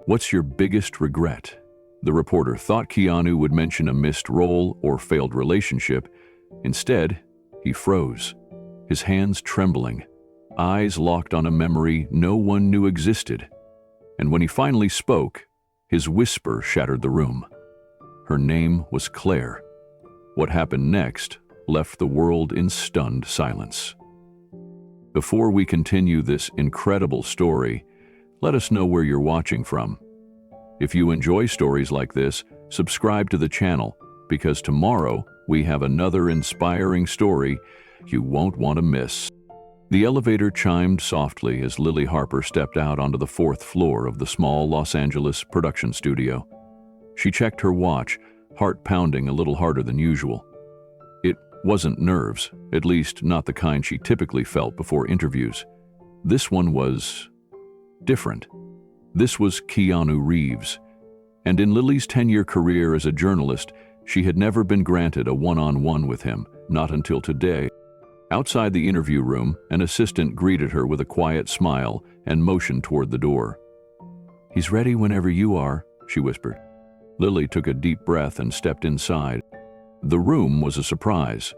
"What's your biggest regret?" The reporter thought Keanu would mention a missed role or failed relationship. Instead, he froze, his hands trembling, eyes locked on a memory no one knew existed. And when he finally spoke, his whisper shattered the room. Her name was Claire. What happened next left the world in stunned silence. Before we continue this incredible story, let us know where you're watching from. If you enjoy stories like this, subscribe to the channel, because tomorrow we have another inspiring story you won't want to miss. The elevator chimed softly as Lily Harper stepped out onto the 4th floor of the small Los Angeles production studio. She checked her watch, heart pounding a little harder than usual. It wasn't nerves, at least not the kind she typically felt before interviews. This one was different. This was Keanu Reeves. And in Lily's 10-year career as a journalist, she had never been granted a one-on-one with him, not until today. Outside the interview room, an assistant greeted her with a quiet smile and motioned toward the door. "He's ready whenever you are," she whispered. Lily took a deep breath and stepped inside. The room was a surprise.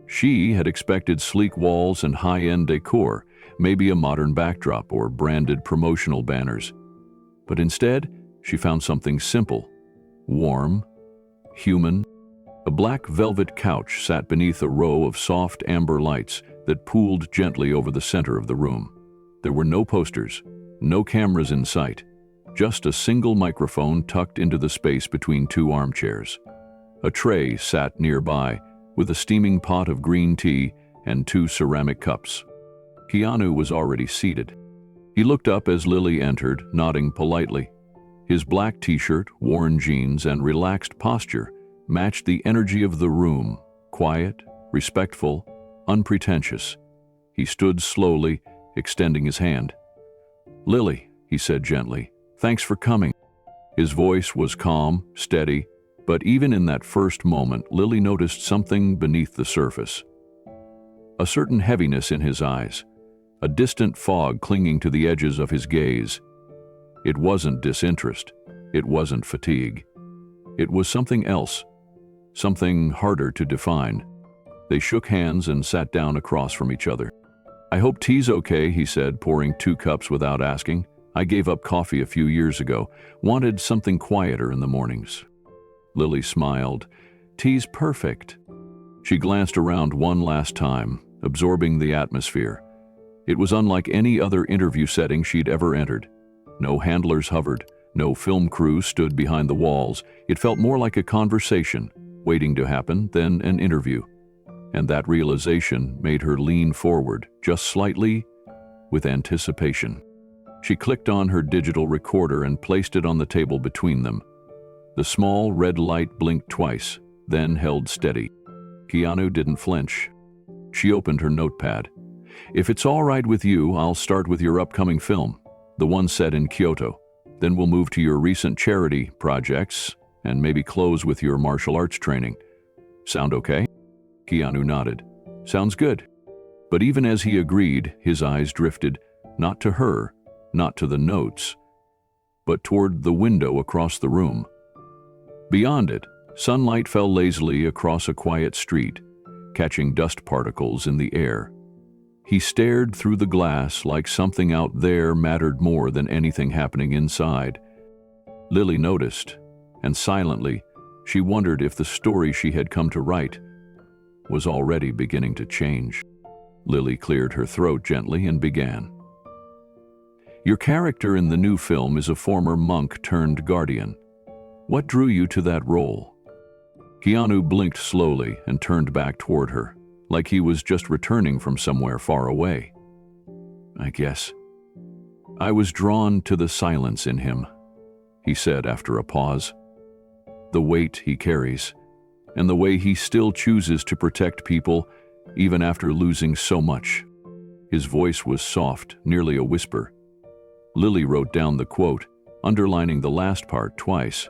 She had expected sleek walls and high-end decor, maybe a modern backdrop or branded promotional banners. But instead, she found something simple, warm, human. A black velvet couch sat beneath a row of soft amber lights that pooled gently over the center of the room. There were no posters, no cameras in sight, just a single microphone tucked into the space between 2 armchairs. A tray sat nearby, with a steaming pot of green tea and 2 ceramic cups. Keanu was already seated. He looked up as Lily entered, nodding politely. His black t-shirt, worn jeans, and relaxed posture matched the energy of the room, quiet, respectful, unpretentious. He stood slowly, extending his hand. "Lily," he said gently, "thanks for coming." His voice was calm, steady, but even in that first moment, Lily noticed something beneath the surface. A certain heaviness in his eyes, a distant fog clinging to the edges of his gaze. It wasn't disinterest. It wasn't fatigue. It was something else, something harder to define. They shook hands and sat down across from each other. "I hope tea's okay," he said, pouring 2 cups without asking. "I gave up coffee a few years ago, wanted something quieter in the mornings." Lily smiled. "Tea's perfect." She glanced around one last time, absorbing the atmosphere. It was unlike any other interview setting she'd ever entered. No handlers hovered, no film crew stood behind the walls. It felt more like a conversation, waiting to happen, than an interview. And that realization made her lean forward, just slightly, with anticipation. She clicked on her digital recorder and placed it on the table between them. The small red light blinked twice, then held steady. Keanu didn't flinch. She opened her notepad. "If it's all right with you, I'll start with your upcoming film, the one set in Kyoto. Then we'll move to your recent charity projects, and maybe close with your martial arts training. Sound okay?" Keanu nodded. "Sounds good." But even as he agreed, his eyes drifted, not to her, not to the notes, but toward the window across the room. Beyond it, sunlight fell lazily across a quiet street, catching dust particles in the air. He stared through the glass like something out there mattered more than anything happening inside. Lily noticed, and silently, she wondered if the story she had come to write was already beginning to change. Lily cleared her throat gently and began. "Your character in the new film is a former monk turned guardian. What drew you to that role?" Keanu blinked slowly and turned back toward her, like he was just returning from somewhere far away. "I guess I was drawn to the silence in him," he said after a pause. "The weight he carries, and the way he still chooses to protect people even after losing so much." His voice was soft, nearly a whisper. Lily wrote down the quote, underlining the last part twice.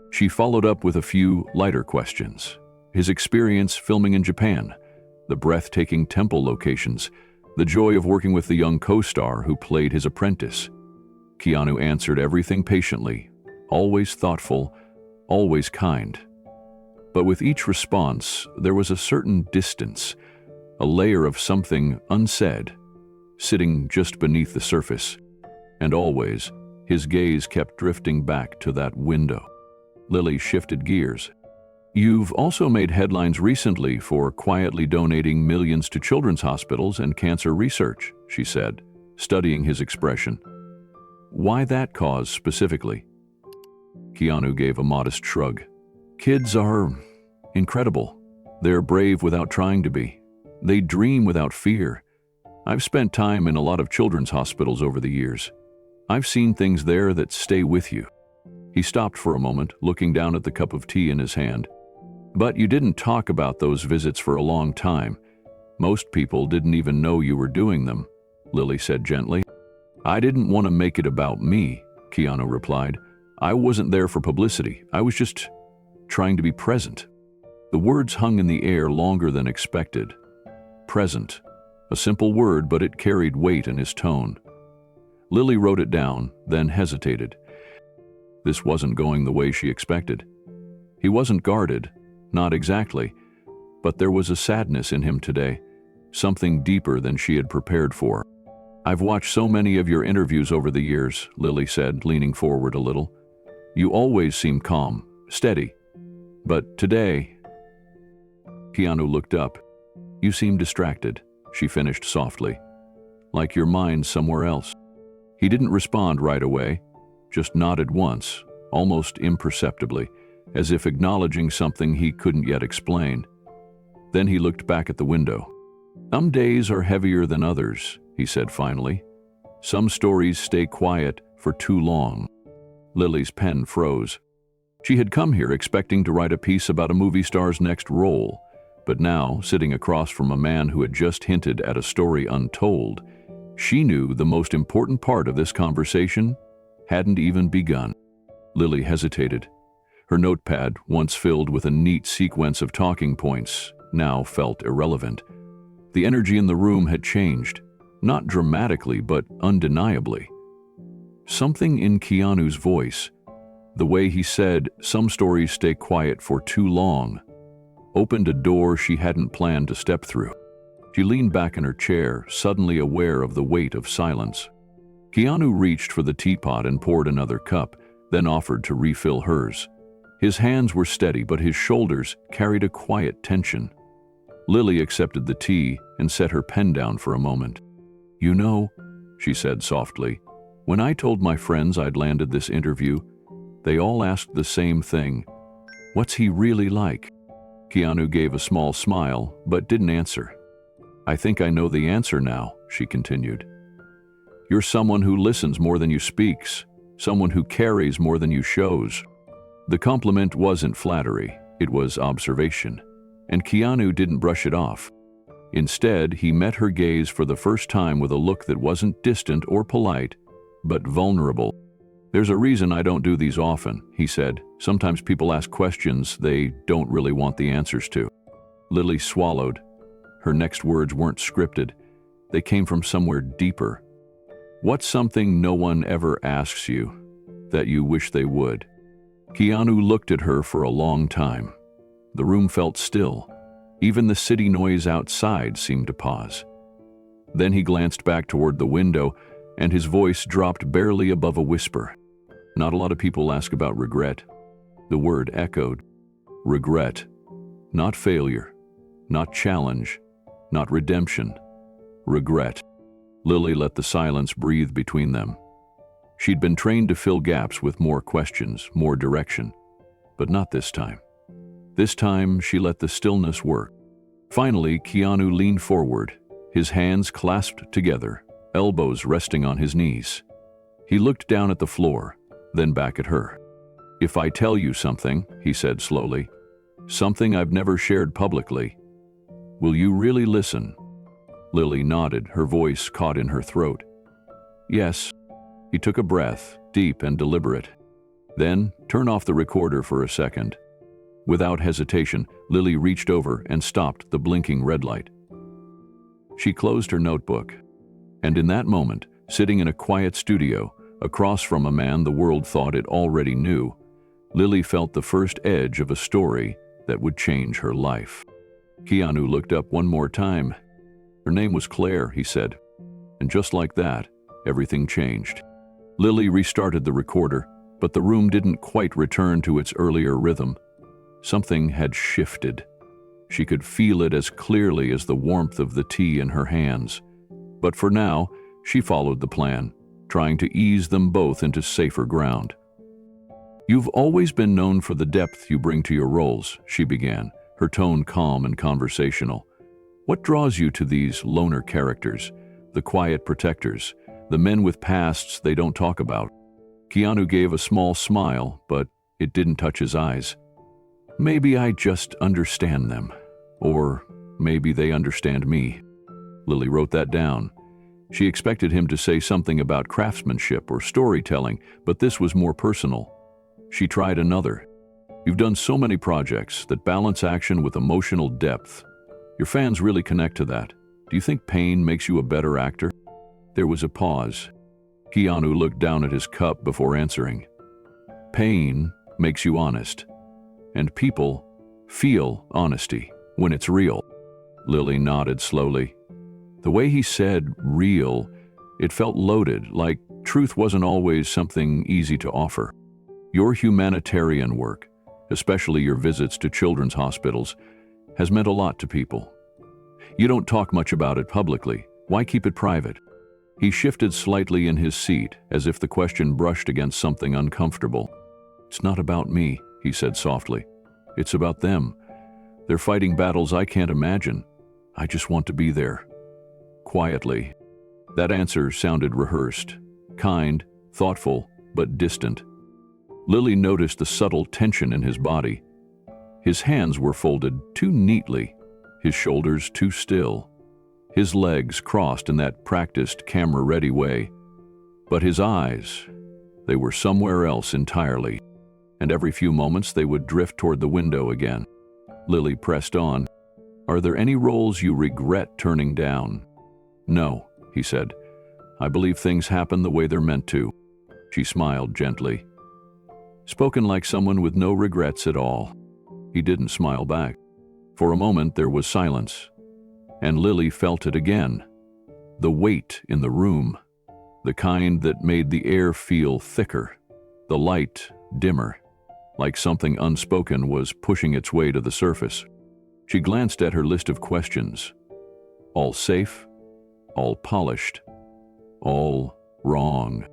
She followed up with a few lighter questions. His experience filming in Japan, the breathtaking temple locations, the joy of working with the young co-star who played his apprentice. Keanu answered everything patiently, always thoughtful, always kind. But with each response, there was a certain distance, a layer of something unsaid, sitting just beneath the surface. And always, his gaze kept drifting back to that window. Lily shifted gears. "You've also made headlines recently for quietly donating millions to children's hospitals and cancer research," she said, studying his expression. "Why that cause specifically?" Keanu gave a modest shrug. "Kids are incredible. They're brave without trying to be. They dream without fear. I've spent time in a lot of children's hospitals over the years. I've seen things there that stay with you." He stopped for a moment, looking down at the cup of tea in his hand. "But you didn't talk about those visits for a long time. Most people didn't even know you were doing them," Lily said gently. "I didn't want to make it about me," Keanu replied. "I wasn't there for publicity. I was just trying to be present." The words hung in the air longer than expected. Present. A simple word, but it carried weight in his tone. Lily wrote it down, then hesitated. This wasn't going the way she expected. He wasn't guarded, not exactly, but there was a sadness in him today, something deeper than she had prepared for. "I've watched so many of your interviews over the years," Lily said, leaning forward a little. "You always seem calm, steady. But today..." Keanu looked up. "You seem distracted," she finished softly. "Like your mind's somewhere else." He didn't respond right away, just nodded once, almost imperceptibly, as if acknowledging something he couldn't yet explain. Then he looked back at the window. "Some days are heavier than others," he said finally. "Some stories stay quiet for too long." Lily's pen froze. She had come here expecting to write a piece about a movie star's next role, but now, sitting across from a man who had just hinted at a story untold, she knew the most important part of this conversation hadn't even begun. Lily hesitated. Her notepad, once filled with a neat sequence of talking points, now felt irrelevant. The energy in the room had changed, not dramatically but undeniably. Something in Keanu's voice, the way he said, "Some stories stay quiet for too long," opened a door she hadn't planned to step through. She leaned back in her chair, suddenly aware of the weight of silence. Keanu reached for the teapot and poured another cup, then offered to refill hers. His hands were steady, but his shoulders carried a quiet tension. Lily accepted the tea and set her pen down for a moment. "You know," she said softly, "when I told my friends I'd landed this interview, they all asked the same thing. What's he really like?" Keanu gave a small smile, but didn't answer. "I think I know the answer now," she continued. "You're someone who listens more than you speaks, someone who carries more than you shows." The compliment wasn't flattery, it was observation, and Keanu didn't brush it off. Instead, he met her gaze for the first time with a look that wasn't distant or polite, but vulnerable. "There's a reason I don't do these often," he said. "Sometimes people ask questions they don't really want the answers to." Lily swallowed. Her next words weren't scripted. They came from somewhere deeper. "What's something no one ever asks you, that you wish they would?" Keanu looked at her for a long time. The room felt still. Even the city noise outside seemed to pause. Then he glanced back toward the window, and his voice dropped barely above a whisper. "Not a lot of people ask about regret." The word echoed. Regret. Not failure. Not challenge. Not redemption. Regret. Lily let the silence breathe between them. She'd been trained to fill gaps with more questions, more direction. But not this time. This time, she let the stillness work. Finally, Keanu leaned forward, his hands clasped together, elbows resting on his knees. He looked down at the floor, then back at her. "If I tell you something," he said slowly, "something I've never shared publicly, will you really listen?" Lily nodded, her voice caught in her throat. "Yes." He took a breath, deep and deliberate. "Then, turn off the recorder for a second." Without hesitation, Lily reached over and stopped the blinking red light. She closed her notebook, and in that moment, sitting in a quiet studio, Across from a man the world thought it already knew, Lily felt the first edge of a story that would change her life. Keanu looked up one more time. Her name was Claire, he said. And just like that, everything changed. Lily restarted the recorder, but the room didn't quite return to its earlier rhythm. Something had shifted. She could feel it as clearly as the warmth of the tea in her hands. But for now, she followed the plan, trying to ease them both into safer ground. "You've always been known for the depth you bring to your roles," she began, her tone calm and conversational. "What draws you to these loner characters, the quiet protectors, the men with pasts they don't talk about?" Keanu gave a small smile, but it didn't touch his eyes. "Maybe I just understand them. Or maybe they understand me." Lily wrote that down. She expected him to say something about craftsmanship or storytelling, but this was more personal. She tried another. "You've done so many projects that balance action with emotional depth. Your fans really connect to that. Do you think pain makes you a better actor?" There was a pause. Keanu looked down at his cup before answering. "Pain makes you honest. And people feel honesty when it's real." Lily nodded slowly. The way he said real, it felt loaded, like truth wasn't always something easy to offer. "Your humanitarian work, especially your visits to children's hospitals, has meant a lot to people. You don't talk much about it publicly. Why keep it private?" He shifted slightly in his seat, as if the question brushed against something uncomfortable. "It's not about me," he said softly. "It's about them. They're fighting battles I can't imagine. I just want to be there." Quietly. That answer sounded rehearsed, kind, thoughtful, but distant. Lily noticed the subtle tension in his body. His hands were folded too neatly, his shoulders too still, his legs crossed in that practiced, camera-ready way. But his eyes, they were somewhere else entirely, and every few moments they would drift toward the window again. Lily pressed on. "Are there any roles you regret turning down?" "No," he said. "I believe things happen the way they're meant to." She smiled gently. Spoken like someone with no regrets at all. He didn't smile back. For a moment there was silence, and Lily felt it again. The weight in the room, the kind that made the air feel thicker, the light dimmer, like something unspoken was pushing its way to the surface. She glanced at her list of questions. All safe, all polished, all wrong.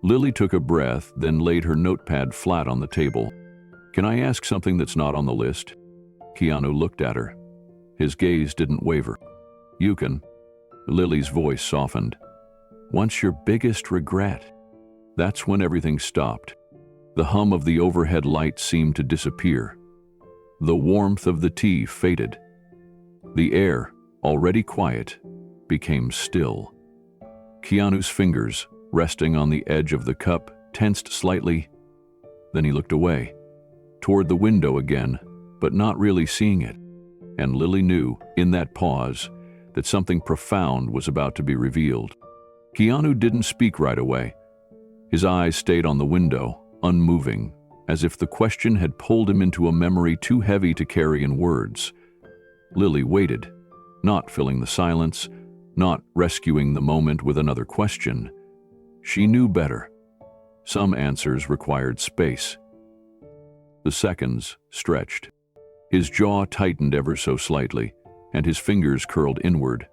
Lily took a breath, then laid her notepad flat on the table. "Can I ask something that's not on the list?" Keanu looked at her. His gaze didn't waver. "You can." Lily's voice softened. "What's your biggest regret?" That's when everything stopped. The hum of the overhead light seemed to disappear. The warmth of the tea faded. The air, already quiet, became still. Keanu's fingers, resting on the edge of the cup, tensed slightly. Then he looked away, toward the window again, but not really seeing it. And Lily knew, in that pause, that something profound was about to be revealed. Keanu didn't speak right away. His eyes stayed on the window, unmoving, as if the question had pulled him into a memory too heavy to carry in words. Lily waited, not filling the silence, not rescuing the moment with another question. She knew better. Some answers required space. The seconds stretched. His jaw tightened ever so slightly, and his fingers curled inward.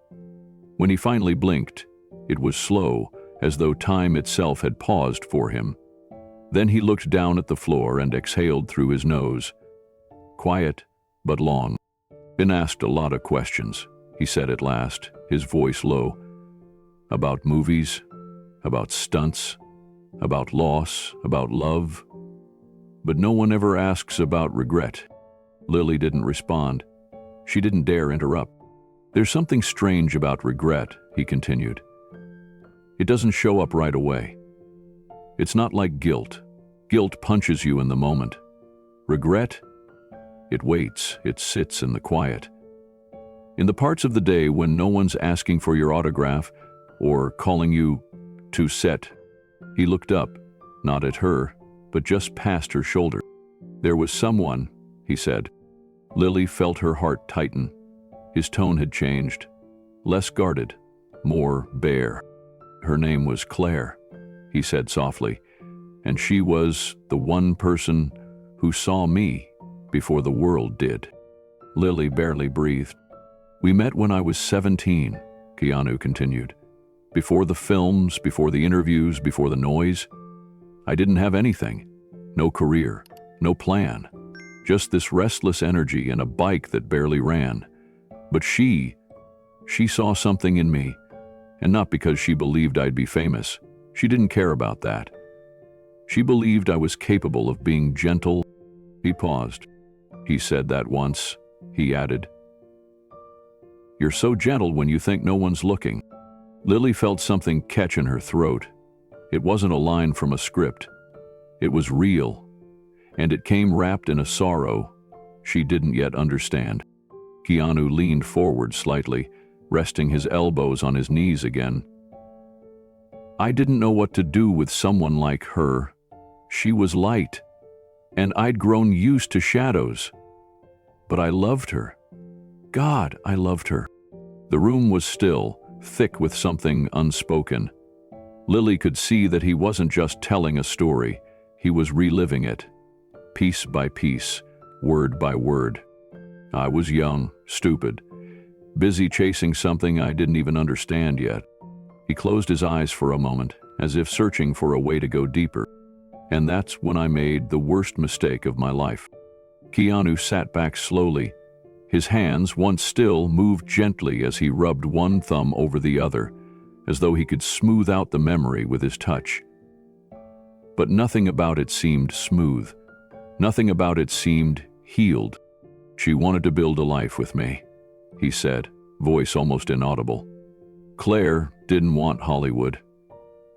When he finally blinked, it was slow, as though time itself had paused for him. Then he looked down at the floor and exhaled through his nose. Quiet, but long. "Been asked a lot of questions," he said at last, his voice low. "About movies, about stunts, about loss, about love. But no one ever asks about regret." Lily didn't respond. She didn't dare interrupt. "There's something strange about regret," he continued. "It doesn't show up right away. It's not like guilt. Guilt punches you in the moment. Regret? It waits, it sits in the quiet. In the parts of the day when no one's asking for your autograph or calling you to set, He looked up, not at her, but just past her shoulder. "There was someone," he said. Lily felt her heart tighten. His tone had changed. Less guarded, more bare. "Her name was Claire," he said softly, "and she was the one person who saw me before the world did." Lily barely breathed. "We met when I was 17, Keanu continued. "Before the films, before the interviews, before the noise. I didn't have anything. No career, no plan. Just this restless energy and a bike that barely ran. But she saw something in me, and not because she believed I'd be famous. She didn't care about that. She believed I was capable of being gentle." He paused. "He said that once," he added. "You're so gentle when you think no one's looking." Lily felt something catch in her throat. It wasn't a line from a script. It was real, and it came wrapped in a sorrow she didn't yet understand. Keanu leaned forward slightly, resting his elbows on his knees again. "I didn't know what to do with someone like her. She was light, and I'd grown used to shadows. But I loved her. God, I loved her." The room was still, thick with something unspoken. Lily could see that he wasn't just telling a story, he was reliving it, piece by piece, word by word. "I was young, stupid, busy chasing something I didn't even understand yet." He closed his eyes for a moment, as if searching for a way to go deeper. "And that's when I made the worst mistake of my life." Keanu sat back slowly. His hands, once still, moved gently as he rubbed one thumb over the other, as though he could smooth out the memory with his touch. But nothing about it seemed smooth. Nothing about it seemed healed. "She wanted to build a life with me," he said, voice almost inaudible. "Claire didn't want Hollywood.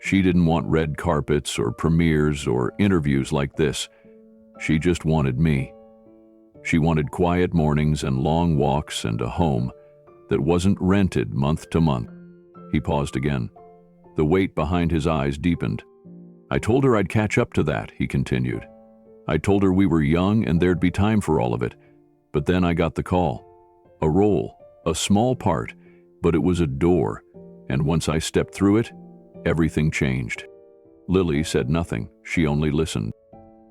She didn't want red carpets or premieres or interviews like this. She just wanted me. She wanted quiet mornings and long walks and a home that wasn't rented month to month." He paused again. The weight behind his eyes deepened. "I told her I'd catch up to that," he continued. "I told her we were young and there'd be time for all of it. But then I got the call. A role, a small part, but it was a door, and once I stepped through it, everything changed." Lily said nothing, she only listened.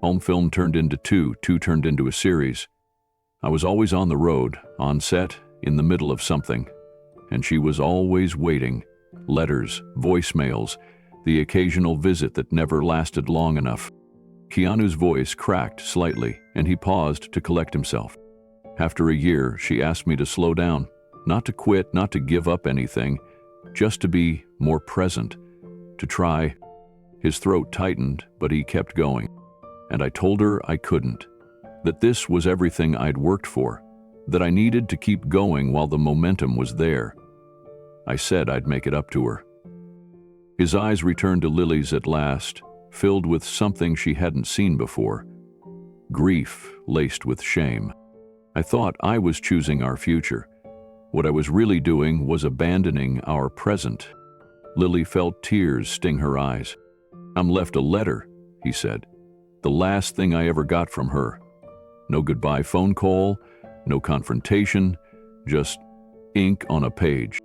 Home film turned into two turned into a series. I was always on the road, on set, in the middle of something, and she was always waiting. Letters, voicemails, the occasional visit that never lasted long enough. Keanu's voice cracked slightly, and he paused to collect himself. "After a year, she asked me to slow down, not to quit, not to give up anything, just to be more present, to try." His throat tightened, but he kept going. "And I told her I couldn't, that this was everything I'd worked for, that I needed to keep going while the momentum was there. I said I'd make it up to her." His eyes returned to Lily's at last, filled with something she hadn't seen before. Grief laced with shame. "I thought I was choosing our future. What I was really doing was abandoning our present." Lily felt tears sting her eyes. "I'm left a letter," he said. "The last thing I ever got from her. No goodbye phone call, no confrontation, just ink on a page."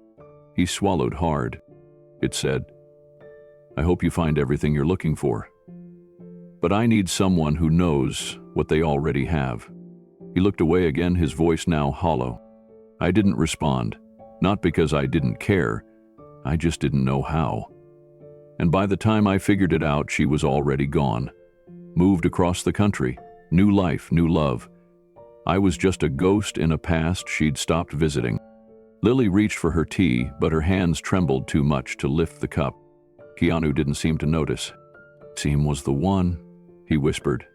He swallowed hard. It said, "I hope you find everything you're looking for. But I need someone who knows what they already have." He looked away again, his voice now hollow. "I didn't respond, not because I didn't care, I just didn't know how. And by the time I figured it out, she was already gone. Moved across the country, new life, new love. I was just a ghost in a past she'd stopped visiting." Lily reached for her tea, but her hands trembled too much to lift the cup. Keanu didn't seem to notice. "Seem was the one," he whispered,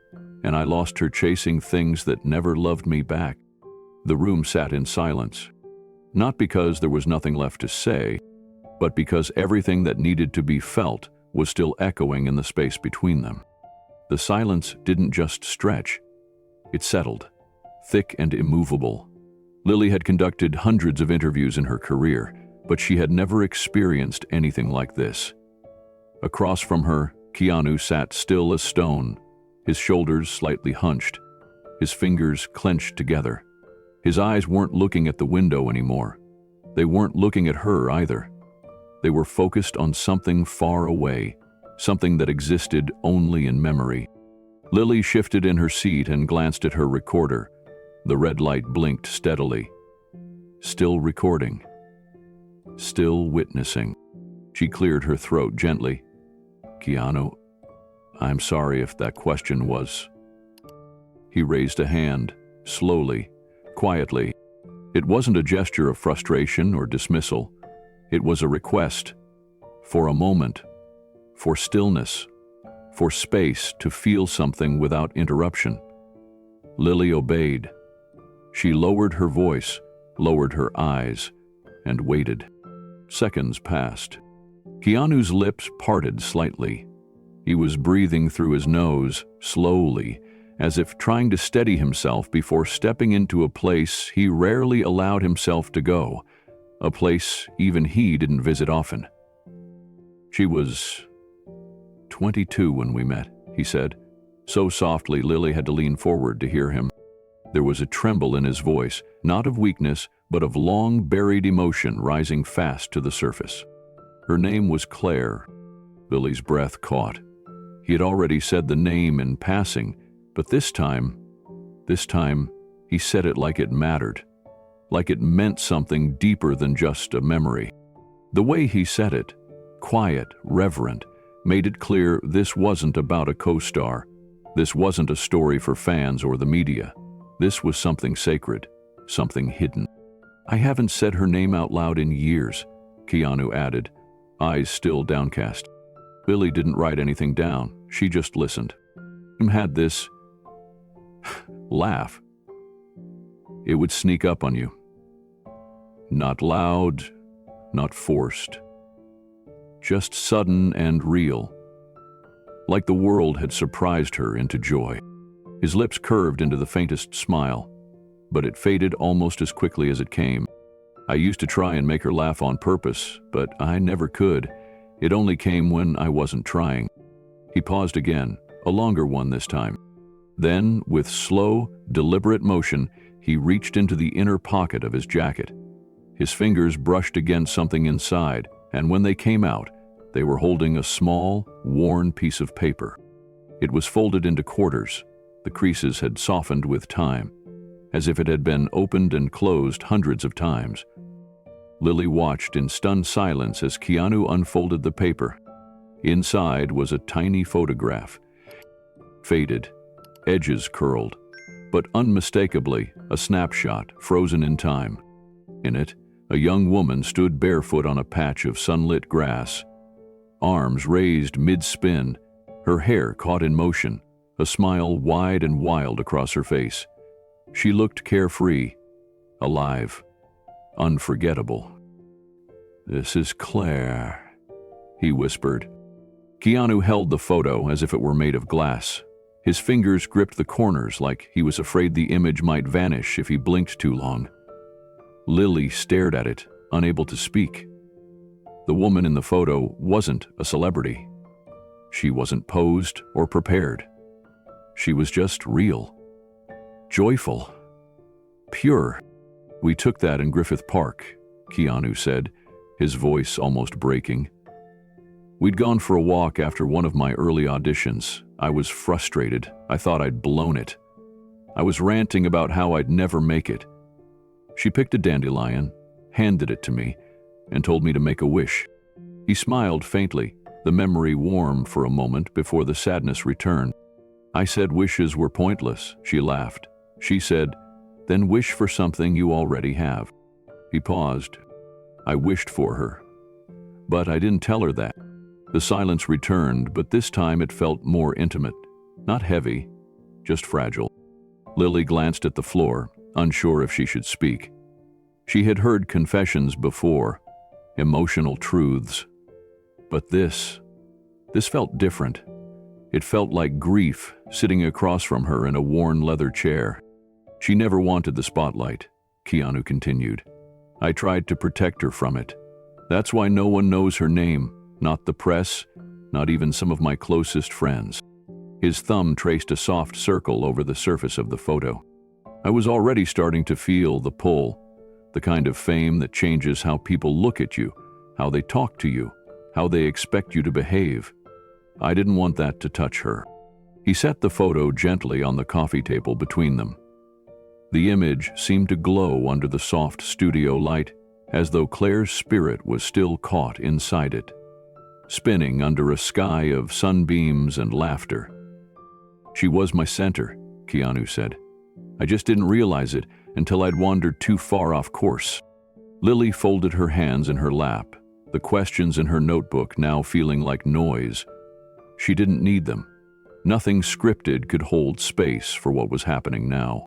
"and I lost her chasing things that never loved me back." The room sat in silence, not because there was nothing left to say, but because everything that needed to be felt was still echoing in the space between them. The silence didn't just stretch, it settled, thick and immovable. Lily had conducted hundreds of interviews in her career, but she had never experienced anything like this. Across from her, Keanu sat still as stone, his shoulders slightly hunched, his fingers clenched together. His eyes weren't looking at the window anymore. They weren't looking at her either. They were focused on something far away, something that existed only in memory. Lily shifted in her seat and glanced at her recorder. The red light blinked steadily. Still recording. Still witnessing. She cleared her throat gently. "Keanu, I'm sorry if that question was..." He raised a hand, slowly, quietly. It wasn't a gesture of frustration or dismissal. It was a request. For a moment. For stillness. For space to feel something without interruption. Lily obeyed. She lowered her voice, lowered her eyes, and waited. Seconds passed. Keanu's lips parted slightly. He was breathing through his nose, slowly, as if trying to steady himself before stepping into a place he rarely allowed himself to go, a place even he didn't visit often. "She was 22 when we met," he said, so softly Lily had to lean forward to hear him. There was a tremble in his voice, not of weakness, but of long-buried emotion rising fast to the surface. Her name was Claire. Lily's breath caught. He had already said the name in passing, but this time, he said it like it mattered, like it meant something deeper than just a memory. The way he said it, quiet, reverent, made it clear this wasn't about a co-star. This wasn't a story for fans or the media. This was something sacred, something hidden. "I haven't said her name out loud in years," Keanu added, eyes still downcast. Lily didn't write anything down, she just listened. He had this laugh. It would sneak up on you. Not loud, not forced. Just sudden and real. Like the world had surprised her into joy. His lips curved into the faintest smile, but it faded almost as quickly as it came. "I used to try and make her laugh on purpose, but I never could. It only came when I wasn't trying." He paused again, a longer one this time. Then, with slow, deliberate motion, he reached into the inner pocket of his jacket. His fingers brushed against something inside, and when they came out, they were holding a small, worn piece of paper. It was folded into quarters. The creases had softened with time, as if it had been opened and closed hundreds of times. Lily watched in stunned silence as Keanu unfolded the paper. Inside was a tiny photograph. Faded, edges curled, but unmistakably a snapshot frozen in time. In it, a young woman stood barefoot on a patch of sunlit grass. Arms raised mid-spin, her hair caught in motion, a smile wide and wild across her face. She looked carefree, alive, unforgettable. "This is Claire," he whispered. Keanu held the photo as if it were made of glass. His fingers gripped the corners like he was afraid the image might vanish if he blinked too long. Lily stared at it, unable to speak. The woman in the photo wasn't a celebrity. She wasn't posed or prepared. She was just real. Joyful. Pure. "We took that in Griffith Park," Keanu said, his voice almost breaking. "We'd gone for a walk after one of my early auditions. I was frustrated. I thought I'd blown it. I was ranting about how I'd never make it. She picked a dandelion, handed it to me, and told me to make a wish." He smiled faintly, the memory warm for a moment before the sadness returned. "I said wishes were pointless," she laughed. She said, "Then wish for something you already have." He paused. "I wished for her. But I didn't tell her that." The silence returned, but this time it felt more intimate. Not heavy, just fragile. Lily glanced at the floor, unsure if she should speak. She had heard confessions before, emotional truths. But this felt different. It felt like grief sitting across from her in a worn leather chair. "She never wanted the spotlight," Keanu continued. "I tried to protect her from it. That's why no one knows her name, not the press, not even some of my closest friends. His thumb traced a soft circle over the surface of the photo. I was already starting to feel the pull, the kind of fame that changes how people look at you, how they talk to you, how they expect you to behave. I didn't want that to touch her. He set the photo gently on the coffee table between them. The image seemed to glow under the soft studio light, as though Claire's spirit was still caught inside it, spinning under a sky of sunbeams and laughter. "She was my center," Keanu said. "I just didn't realize it until I'd wandered too far off course." Lily folded her hands in her lap, the questions in her notebook now feeling like noise. She didn't need them. Nothing scripted could hold space for what was happening now.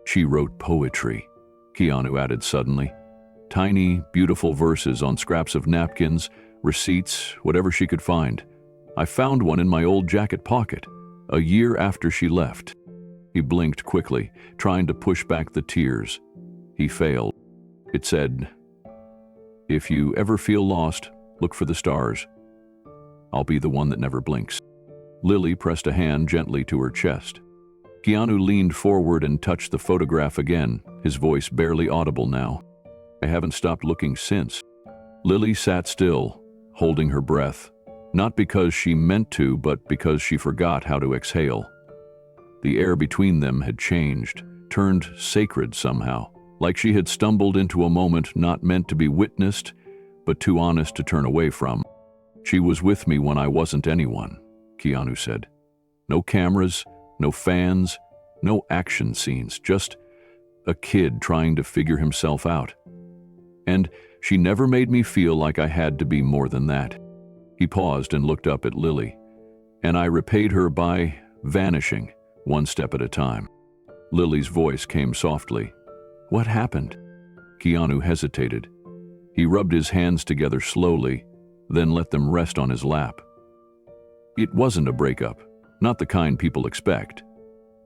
"She wrote poetry," Keanu added suddenly. "Tiny, beautiful verses on scraps of napkins, receipts, whatever she could find. I found one in my old jacket pocket, a year after she left." He blinked quickly, trying to push back the tears. He failed. It said, "If you ever feel lost, look for the stars. I'll be the one that never blinks." Lily pressed a hand gently to her chest. Keanu leaned forward and touched the photograph again, his voice barely audible now. "I haven't stopped looking since." Lily sat still, holding her breath, not because she meant to, but because she forgot how to exhale. The air between them had changed, turned sacred somehow, like she had stumbled into a moment not meant to be witnessed, but too honest to turn away from. "She was with me when I wasn't anyone," Keanu said. "No cameras, no fans, no action scenes, just a kid trying to figure himself out. And she never made me feel like I had to be more than that." He paused and looked up at Lily. "And I repaid her by vanishing, one step at a time." Lily's voice came softly. "What happened?" Keanu hesitated. He rubbed his hands together slowly, then let them rest on his lap. "It wasn't a breakup, not the kind people expect.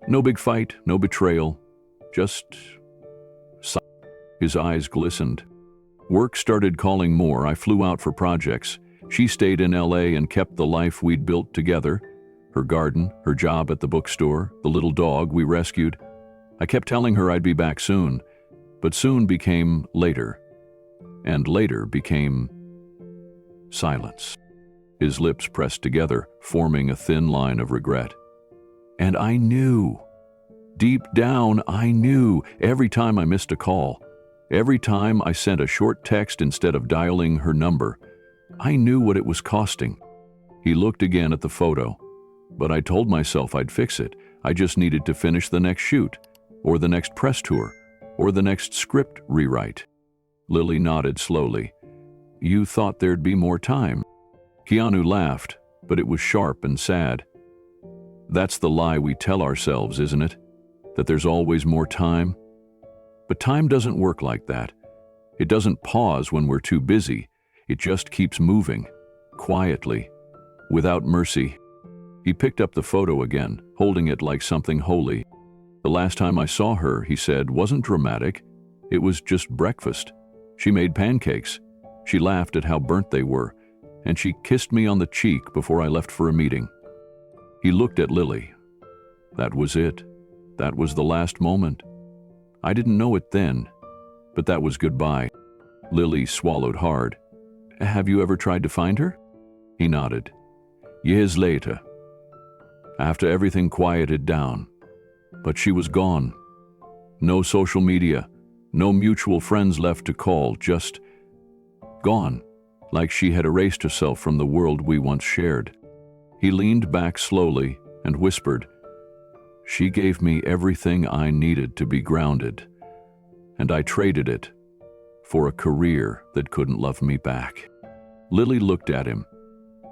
No big fight, no betrayal, just silence." His eyes glistened. "Work started calling more. I flew out for projects. She stayed in LA and kept the life we'd built together. Her garden, her job at the bookstore, the little dog we rescued. I kept telling her I'd be back soon, but soon became later. And later became silence." His lips pressed together, forming a thin line of regret. "And I knew. Deep down, I knew every time I missed a call. Every time I sent a short text instead of dialing her number. I knew what it was costing." He looked again at the photo. "But I told myself I'd fix it. I just needed to finish the next shoot, or the next press tour, or the next script rewrite." Lily nodded slowly. "You thought there'd be more time." Keanu laughed, but it was sharp and sad. "That's the lie we tell ourselves, isn't it? That there's always more time? But time doesn't work like that. It doesn't pause when we're too busy. It just keeps moving, quietly, without mercy." He picked up the photo again, holding it like something holy. "The last time I saw her," he said, "wasn't dramatic. It was just breakfast. She made pancakes. She laughed at how burnt they were, and she kissed me on the cheek before I left for a meeting." He looked at Lily. "That was it. That was the last moment. I didn't know it then, but that was goodbye." Lily swallowed hard. "Have you ever tried to find her?" He nodded. "Years later, after everything quieted down. But she was gone. No social media, no mutual friends left to call, just gone, like she had erased herself from the world we once shared." He leaned back slowly and whispered, "She gave me everything I needed to be grounded, and I traded it for a career that couldn't love me back." Lily looked at him,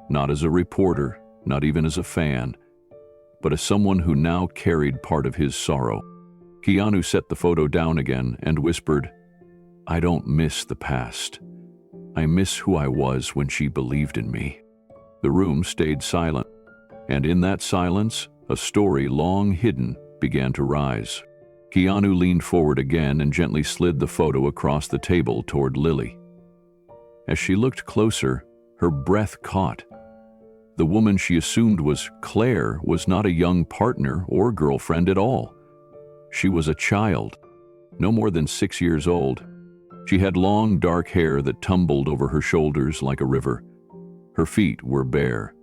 not as a reporter, not even as a fan, but as someone who now carried part of his sorrow. Keanu set the photo down again and whispered, "I don't miss the past. I miss who I was when she believed in me." The room stayed silent, and in that silence, a story long hidden began to rise. Keanu leaned forward again and gently slid the photo across the table toward Lily. As she looked closer, her breath caught. The woman she assumed was Claire was not a young partner or girlfriend at all. She was a child, no more than 6 years old. She had long, dark hair that tumbled over her shoulders like a river. Her feet were bare.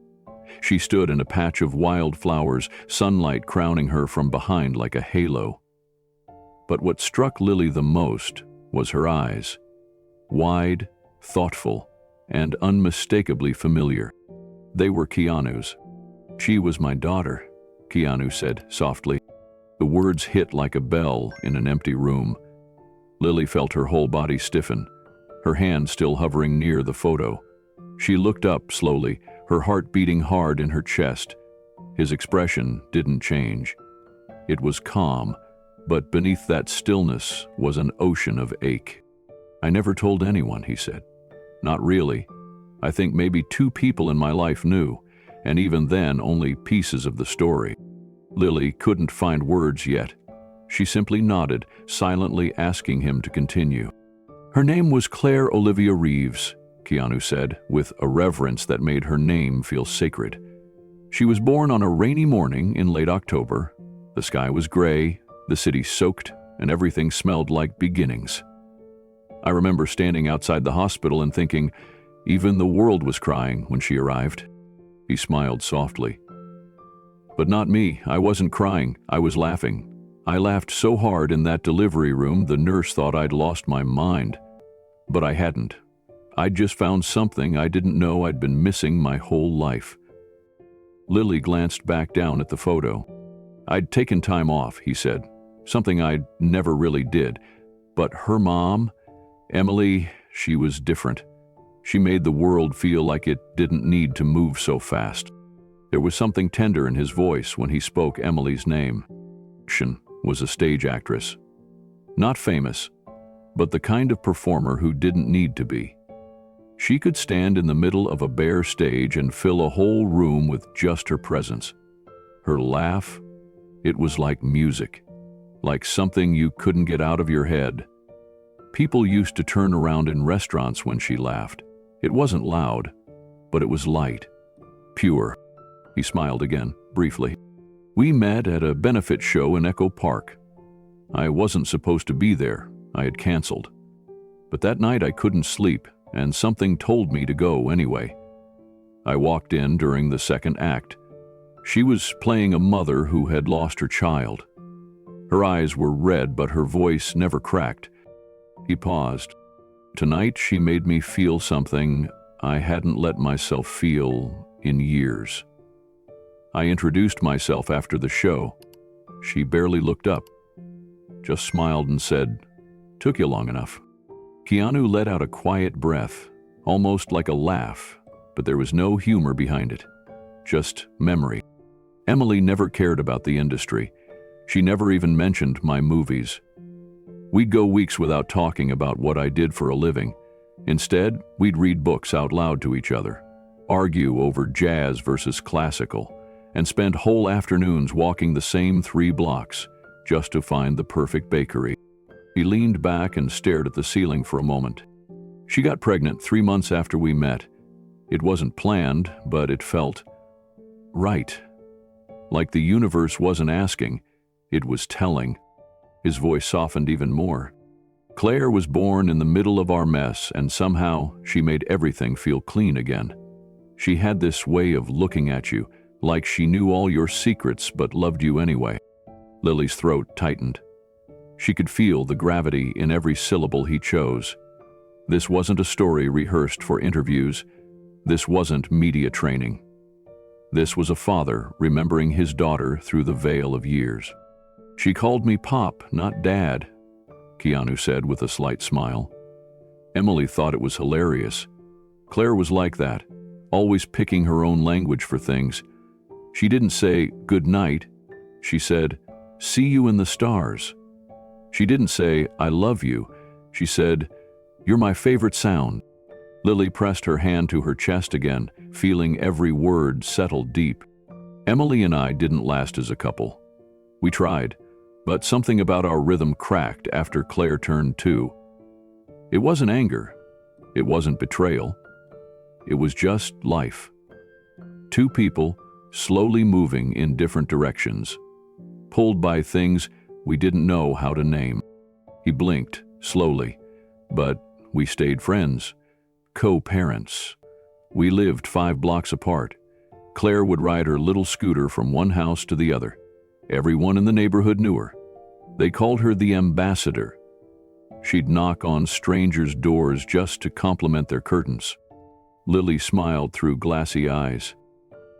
She stood in a patch of wild flowers, sunlight crowning her from behind like a halo. But what struck Lily the most was her eyes. Wide, thoughtful, and unmistakably familiar. They were Keanu's. "She was my daughter," Keanu said softly. The words hit like a bell in an empty room. Lily felt her whole body stiffen, her hand still hovering near the photo. She looked up slowly, her heart beating hard in her chest. His expression didn't change. It was calm, but beneath that stillness was an ocean of ache. "I never told anyone," he said. "Not really. I think maybe 2 people in my life knew, and even then only pieces of the story." Lily couldn't find words yet. She simply nodded, silently asking him to continue. "Her name was Claire Olivia Reeves," Keanu said, with a reverence that made her name feel sacred. "She was born on a rainy morning in late October. The sky was gray, the city soaked, and everything smelled like beginnings. I remember standing outside the hospital and thinking, even the world was crying when she arrived." He smiled softly. "But not me. I wasn't crying. I was laughing. I laughed so hard in that delivery room the nurse thought I'd lost my mind. But I hadn't. I'd just found something I didn't know I'd been missing my whole life." Lily glanced back down at the photo. "I'd taken time off," he said, "something I never really did. But her mom, Emily, she was different. She made the world feel like it didn't need to move so fast." There was something tender in his voice when he spoke Emily's name. She was a stage actress. Not famous, but the kind of performer who didn't need to be. She could stand in the middle of a bare stage and fill a whole room with just her presence. Her laugh, it was like music, like something you couldn't get out of your head. People used to turn around in restaurants when she laughed. It wasn't loud, but it was light, pure. He smiled again, briefly. "We met at a benefit show in Echo Park. I wasn't supposed to be there. I had canceled. But that night I couldn't sleep, and something told me to go anyway. I walked in during the second act. She was playing a mother who had lost her child. Her eyes were red, but her voice never cracked." He paused. "Tonight she made me feel something I hadn't let myself feel in years. I introduced myself after the show. She barely looked up, just smiled and said, 'Took you long enough.'" Keanu let out a quiet breath, almost like a laugh, but there was no humor behind it, just memory. "Emily never cared about the industry. She never even mentioned my movies. We'd go weeks without talking about what I did for a living. Instead, we'd read books out loud to each other, argue over jazz versus classical, and spend whole afternoons walking the same 3 blocks just to find the perfect bakery." He leaned back and stared at the ceiling for a moment. "She got pregnant 3 months after we met. It wasn't planned, but it felt right. Like the universe wasn't asking, it was telling." His voice softened even more. "Claire was born in the middle of our mess, and somehow she made everything feel clean again. She had this way of looking at you, like she knew all your secrets but loved you anyway." Lily's throat tightened. She could feel the gravity in every syllable he chose. This wasn't a story rehearsed for interviews. This wasn't media training. This was a father remembering his daughter through the veil of years. "She called me Pop, not Dad," Keanu said with a slight smile. Emily thought it was hilarious. Claire was like that, always picking her own language for things. She didn't say, "Good night." She said, "See you in the stars." She didn't say, "I love you." She said, "You're my favorite sound." Lily pressed her hand to her chest again, feeling every word settle deep. "Emily and I didn't last as a couple. We tried, but something about our rhythm cracked after Claire turned 2. It wasn't anger. It wasn't betrayal. It was just life. Two people, slowly moving in different directions, pulled by things we didn't know how to name. He blinked, slowly, but we stayed friends, co-parents. We lived 5 blocks apart. Claire would ride her little scooter from one house to the other. Everyone in the neighborhood knew her. They called her the ambassador. She'd knock on strangers' doors just to compliment their curtains. Lily smiled through glassy eyes.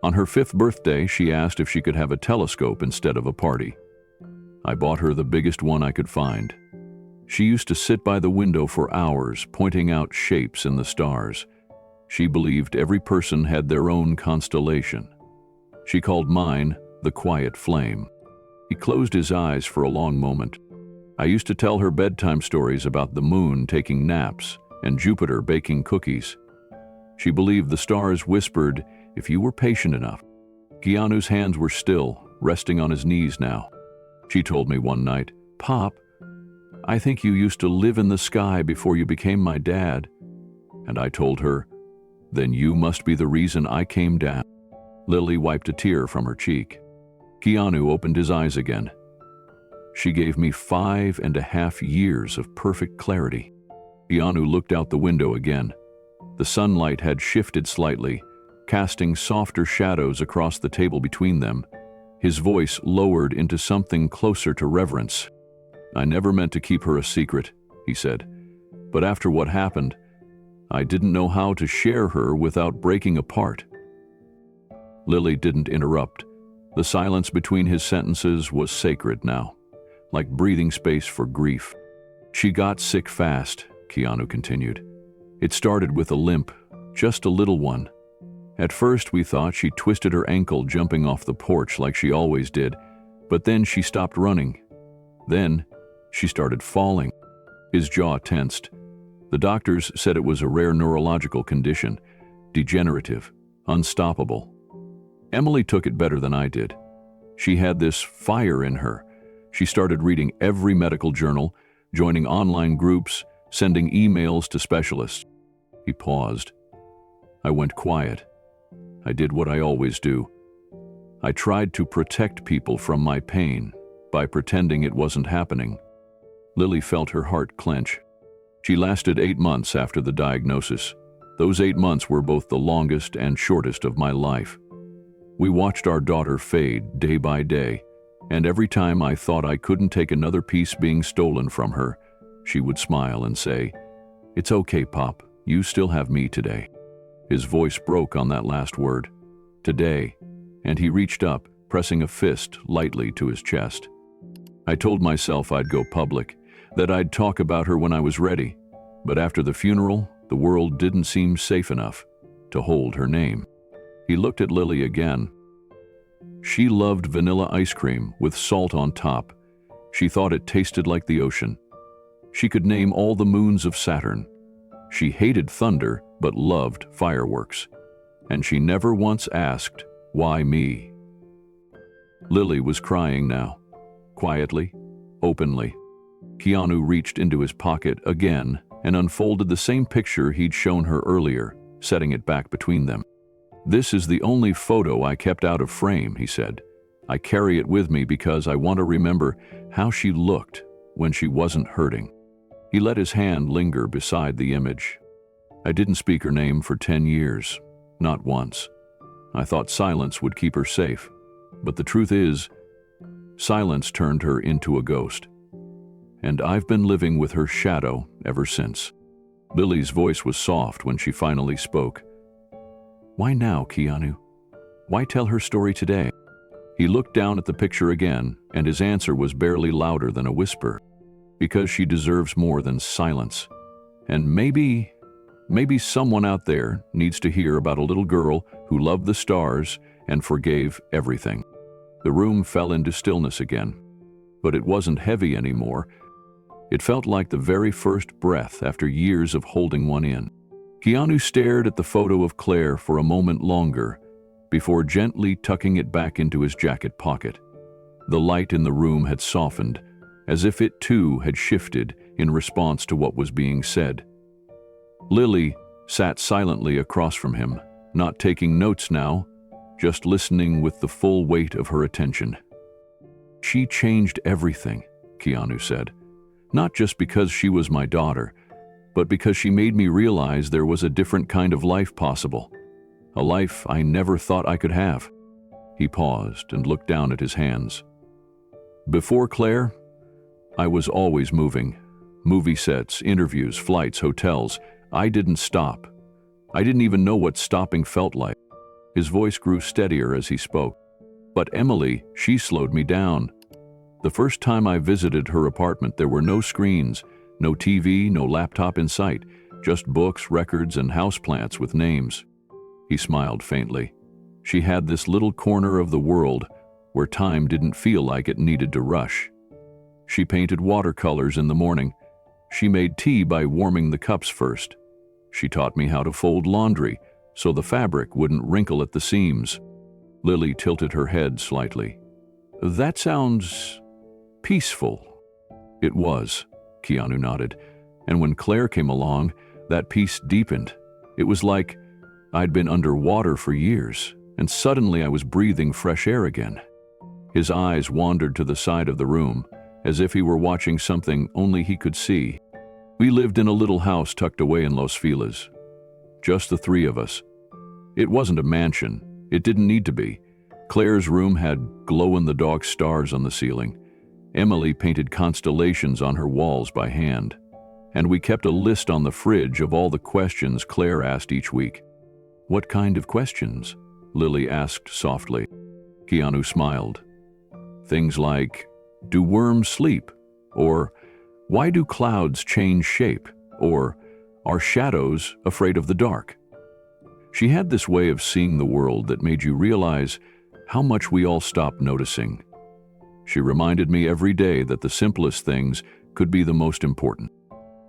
On her 5th birthday, she asked if she could have a telescope instead of a party. I bought her the biggest one I could find. She used to sit by the window for hours, pointing out shapes in the stars. She believed every person had their own constellation. She called mine the quiet flame. He closed his eyes for a long moment. I used to tell her bedtime stories about the moon taking naps and Jupiter baking cookies. She believed the stars whispered, if you were patient enough. Keanu's hands were still, resting on his knees now. She told me one night, "Pop, I think you used to live in the sky before you became my dad." And I told her, "Then you must be the reason I came down." Lily wiped a tear from her cheek. Keanu opened his eyes again. She gave me 5.5 years of perfect clarity. Keanu looked out the window again. The sunlight had shifted slightly, casting softer shadows across the table between them. His voice lowered into something closer to reverence. "I never meant to keep her a secret," he said. "But after what happened, I didn't know how to share her without breaking apart." Lily didn't interrupt. The silence between his sentences was sacred now, like breathing space for grief. "She got sick fast," Keanu continued. "It started with a limp, just a little one. At first we thought she twisted her ankle jumping off the porch like she always did, but then she stopped running. Then she started falling." His jaw tensed. The doctors said it was a rare neurological condition, degenerative, unstoppable. Emily took it better than I did. She had this fire in her. She started reading every medical journal, joining online groups, sending emails to specialists. He paused. I went quiet. I did what I always do. I tried to protect people from my pain by pretending it wasn't happening. Lily felt her heart clench. She lasted 8 months after the diagnosis. Those 8 months were both the longest and shortest of my life. We watched our daughter fade day by day, and every time I thought I couldn't take another piece being stolen from her, she would smile and say, "It's okay, Pop, you still have me today." His voice broke on that last word, "today," and he reached up, pressing a fist lightly to his chest. I told myself I'd go public, that I'd talk about her when I was ready, but after the funeral, the world didn't seem safe enough to hold her name. He looked at Lily again. She loved vanilla ice cream with salt on top. She thought it tasted like the ocean. She could name all the moons of Saturn. She hated thunder, but loved fireworks. And she never once asked, "Why me?" Lily was crying now, quietly, openly. Keanu reached into his pocket again and unfolded the same picture he'd shown her earlier, setting it back between them. "This is the only photo I kept out of frame," he said. "I carry it with me because I want to remember how she looked when she wasn't hurting." He let his hand linger beside the image. "I didn't speak her name for 10 years, not once. I thought silence would keep her safe, but the truth is, silence turned her into a ghost. And I've been living with her shadow ever since." Lily's voice was soft when she finally spoke. "Why now, Keanu? Why tell her story today?" He looked down at the picture again, and his answer was barely louder than a whisper. "Because she deserves more than silence. And maybe someone out there needs to hear about a little girl who loved the stars and forgave everything." The room fell into stillness again, but it wasn't heavy anymore. It felt like the very first breath after years of holding one in. Keanu stared at the photo of Claire for a moment longer before gently tucking it back into his jacket pocket. The light in the room had softened, as if it too had shifted in response to what was being said. Lily sat silently across from him, not taking notes now, just listening with the full weight of her attention. "She changed everything," Keanu said. "Not just because she was my daughter, but because she made me realize there was a different kind of life possible. A life I never thought I could have." He paused and looked down at his hands. "Before Claire, I was always moving. Movie sets, interviews, flights, hotels. I didn't stop. I didn't even know what stopping felt like." His voice grew steadier as he spoke. "But Emily, she slowed me down. The first time I visited her apartment, there were no screens, no TV, no laptop in sight, just books, records, and houseplants with names." He smiled faintly. "She had this little corner of the world where time didn't feel like it needed to rush. She painted watercolors in the morning. She made tea by warming the cups first. She taught me how to fold laundry so the fabric wouldn't wrinkle at the seams." Lily tilted her head slightly. "That sounds peaceful." "It was," Keanu nodded. "And when Claire came along, that peace deepened. It was like I'd been underwater for years, and suddenly I was breathing fresh air again." His eyes wandered to the side of the room, as if he were watching something only he could see. "We lived in a little house tucked away in Los Feliz. Just the three of us. It wasn't a mansion. It didn't need to be. Claire's room had glow-in-the-dark stars on the ceiling. Emily painted constellations on her walls by hand. And we kept a list on the fridge of all the questions Claire asked each week." "What kind of questions?" Lily asked softly. Keanu smiled. "Things like, do worms sleep? Or, why do clouds change shape? Or, are shadows afraid of the dark?" She had this way of seeing the world that made you realize how much we all stop noticing. She reminded me every day that the simplest things could be the most important.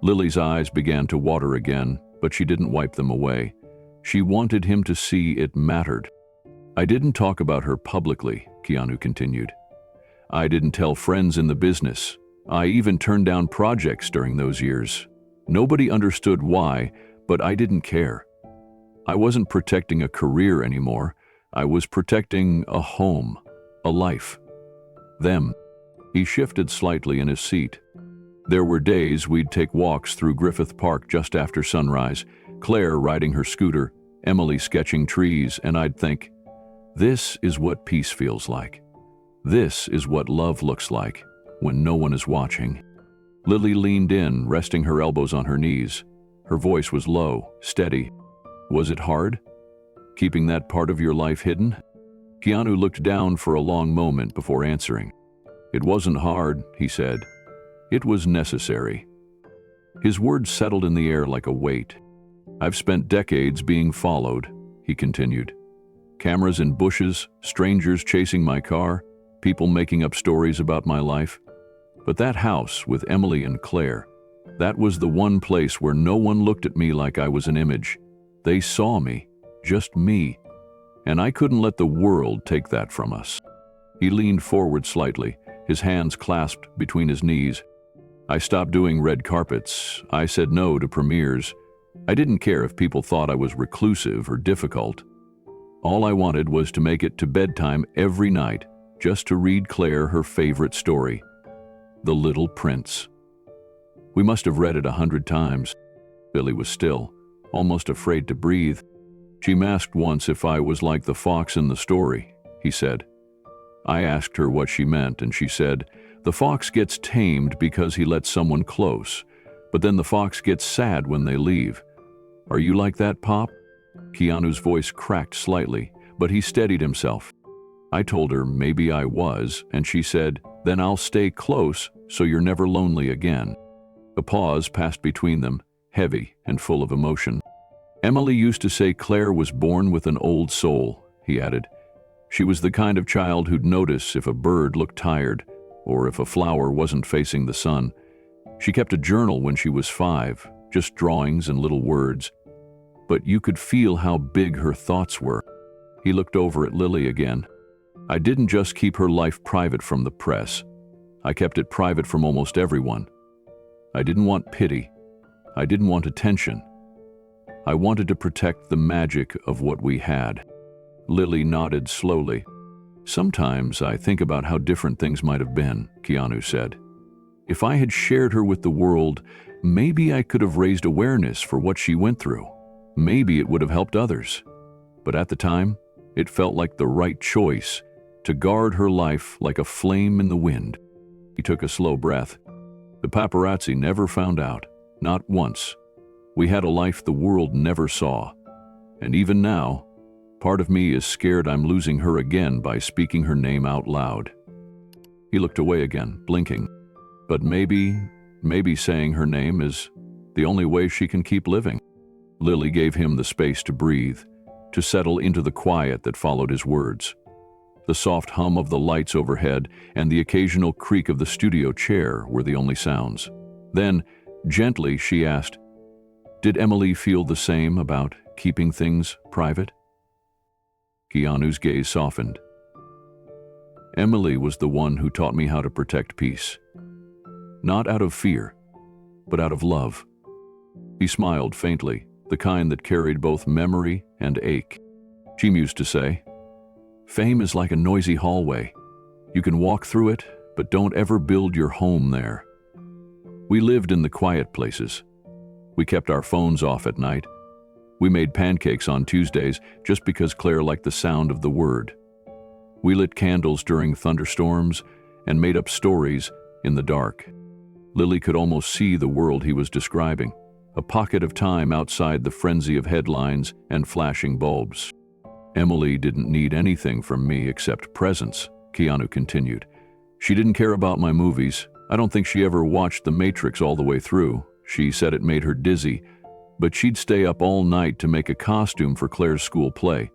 Lily's eyes began to water again, but she didn't wipe them away. She wanted him to see it mattered. "I didn't talk about her publicly," Keanu continued. "I didn't tell friends in the business. I even turned down projects during those years. Nobody understood why, but I didn't care. I wasn't protecting a career anymore. I was protecting a home, a life. Them." He shifted slightly in his seat. "There were days we'd take walks through Griffith Park just after sunrise, Claire riding her scooter, Emily sketching trees, and I'd think, this is what peace feels like. This is what love looks like when no one is watching." Lily leaned in, resting her elbows on her knees. Her voice was low, steady. "Was it hard? Keeping that part of your life hidden?" Keanu looked down for a long moment before answering. "It wasn't hard," he said. "It was necessary." His words settled in the air like a weight. "I've spent decades being followed," he continued. "Cameras in bushes, strangers chasing my car, people making up stories about my life. But that house with Emily and Claire, that was the one place where no one looked at me like I was an image. They saw me, just me, and I couldn't let the world take that from us." He leaned forward slightly, his hands clasped between his knees. "I stopped doing red carpets. I said no to premieres. I didn't care if people thought I was reclusive or difficult. All I wanted was to make it to bedtime every night, just to read Claire her favorite story, The Little Prince." We must have read it 100 times. Billy was still, almost afraid to breathe. "She asked once if I was like the fox in the story," he said. "I asked her what she meant, and she said, 'The fox gets tamed because he lets someone close, but then the fox gets sad when they leave. Are you like that, Pop?'" Keanu's voice cracked slightly, but he steadied himself. "I told her maybe I was, and she said, 'Then I'll stay close so you're never lonely again.'" A pause passed between them, heavy and full of emotion. "Emily used to say Claire was born with an old soul," he added. "She was the kind of child who'd notice if a bird looked tired or if a flower wasn't facing the sun. She kept a journal when she was 5, just drawings and little words. But you could feel how big her thoughts were." He looked over at Lily again. "I didn't just keep her life private from the press. I kept it private from almost everyone. I didn't want pity. I didn't want attention. I wanted to protect the magic of what we had." Lily nodded slowly. Sometimes I think about how different things might have been, Keanu said. If I had shared her with the world, maybe I could have raised awareness for what she went through. Maybe it would have helped others. But at the time, it felt like the right choice to guard her life like a flame in the wind. He took a slow breath. The paparazzi never found out, not once. We had a life the world never saw. And even now, part of me is scared I'm losing her again by speaking her name out loud. He looked away again, blinking. But maybe saying her name is the only way she can keep living. Lily gave him the space to breathe, to settle into the quiet that followed his words. The soft hum of the lights overhead and the occasional creak of the studio chair were the only sounds. Then, gently, she asked, "Did Emily feel the same about keeping things private?" Keanu's gaze softened. "Emily was the one who taught me how to protect peace. Not out of fear, but out of love." He smiled faintly, the kind that carried both memory and ache. She used to say, "Fame is like a noisy hallway. You can walk through it, but don't ever build your home there." We lived in the quiet places. We kept our phones off at night. We made pancakes on Tuesdays just because Claire liked the sound of the word. We lit candles during thunderstorms and made up stories in the dark. Lily could almost see the world he was describing, a pocket of time outside the frenzy of headlines and flashing bulbs. "Emily didn't need anything from me except presence," Keanu continued. "She didn't care about my movies. I don't think she ever watched The Matrix all the way through. She said it made her dizzy. But she'd stay up all night to make a costume for Claire's school play.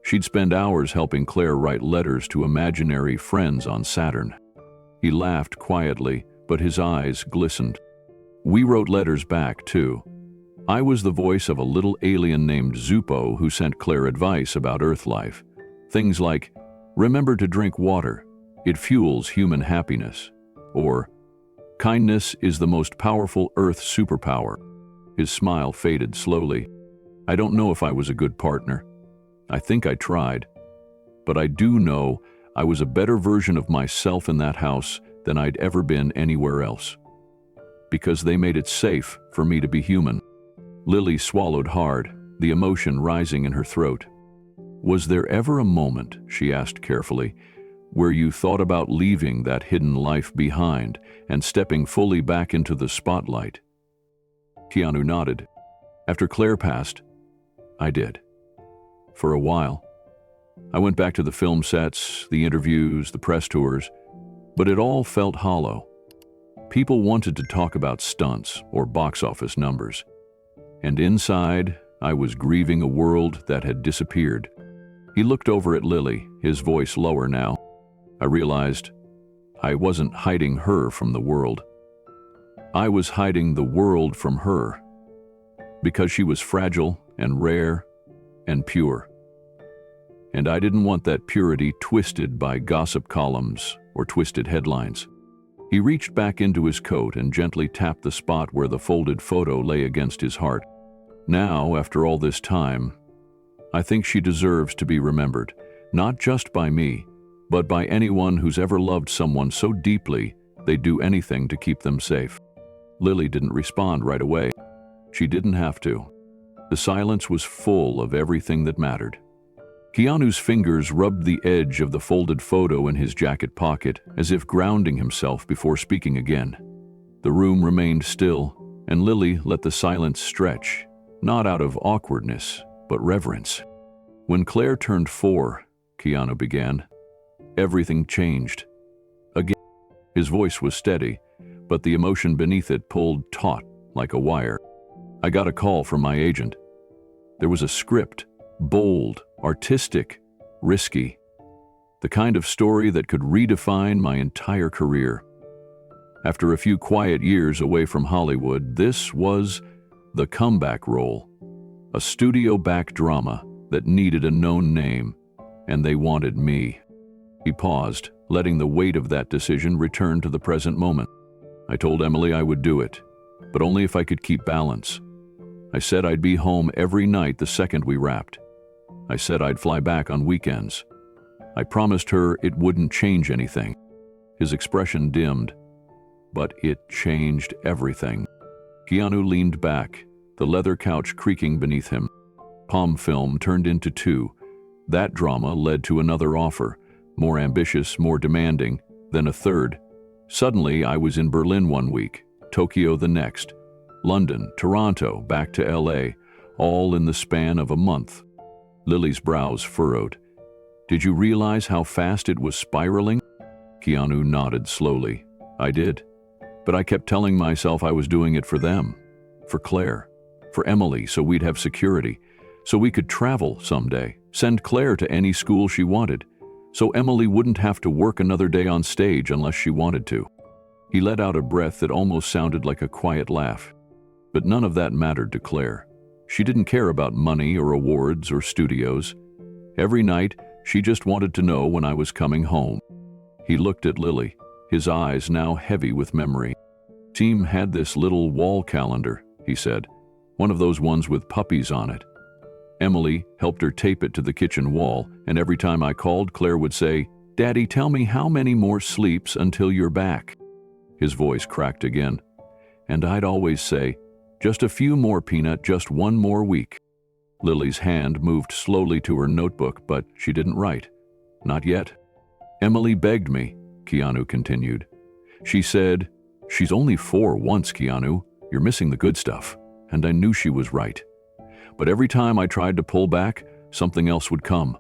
She'd spend hours helping Claire write letters to imaginary friends on Saturn." He laughed quietly, but his eyes glistened. "We wrote letters back, too. I was the voice of a little alien named Zupo who sent Claire advice about Earth life. Things like, 'Remember to drink water. It fuels human happiness.' Or, 'Kindness is the most powerful Earth superpower.'" His smile faded slowly. "I don't know if I was a good partner. I think I tried. But I do know I was a better version of myself in that house than I'd ever been anywhere else. Because they made it safe for me to be human." Lily swallowed hard, the emotion rising in her throat. "Was there ever a moment," she asked carefully, "where you thought about leaving that hidden life behind and stepping fully back into the spotlight?" Keanu nodded. "After Claire passed, I did. For a while. I went back to the film sets, the interviews, the press tours, but it all felt hollow. People wanted to talk about stunts or box office numbers. And inside, I was grieving a world that had disappeared." He looked over at Lily, his voice lower now. "I realized I wasn't hiding her from the world. I was hiding the world from her. Because she was fragile and rare and pure. And I didn't want that purity twisted by gossip columns or twisted headlines." He reached back into his coat and gently tapped the spot where the folded photo lay against his heart. "Now, after all this time, I think she deserves to be remembered, not just by me, but by anyone who's ever loved someone so deeply they'd do anything to keep them safe." Lily didn't respond right away. She didn't have to. The silence was full of everything that mattered. Keanu's fingers rubbed the edge of the folded photo in his jacket pocket as if grounding himself before speaking again. The room remained still, and Lily let the silence stretch, not out of awkwardness, but reverence. "When Claire turned 4, Keanu began, everything changed. Again." His voice was steady, but the emotion beneath it pulled taut like a wire. "I got a call from my agent. There was a script, bold, artistic, risky. The kind of story that could redefine my entire career. After a few quiet years away from Hollywood, this was the comeback role. A studio-backed drama that needed a known name, and they wanted me." He paused, letting the weight of that decision return to the present moment. "I told Emily I would do it, but only if I could keep balance. I said I'd be home every night the second we wrapped. I said I'd fly back on weekends. I promised her it wouldn't change anything. His expression dimmed, but it changed everything. Keanu leaned back, the leather couch creaking beneath him. Palm film turned into two. That drama led to another offer, more ambitious, more demanding, then a third. Suddenly, I was in Berlin one week, Tokyo the next, London, Toronto, back to LA, all in the span of a month. Lily's brows furrowed. Did you realize how fast it was spiraling? Keanu nodded slowly. I did. But I kept telling myself I was doing it for them, for Claire, for Emily, so we'd have security, so we could travel someday, send Claire to any school she wanted, so Emily wouldn't have to work another day on stage unless she wanted to. He let out a breath that almost sounded like a quiet laugh. But none of that mattered to Claire. She didn't care about money or awards or studios. Every night, she just wanted to know when I was coming home. He looked at Lily, his eyes now heavy with memory. Team had this little wall calendar, he said, one of those ones with puppies on it. Emily helped her tape it to the kitchen wall, and every time I called, Claire would say, "Daddy, tell me how many more sleeps until you're back." His voice cracked again. And I'd always say, "Just a few more, Peanut, just one more week." Lily's hand moved slowly to her notebook, but she didn't write. Not yet. Emily begged me, Keanu continued. She said, "She's only 4 once, Keanu. You're missing the good stuff." And I knew she was right. But every time I tried to pull back, something else would come.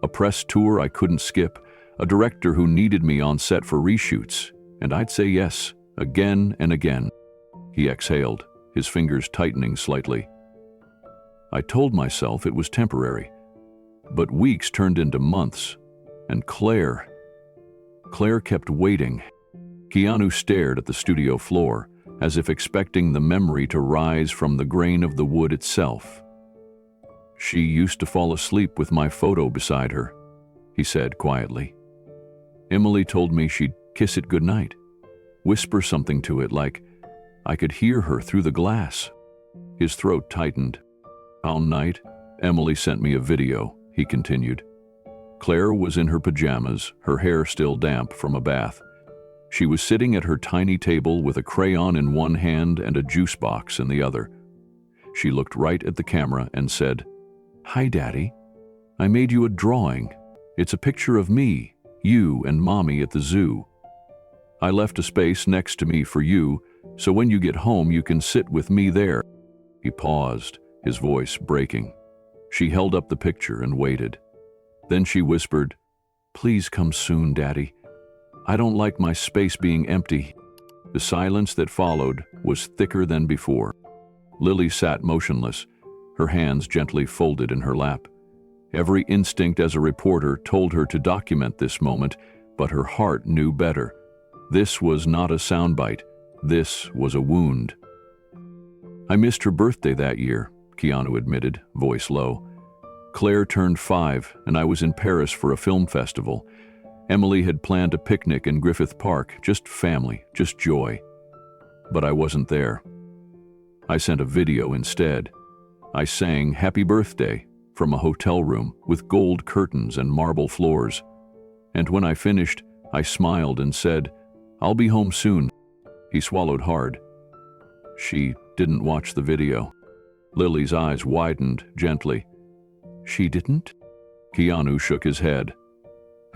A press tour I couldn't skip, a director who needed me on set for reshoots, and I'd say yes, again and again. He exhaled, his fingers tightening slightly. I told myself it was temporary, but weeks turned into months, and Claire kept waiting. Keanu stared at the studio floor, as if expecting the memory to rise from the grain of the wood itself. "She used to fall asleep with my photo beside her," he said quietly. "Emily told me she'd kiss it goodnight, whisper something to it like I could hear her through the glass." His throat tightened. "All night, Emily sent me a video," he continued. Claire was in her pajamas, her hair still damp from a bath. She was sitting at her tiny table with a crayon in one hand and a juice box in the other. She looked right at the camera and said, "Hi, Daddy. I made you a drawing. It's a picture of me, you, and Mommy at the zoo. I left a space next to me for you, so when you get home you can sit with me there." He paused, his voice breaking. She held up the picture and waited. Then she whispered, "Please come soon, Daddy. I don't like my space being empty." The silence that followed was thicker than before. Lily sat motionless, her hands gently folded in her lap. Every instinct as a reporter told her to document this moment, but her heart knew better. This was not a soundbite. This was a wound. "I missed her birthday that year," Keanu admitted, voice low. "Claire turned 5, and I was in Paris for a film festival. Emily had planned a picnic in Griffith Park, just family, just joy. But I wasn't there. I sent a video instead. I sang 'Happy Birthday' from a hotel room with gold curtains and marble floors. And when I finished, I smiled and said, 'I'll be home soon.'" He swallowed hard. "She didn't watch the video." Lily's eyes widened gently. "She didn't?" Keanu shook his head.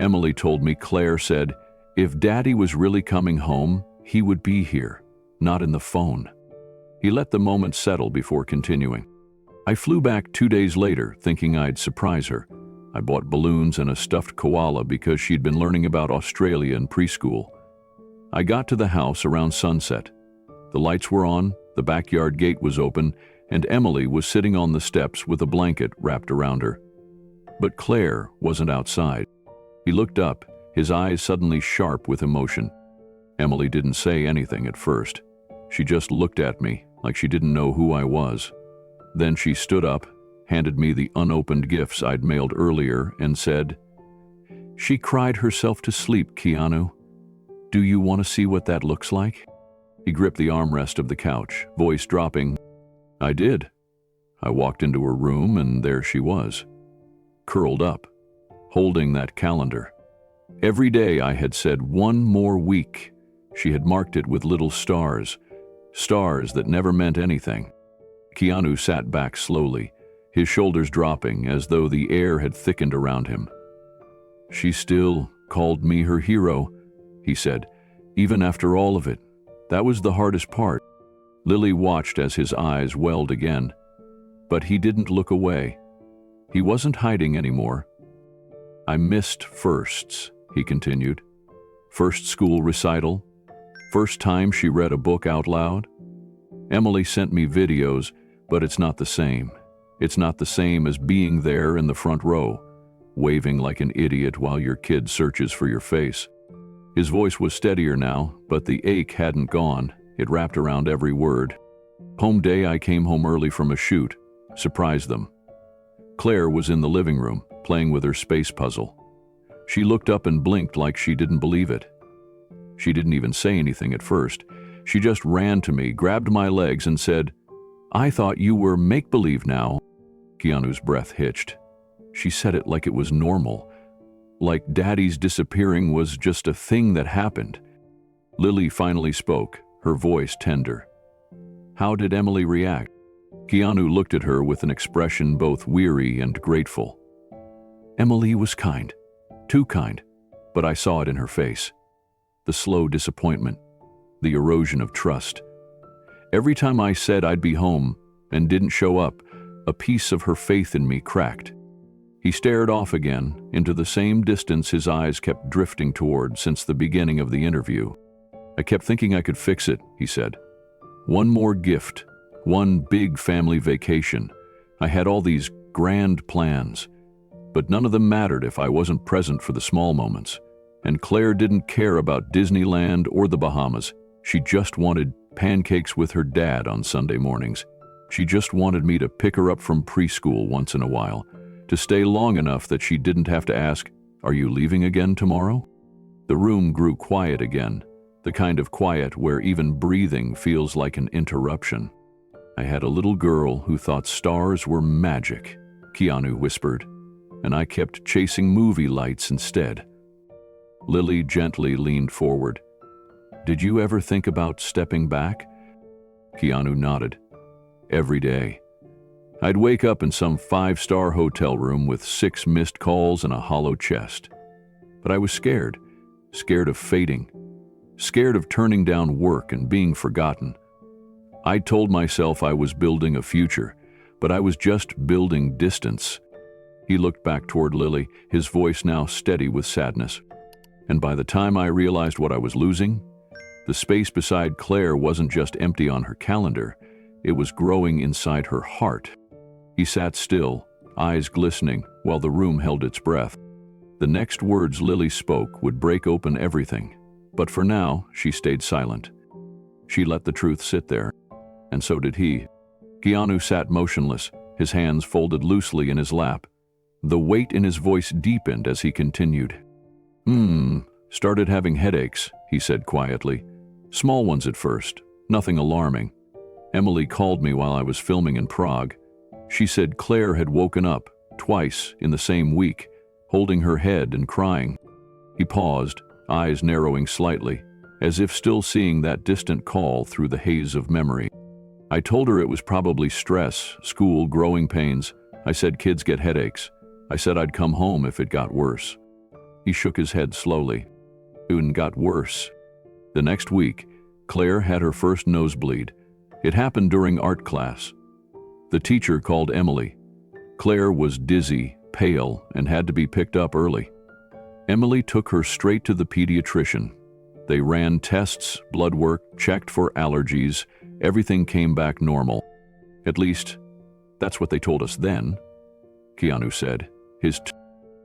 "Emily told me Claire said, if Daddy was really coming home, he would be here, not in the phone." He let the moment settle before continuing. "I flew back 2 days later, thinking I'd surprise her. I bought balloons and a stuffed koala because she'd been learning about Australia in preschool. I got to the house around sunset. The lights were on, the backyard gate was open, and Emily was sitting on the steps with a blanket wrapped around her. But Claire wasn't outside." He looked up, his eyes suddenly sharp with emotion. Emily didn't say anything at first. She just looked at me like she didn't know who I was. Then she stood up, handed me the unopened gifts I'd mailed earlier, and said, "She cried herself to sleep, Keanu. Do you want to see what that looks like?" He gripped the armrest of the couch, voice dropping. I did. I walked into her room, and there she was. curled up, holding that calendar. Every day I had said 1 more week. She had marked it with little stars, stars that never meant anything. Keanu sat back slowly, his shoulders dropping as though the air had thickened around him. "She still called me her hero," he said, "even after all of it. That was the hardest part." Lily watched as his eyes welled again, but he didn't look away. He wasn't hiding anymore. "I missed firsts," he continued. "First school recital, first time she read a book out loud. Emily sent me videos, but it's not the same. It's not the same as being there in the front row, waving like an idiot while your kid searches for your face." His voice was steadier now, but the ache hadn't gone. It wrapped around every word. "Home day, I came home early from a shoot, surprised them. Claire was in the living room, playing with her space puzzle. She looked up and blinked like she didn't believe it. She didn't even say anything at first. She just ran to me, grabbed my legs, and said, 'I thought you were make-believe now.'" Keanu's breath hitched. She said it like it was normal, like Daddy's disappearing was just a thing that happened. Lily finally spoke, her voice tender. "How did Emily react?" Keanu looked at her with an expression both weary and grateful. "Emily was kind, too kind, but I saw it in her face. The slow disappointment, the erosion of trust. Every time I said I'd be home and didn't show up, a piece of her faith in me cracked." He stared off again, into the same distance his eyes kept drifting toward since the beginning of the interview. "I kept thinking I could fix it," he said. "One more gift, one big family vacation. I had all these grand plans, but none of them mattered if I wasn't present for the small moments. And Claire didn't care about Disneyland or the Bahamas. She just wanted pancakes with her dad on Sunday mornings. She just wanted me to pick her up from preschool once in a while, to stay long enough that she didn't have to ask, 'Are you leaving again tomorrow?'" The room grew quiet again, the kind of quiet where even breathing feels like an interruption. "I had a little girl who thought stars were magic," Keanu whispered, "and I kept chasing movie lights instead." Lily gently leaned forward. "Did you ever think about stepping back?" Keanu nodded. "Every day. I'd wake up in some 5-star hotel room with 6 missed calls and a hollow chest. But I was scared, scared of fading, scared of turning down work and being forgotten. I told myself I was building a future, but I was just building distance." He looked back toward Lily, his voice now steady with sadness. "And by the time I realized what I was losing, the space beside Claire wasn't just empty on her calendar, it was growing inside her heart." He sat still, eyes glistening, while the room held its breath. The next words Lily spoke would break open everything, but for now, she stayed silent. She let the truth sit there, and so did he. Keanu sat motionless, his hands folded loosely in his lap. The weight in his voice deepened as he continued. Started having headaches," he said quietly. "Small ones at first, nothing alarming. Emily called me while I was filming in Prague. She said Claire had woken up, twice in the same week, holding her head and crying." He paused, eyes narrowing slightly, as if still seeing that distant call through the haze of memory. "I told her it was probably stress, school, growing pains. I said kids get headaches. I said I'd come home if it got worse." He shook his head slowly. "It got worse. The next week, Claire had her first nosebleed. It happened during art class. The teacher called Emily. Claire was dizzy, pale, and had to be picked up early. Emily took her straight to the pediatrician. They ran tests, blood work, checked for allergies. Everything came back normal. At least, that's what they told us then," Keanu said.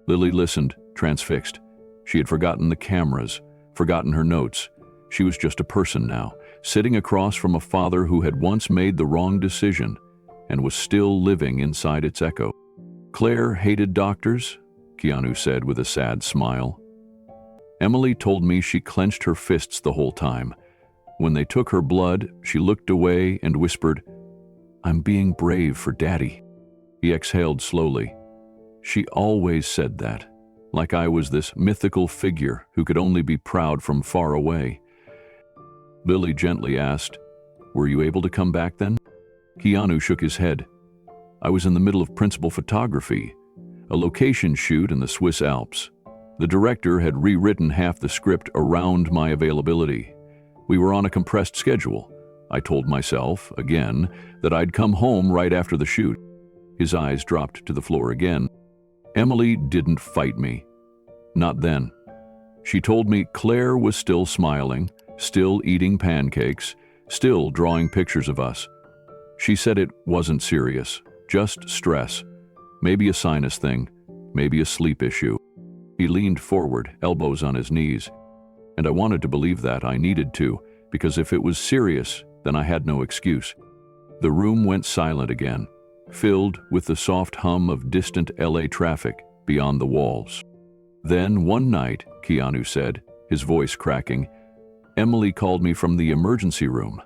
Lily listened, transfixed. She had forgotten the cameras, forgotten her notes. She was just a person now, sitting across from a father who had once made the wrong decision and was still living inside its echo. "Claire hated doctors," Keanu said with a sad smile. "Emily told me she clenched her fists the whole time. When they took her blood, she looked away and whispered, 'I'm being brave for Daddy.'" He exhaled slowly. She always said that, like I was this mythical figure who could only be proud from far away. Lily gently asked, "Were you able to come back then?" Keanu shook his head. "I was in the middle of principal photography, a location shoot in the Swiss Alps. The director had rewritten half the script around my availability. We were on a compressed schedule. I told myself, again, that I'd come home right after the shoot." His eyes dropped to the floor again. "Emily didn't fight me. Not then. She told me Claire was still smiling, still eating pancakes, still drawing pictures of us. She said it wasn't serious, just stress, maybe a sinus thing, maybe a sleep issue." He leaned forward, elbows on his knees. And I wanted to believe that. I needed to, because if it was serious, then I had no excuse. The room went silent again, filled with the soft hum of distant LA traffic beyond the walls. Then one night, Keanu said, his voice cracking, Emily called me from the emergency room.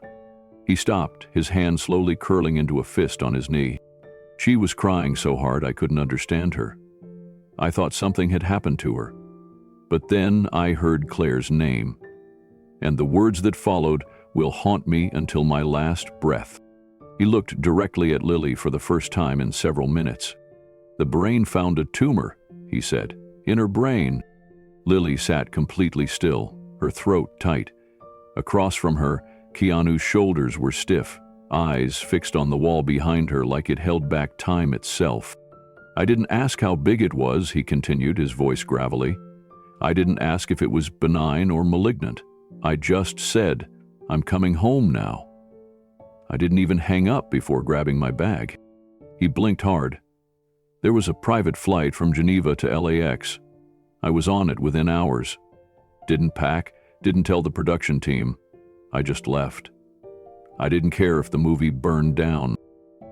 He stopped, his hand slowly curling into a fist on his knee. She was crying so hard I couldn't understand her. I thought something had happened to her. But then I heard Claire's name, and the words that followed will haunt me until my last breath. He looked directly at Lily for the first time in several minutes. "The brain found a tumor," he said, "in her brain." Lily sat completely still, her throat tight. Across from her, Keanu's shoulders were stiff, eyes fixed on the wall behind her like it held back time itself. "I didn't ask how big it was," he continued, his voice gravelly. "I didn't ask if it was benign or malignant. I just said, I'm coming home now." I didn't even hang up before grabbing my bag. He blinked hard. "There was a private flight from Geneva to LAX. I was on it within hours. Didn't pack, didn't tell the production team. I just left. I didn't care if the movie burned down."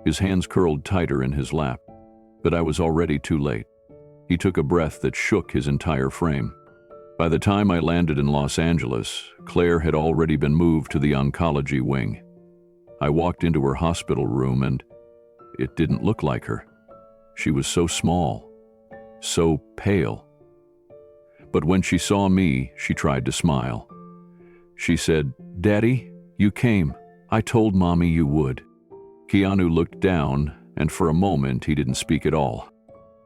His hands curled tighter in his lap. But I was already too late. He took a breath that shook his entire frame. By the time I landed in Los Angeles, Claire had already been moved to the oncology wing. I walked into her hospital room and it didn't look like her. She was so small, so pale. But when she saw me, she tried to smile. She said, "Daddy, you came. I told Mommy you would." Keanu looked down, and for a moment he didn't speak at all.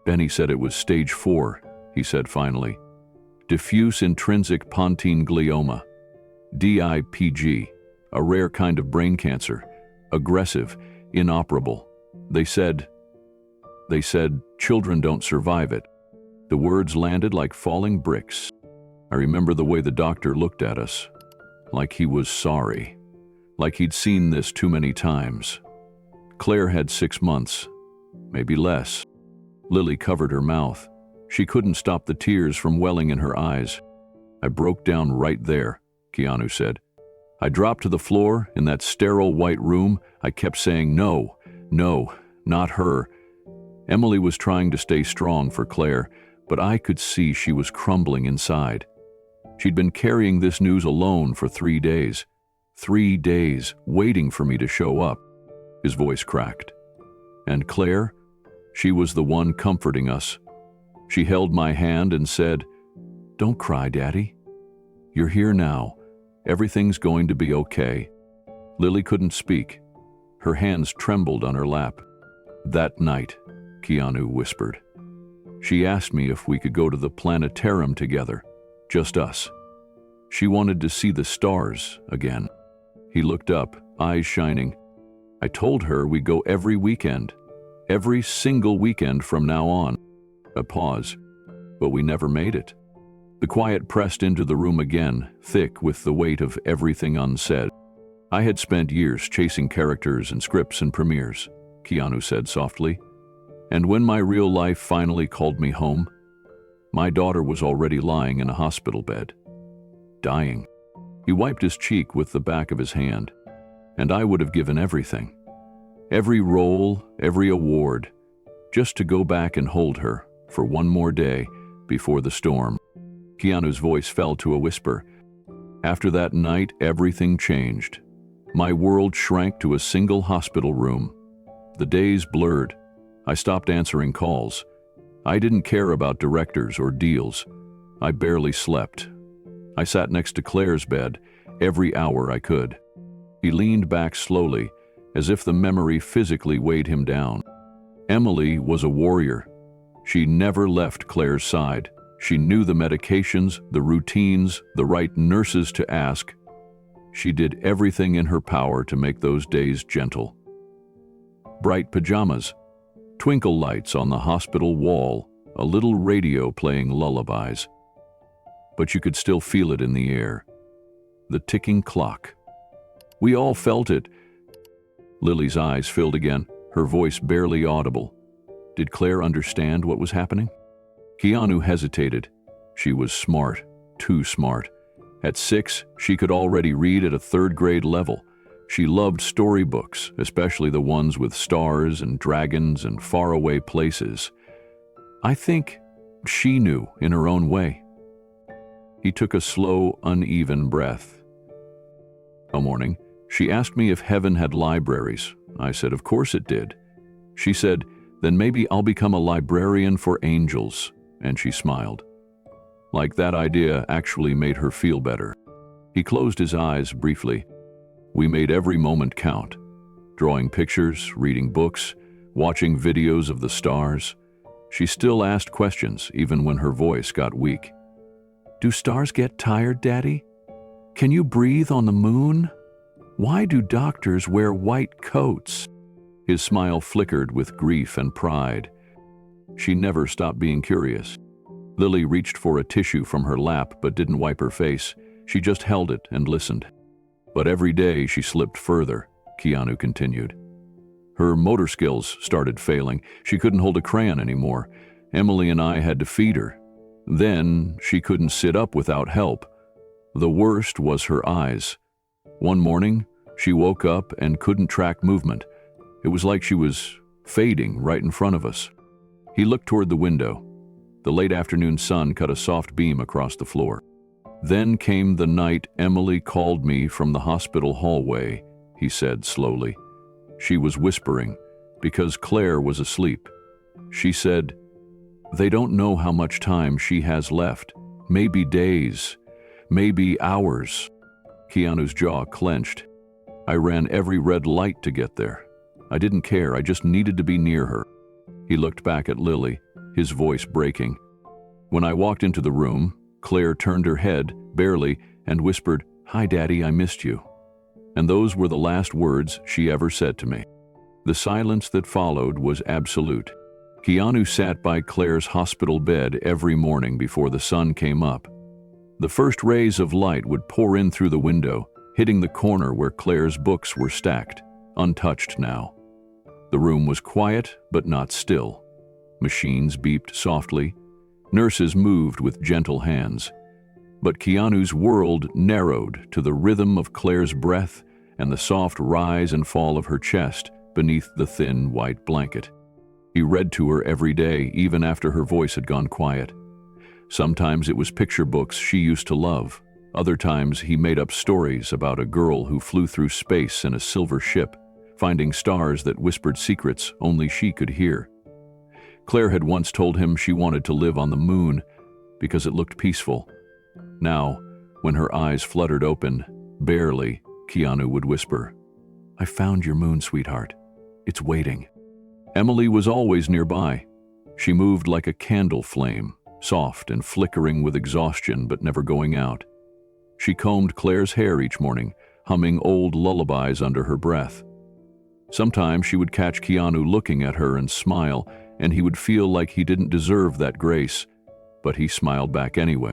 "Benny said it was stage 4, he said finally. "Diffuse intrinsic pontine glioma, DIPG, a rare kind of brain cancer, aggressive, inoperable. They said, children don't survive it." The words landed like falling bricks. I remember the way the doctor looked at us, like he was sorry, like he'd seen this too many times. Claire had 6 months, maybe less. Lily covered her mouth. She couldn't stop the tears from welling in her eyes. "I broke down right there," Keanu said. "I dropped to the floor in that sterile white room. I kept saying, no, not her." Emily was trying to stay strong for Claire, but I could see she was crumbling inside. She'd been carrying this news alone for 3 days. 3 days, waiting for me to show up. His voice cracked. And Claire, she was the one comforting us. She held my hand and said, "Don't cry, Daddy. You're here now. Everything's going to be okay." Lily couldn't speak. Her hands trembled on her lap. "That night," Keanu whispered, "she asked me if we could go to the planetarium together, just us. She wanted to see the stars again." He looked up, eyes shining. "I told her we'd go every weekend, every single weekend from now on." A pause, but we never made it. The quiet pressed into the room again, thick with the weight of everything unsaid. "I had spent years chasing characters and scripts and premieres," Keanu said softly. "And when my real life finally called me home, my daughter was already lying in a hospital bed, dying." He wiped his cheek with the back of his hand. "And I would have given everything. Every role, every award, just to go back and hold her for one more day before the storm." Keanu's voice fell to a whisper. "After that night, everything changed. My world shrank to a single hospital room. The days blurred. I stopped answering calls. I didn't care about directors or deals. I barely slept. I sat next to Claire's bed every hour I could. He leaned back slowly, as if the memory physically weighed him down. Emily was a warrior. She never left Claire's side. She knew the medications, the routines, the right nurses to ask. She did everything in her power to make those days gentle. Bright pajamas, twinkle lights on the hospital wall, a little radio playing lullabies. But you could still feel it in the air. The ticking clock. We all felt it. Lily's eyes filled again, her voice barely audible. Did Claire understand what was happening? Keanu hesitated. She was smart, too smart. At 6, she could already read at a third-grade level. She loved storybooks, especially the ones with stars and dragons and faraway places. I think she knew in her own way. He took a slow, uneven breath. One morning, she asked me if heaven had libraries. I said, of course it did. She said, then maybe I'll become a librarian for angels. And she smiled. Like that idea actually made her feel better. He closed his eyes briefly. We made every moment count. Drawing pictures, reading books, watching videos of the stars. She still asked questions, even when her voice got weak. Do stars get tired, Daddy? Can you breathe on the moon? Why do doctors wear white coats? His smile flickered with grief and pride. She never stopped being curious. Lily reached for a tissue from her lap but didn't wipe her face. She just held it and listened. But every day she slipped further, Keanu continued. Her motor skills started failing. She couldn't hold a crayon anymore. Emily and I had to feed her. Then she couldn't sit up without help. The worst was her eyes. One morning, she woke up and couldn't track movement. It was like she was fading right in front of us. He looked toward the window. The late afternoon sun cut a soft beam across the floor. Then came the night Emily called me from the hospital hallway, he said slowly. She was whispering, because Claire was asleep. She said, they don't know how much time she has left. Maybe days, maybe hours. Keanu's jaw clenched. I ran every red light to get there. I didn't care, I just needed to be near her. He looked back at Lily, his voice breaking. When I walked into the room, Claire turned her head, barely, and whispered, "Hi, Daddy, I missed you." And those were the last words she ever said to me. The silence that followed was absolute. Keanu sat by Claire's hospital bed every morning before the sun came up. The first rays of light would pour in through the window, hitting the corner where Claire's books were stacked, untouched now. The room was quiet, but not still. Machines beeped softly. Nurses moved with gentle hands. But Keanu's world narrowed to the rhythm of Claire's breath and the soft rise and fall of her chest beneath the thin white blanket. He read to her every day, even after her voice had gone quiet. Sometimes it was picture books she used to love. Other times he made up stories about a girl who flew through space in a silver ship, finding stars that whispered secrets only she could hear. Claire had once told him she wanted to live on the moon because it looked peaceful. Now, when her eyes fluttered open, barely, Keanu would whisper, "I found your moon, sweetheart. It's waiting." Emily was always nearby. She moved like a candle flame, soft and flickering with exhaustion but never going out. She combed Claire's hair each morning, humming old lullabies under her breath. Sometimes she would catch Keanu looking at her and smile, and he would feel like he didn't deserve that grace, but he smiled back anyway.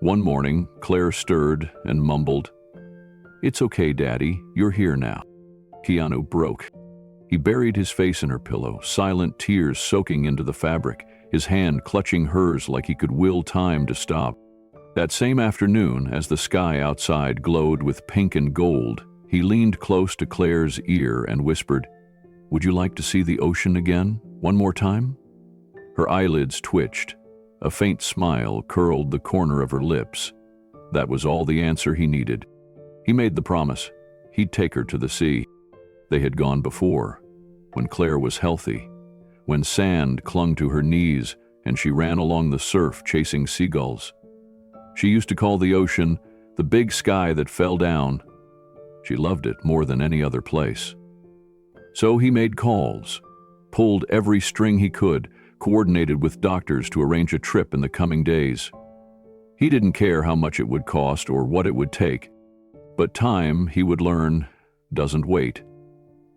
One morning, Claire stirred and mumbled, "It's okay, Daddy, you're here now." Keanu broke. He buried his face in her pillow, silent tears soaking into the fabric, his hand clutching hers like he could will time to stop. That same afternoon, as the sky outside glowed with pink and gold, he leaned close to Claire's ear and whispered, "Would you like to see the ocean again, one more time?" Her eyelids twitched. A faint smile curled the corner of her lips. That was all the answer he needed. He made the promise. He'd take her to the sea. They had gone before, when Claire was healthy, when sand clung to her knees and she ran along the surf chasing seagulls. She used to call the ocean the big sky that fell down. She loved it more than any other place. So he made calls, pulled every string he could, coordinated with doctors to arrange a trip in the coming days. He didn't care how much it would cost or what it would take, but time, he would learn, doesn't wait.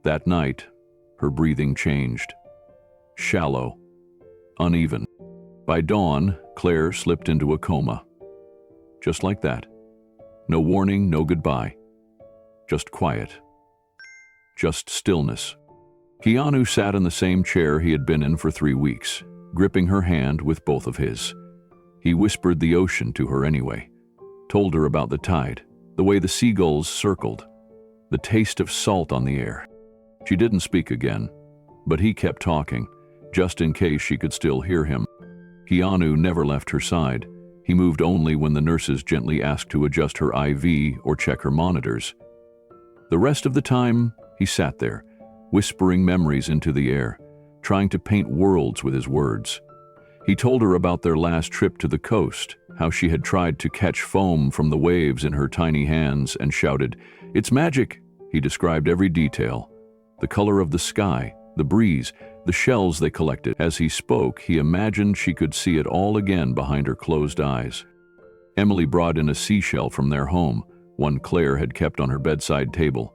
That night, her breathing changed. Shallow, uneven. By dawn, Claire slipped into a coma. Just like that. No warning, no goodbye. Just quiet. Just stillness. Keanu sat in the same chair he had been in for 3 weeks, gripping her hand with both of his. He whispered the ocean to her anyway, told her about the tide, the way the seagulls circled, the taste of salt on the air. She didn't speak again, but he kept talking, just in case she could still hear him. Keanu never left her side. He moved only when the nurses gently asked to adjust her IV or check her monitors. The rest of the time, he sat there, whispering memories into the air, trying to paint worlds with his words. He told her about their last trip to the coast, how she had tried to catch foam from the waves in her tiny hands and shouted, "It's magic!" He described every detail, the color of the sky, the breeze, the shells they collected. As he spoke, he imagined she could see it all again behind her closed eyes. Emily brought in a seashell from their home, one Claire had kept on her bedside table.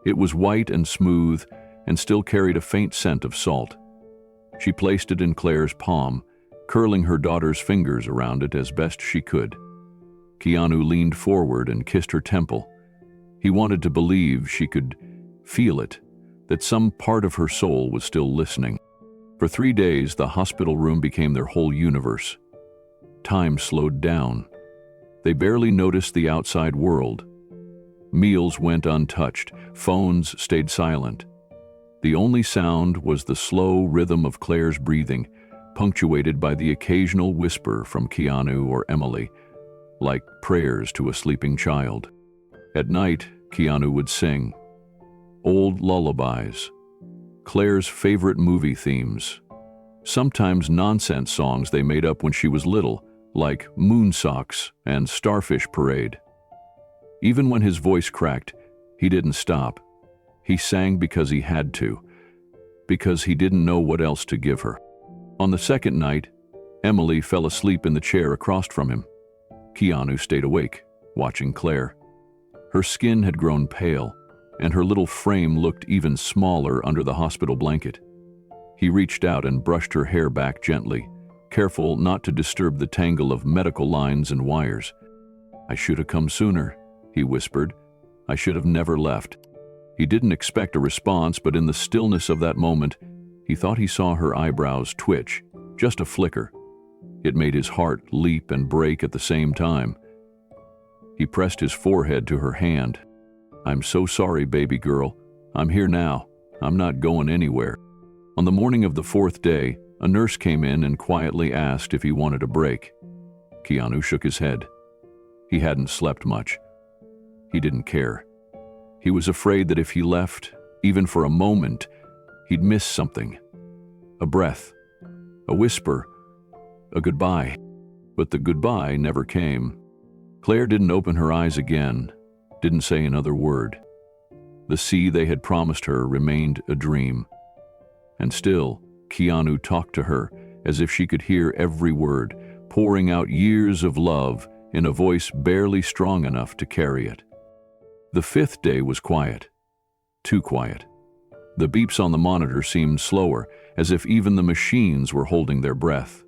It was white and smooth and still carried a faint scent of salt. She placed it in Claire's palm, curling her daughter's fingers around it as best she could. Keanu leaned forward and kissed her temple. He wanted to believe she could feel it, that some part of her soul was still listening. For 3 days, the hospital room became their whole universe. Time slowed down. They barely noticed the outside world. Meals went untouched. Phones stayed silent. The only sound was the slow rhythm of Claire's breathing, punctuated by the occasional whisper from Keanu or Emily, like prayers to a sleeping child. At night, Keanu would sing old lullabies, Claire's favorite movie themes, sometimes nonsense songs they made up when she was little, like Moon Socks and Starfish Parade. Even when his voice cracked, he didn't stop. He sang because he had to, because he didn't know what else to give her. On the second night, Emily fell asleep in the chair across from him. Keanu stayed awake, watching Claire. Her skin had grown pale, and her little frame looked even smaller under the hospital blanket. He reached out and brushed her hair back gently, careful not to disturb the tangle of medical lines and wires. "I should have come sooner," he whispered. "I should have never left." He didn't expect a response, but in the stillness of that moment, he thought he saw her eyebrows twitch, just a flicker. It made his heart leap and break at the same time. He pressed his forehead to her hand. "I'm so sorry, baby girl. I'm here now. I'm not going anywhere." On the morning of the 4th day, a nurse came in and quietly asked if he wanted a break. Keanu shook his head. He hadn't slept much. He didn't care. He was afraid that if he left, even for a moment, he'd miss something. A breath, a whisper, a goodbye. But the goodbye never came. Claire didn't open her eyes again, didn't say another word. The sea they had promised her remained a dream. And still, Keanu talked to her as if she could hear every word, pouring out years of love in a voice barely strong enough to carry it. The 5th day was quiet. Too quiet. The beeps on the monitor seemed slower, as if even the machines were holding their breath.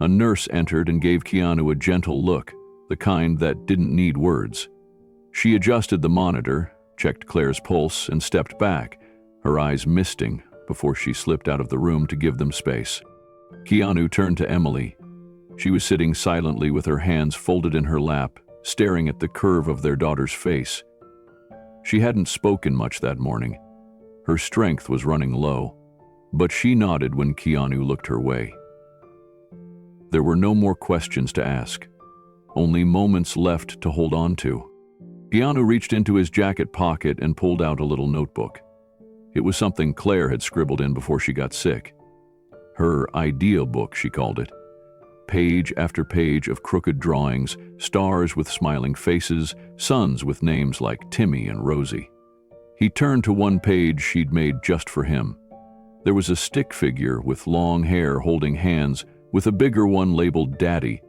A nurse entered and gave Keanu a gentle look, the kind that didn't need words. She adjusted the monitor, checked Claire's pulse, and stepped back, her eyes misting before she slipped out of the room to give them space. Keanu turned to Emily. She was sitting silently with her hands folded in her lap, staring at the curve of their daughter's face. She hadn't spoken much that morning. Her strength was running low, but she nodded when Keanu looked her way. There were no more questions to ask, only moments left to hold on to. Keanu reached into his jacket pocket and pulled out a little notebook. It was something Claire had scribbled in before she got sick. Her idea book, she called it. Page after page of crooked drawings, stars with smiling faces, suns with names like Timmy and Rosie. He turned to one page she'd made just for him. There was a stick figure with long hair holding hands, with a bigger one labeled Daddy.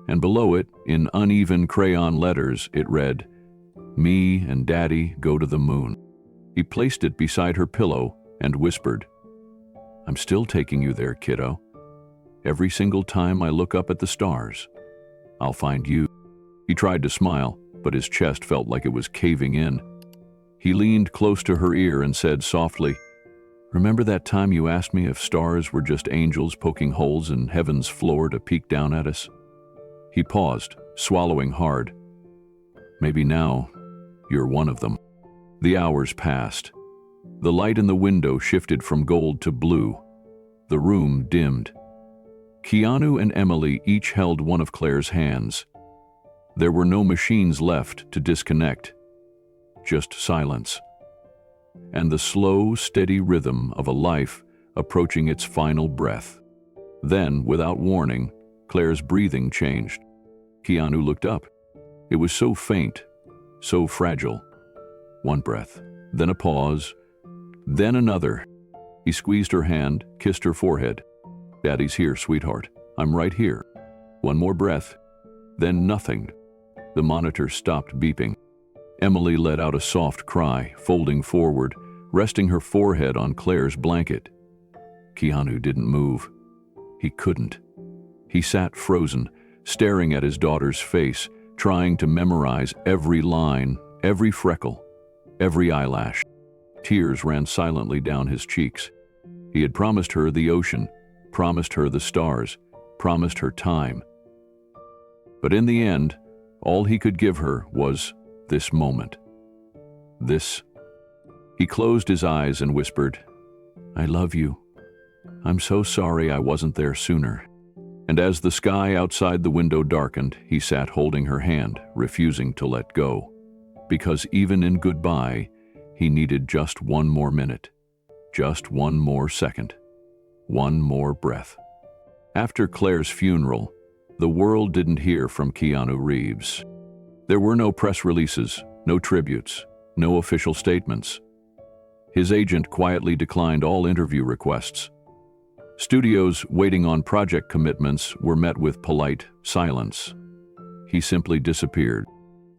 And below it, in uneven crayon letters, it read, "Me and Daddy go to the moon." He placed it beside her pillow and whispered, "I'm still taking you there, kiddo. Every single time I look up at the stars, I'll find you." He tried to smile, but his chest felt like it was caving in. He leaned close to her ear and said softly, "Remember that time you asked me if stars were just angels poking holes in heaven's floor to peek down at us?" He paused, swallowing hard. "Maybe now, you're one of them." The hours passed. The light in the window shifted from gold to blue. The room dimmed. Keanu and Emily each held one of Claire's hands. There were no machines left to disconnect, just silence, and the slow, steady rhythm of a life approaching its final breath. Then, without warning, Claire's breathing changed. Keanu looked up. It was so faint, so fragile. One breath, then a pause, then another. He squeezed her hand, kissed her forehead. "Daddy's here, sweetheart. I'm right here." One more breath, then nothing. The monitor stopped beeping. Emily let out a soft cry, folding forward, resting her forehead on Claire's blanket. Keanu didn't move. He couldn't. He sat frozen, staring at his daughter's face, trying to memorize every line, every freckle, every eyelash. Tears ran silently down his cheeks. He had promised her the ocean, promised her the stars, promised her time. But in the end, all he could give her was this moment. This. He closed his eyes and whispered, "I love you. I'm so sorry I wasn't there sooner." And as the sky outside the window darkened, he sat holding her hand, refusing to let go. Because even in goodbye, he needed just one more minute, just one more second, one more breath. After Claire's funeral, the world didn't hear from Keanu Reeves. There were no press releases, no tributes, no official statements. His agent quietly declined all interview requests. Studios waiting on project commitments were met with polite silence. He simply disappeared.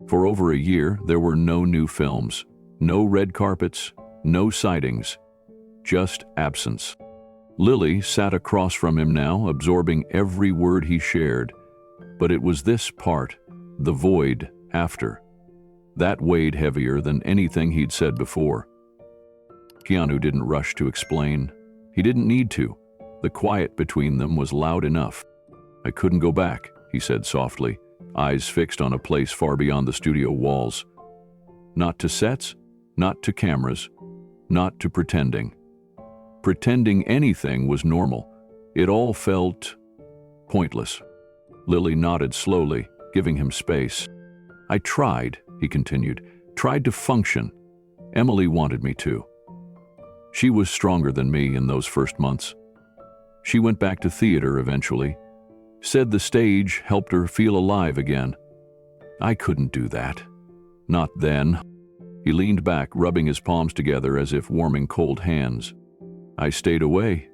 For over a year, there were no new films, no red carpets, no sightings, just absence. Lily sat across from him now, absorbing every word he shared. But it was this part, the void after, that weighed heavier than anything he'd said before. Keanu didn't rush to explain. He didn't need to. The quiet between them was loud enough. "I couldn't go back," he said softly, eyes fixed on a place far beyond the studio walls. Not to sets, not to cameras, not to pretending. Pretending anything was normal. It all felt pointless. Lily nodded slowly, giving him space. "I tried," he continued, "tried to function. Emily wanted me to. She was stronger than me in those first months. She went back to theater eventually. Said the stage helped her feel alive again. I couldn't do that. Not then." He leaned back, rubbing his palms together as if warming cold hands. "I stayed away.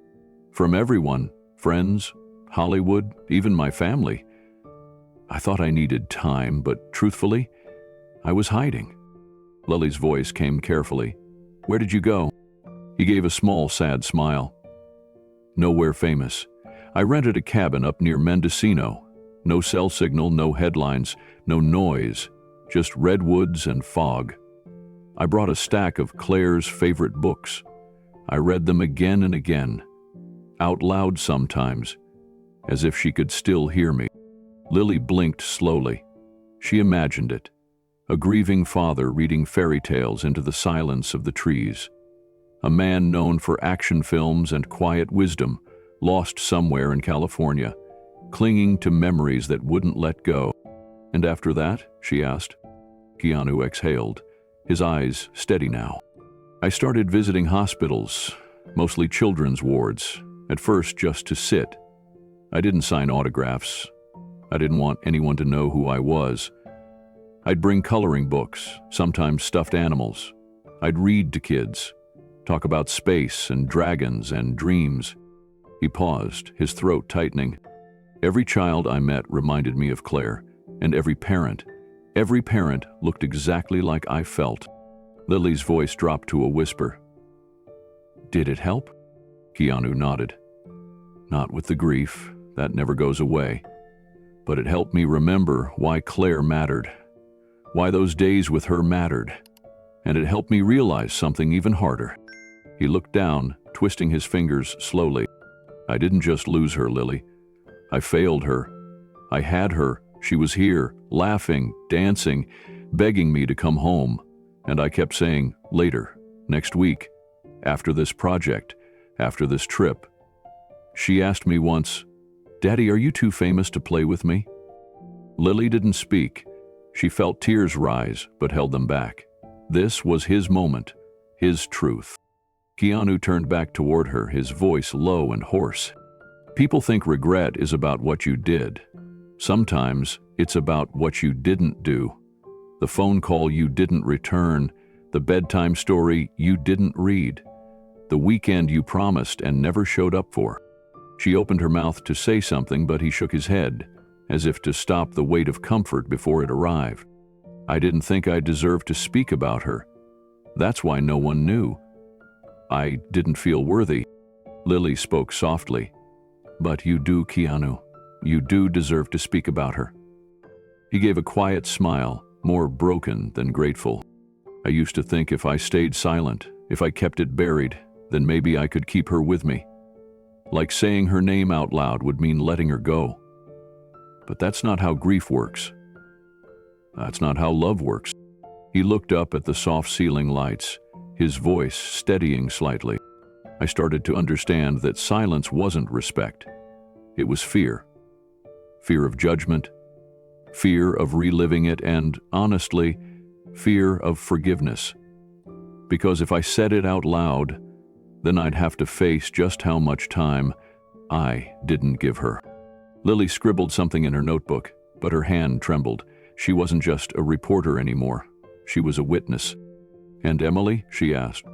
From everyone, friends, Hollywood, even my family. I thought I needed time, but truthfully, I was hiding." Lily's voice came carefully. "Where did you go?" He gave a small, sad smile. "Nowhere famous. I rented a cabin up near Mendocino. No cell signal, no headlines, no noise, just redwoods and fog. I brought a stack of Claire's favorite books. I read them again and again, out loud sometimes, as if she could still hear me." Lily blinked slowly. She imagined it. A grieving father reading fairy tales into the silence of the trees. A man known for action films and quiet wisdom, lost somewhere in California, clinging to memories that wouldn't let go. "And after that?" she asked. Keanu exhaled, his eyes steady now. "I started visiting hospitals, mostly children's wards, at first just to sit. I didn't sign autographs. I didn't want anyone to know who I was. I'd bring coloring books, sometimes stuffed animals. I'd read to kids, talk about space and dragons and dreams. He paused, his throat tightening. Every child I met reminded me of Claire, and every parent looked exactly like I felt. Lily's voice dropped to a whisper. Did it help? Keanu nodded. Not with the grief, that never goes away. But it helped me remember why Claire mattered, why those days with her mattered, and it helped me realize something even harder. He looked down, twisting his fingers slowly. I didn't just lose her, Lily. I failed her. I had her. She was here, laughing, dancing, begging me to come home. And I kept saying, later, next week, after this project, after this trip. She asked me once, Daddy, are you too famous to play with me? Lily didn't speak. She felt tears rise, but held them back. This was his moment, his truth. Keanu turned back toward her, his voice low and hoarse. People think regret is about what you did. Sometimes it's about what you didn't do. The phone call you didn't return, the bedtime story you didn't read, the weekend you promised and never showed up for. She opened her mouth to say something, but he shook his head, as if to stop the weight of comfort before it arrived. I didn't think I deserved to speak about her. That's why no one knew. I didn't feel worthy. Lily spoke softly. But you do, Keanu. You do deserve to speak about her. He gave a quiet smile, more broken than grateful. I used to think if I stayed silent, if I kept it buried, then maybe I could keep her with me. Like saying her name out loud would mean letting her go. But that's not how grief works. That's not how love works. He looked up at the soft ceiling lights, his voice steadying slightly. I started to understand that silence wasn't respect. It was fear. Fear of judgment, fear of reliving it, and, honestly, fear of forgiveness. Because if I said it out loud, then I'd have to face just how much time I didn't give her. Lily scribbled something in her notebook, but her hand trembled. She wasn't just a reporter anymore. She was a witness. And Emily? She asked.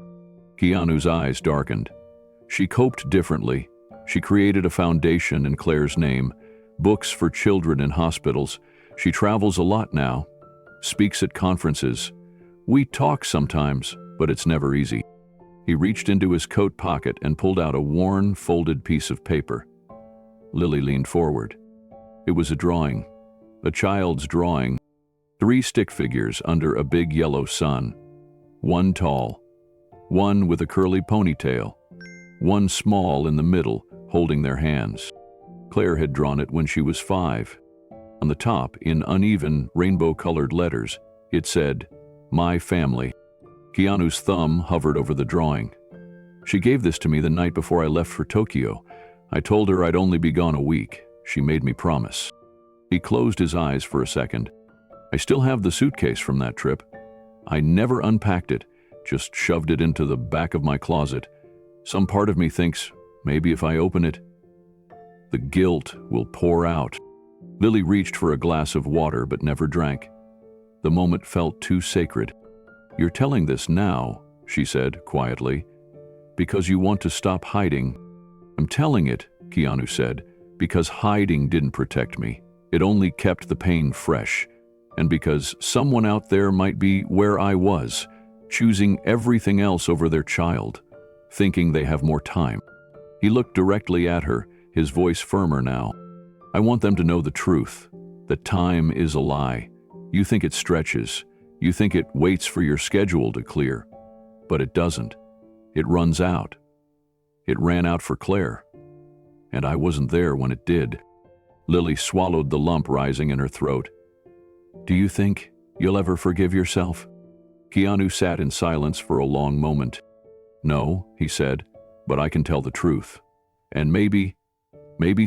Keanu's eyes darkened. She coped differently. She created a foundation in Claire's name, books for children in hospitals. She travels a lot now, speaks at conferences. We talk sometimes, but it's never easy. He reached into his coat pocket and pulled out a worn, folded piece of paper. Lily leaned forward. It was a drawing, a child's drawing. 3 stick figures under a big yellow sun. One tall, one with a curly ponytail, one small in the middle, holding their hands. Claire had drawn it when she was 5. On the top, in uneven, rainbow-colored letters, it said, "My family." Keanu's thumb hovered over the drawing. She gave this to me the night before I left for Tokyo. I told her I'd only be gone a week. She made me promise. He closed his eyes for a second. I still have the suitcase from that trip. I never unpacked it, just shoved it into the back of my closet. Some part of me thinks, maybe if I open it, the guilt will pour out. Lily reached for a glass of water but never drank. The moment felt too sacred. "You're telling this now," she said quietly, "because you want to stop hiding." "I'm telling it," Keanu said, "because hiding didn't protect me. It only kept the pain fresh. And because someone out there might be where I was, choosing everything else over their child, thinking they have more time." He looked directly at her, his voice firmer now. "I want them to know the truth, that time is a lie. You think it stretches. You think it waits for your schedule to clear. But it doesn't. It runs out. It ran out for Claire. And I wasn't there when it did." Lily swallowed the lump rising in her throat. "Do you think you'll ever forgive yourself?" Keanu sat in silence for a long moment. "No," he said, "but I can tell the truth. And maybe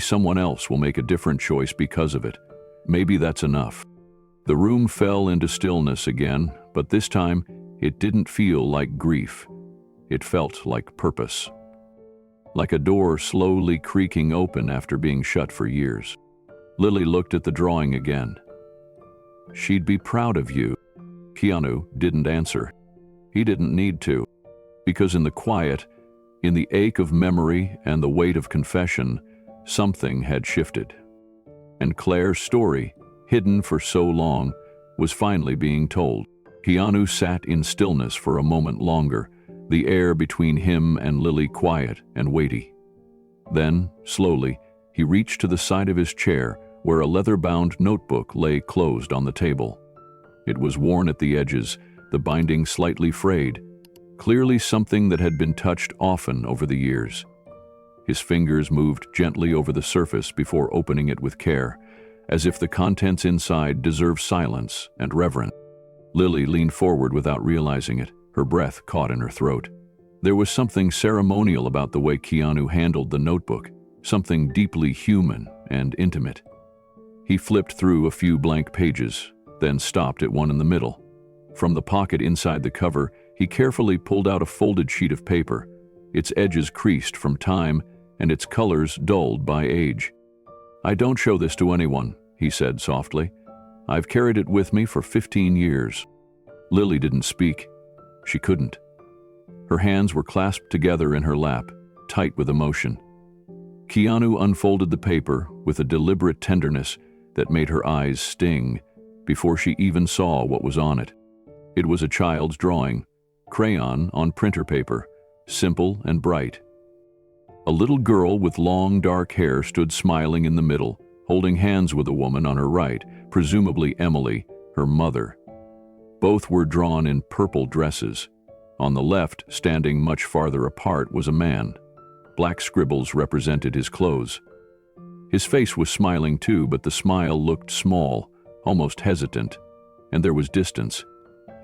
someone else will make a different choice because of it. Maybe that's enough." The room fell into stillness again, but this time it didn't feel like grief. It felt like purpose. like a door slowly creaking open after being shut for years. Lily looked at the drawing again. "She'd be proud of you." Keanu didn't answer. He didn't need to, because in the quiet, in the ache of memory and the weight of confession, something had shifted. And Claire's story, hidden for so long, was finally being told. Keanu sat in stillness for a moment longer, the air between him and Lily quiet and weighty. Then, slowly, he reached to the side of his chair where a leather-bound notebook lay closed on the table. It was worn at the edges, the binding slightly frayed, clearly something that had been touched often over the years. His fingers moved gently over the surface before opening it with care, as if the contents inside deserved silence and reverence. Lily leaned forward without realizing it, her breath caught in her throat. There was something ceremonial about the way Keanu handled the notebook, something deeply human and intimate. He flipped through a few blank pages, then stopped at one in the middle. From the pocket inside the cover, he carefully pulled out a folded sheet of paper, its edges creased from time and its colors dulled by age. "I don't show this to anyone," he said softly. "I've carried it with me for 15 years. Lily didn't speak. She couldn't. Her hands were clasped together in her lap, tight with emotion. Keanu unfolded the paper with a deliberate tenderness that made her eyes sting before she even saw what was on it. It was a child's drawing, crayon on printer paper, simple and bright. A little girl with long dark hair stood smiling in the middle, holding hands with a woman on her right, presumably Emily, her mother. Both were drawn in purple dresses. On the left, standing much farther apart, was a man. Black scribbles represented his clothes. His face was smiling too, but the smile looked small, almost hesitant, and there was distance,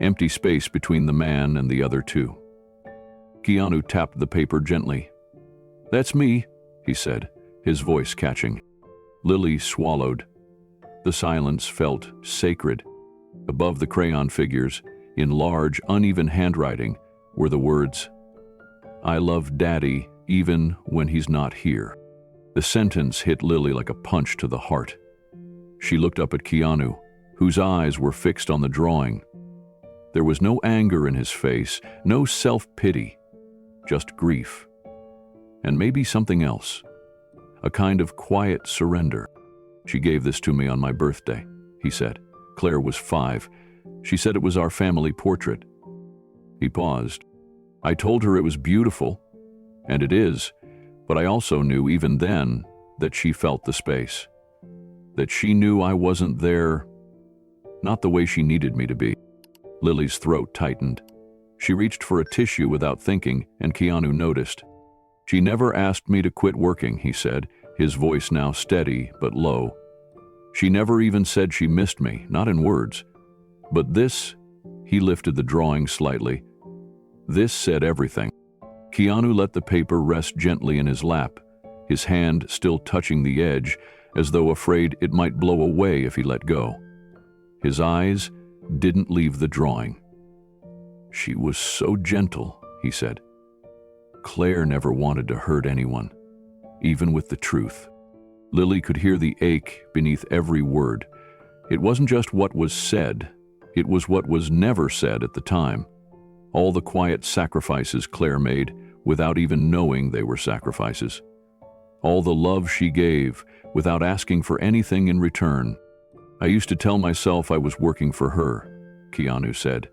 empty space between the man and the other two. Keanu tapped the paper gently. "That's me," he said, his voice catching. Lily swallowed. The silence felt sacred. Above the crayon figures, in large, uneven handwriting, were the words, "I love Daddy even when he's not here." The sentence hit Lily like a punch to the heart. She looked up at Keanu, whose eyes were fixed on the drawing. There was no anger in his face, no self-pity, just grief. And maybe something else, a kind of quiet surrender. "She gave this to me on my birthday," he said. "Claire was 5. She said it was our family portrait." He paused. "I told her it was beautiful, and it is, but I also knew even then that she felt the space, that she knew I wasn't there, not the way she needed me to be." Lily's throat tightened. She reached for a tissue without thinking, and Keanu noticed. "She never asked me to quit working," he said, his voice now steady but low. "She never even said she missed me, not in words. But this," he lifted the drawing slightly, "this said everything." Keanu let the paper rest gently in his lap, his hand still touching the edge, as though afraid it might blow away if he let go. His eyes didn't leave the drawing. "She was so gentle," he said. "Claire never wanted to hurt anyone, even with the truth." Lily could hear the ache beneath every word. It wasn't just what was said, it was what was never said at the time. All the quiet sacrifices Claire made without even knowing they were sacrifices. All the love she gave without asking for anything in return. "I used to tell myself I was working for her," Keanu said,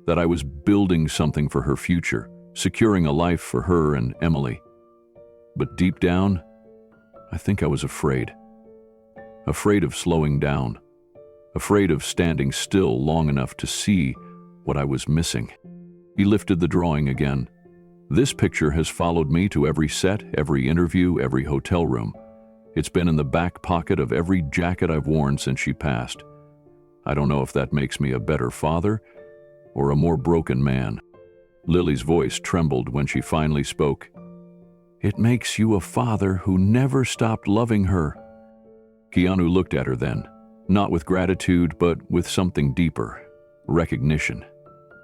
"that I was building something for her future, securing a life for her and Emily. But deep down, I think I was afraid. Afraid of slowing down. Afraid of standing still long enough to see what I was missing." He lifted the drawing again. "This picture has followed me to every set, every interview, every hotel room. It's been in the back pocket of every jacket I've worn since she passed. I don't know if that makes me a better father or a more broken man." Lily's voice trembled when she finally spoke. "It makes you a father who never stopped loving her." Keanu looked at her then, not with gratitude, but with something deeper, recognition.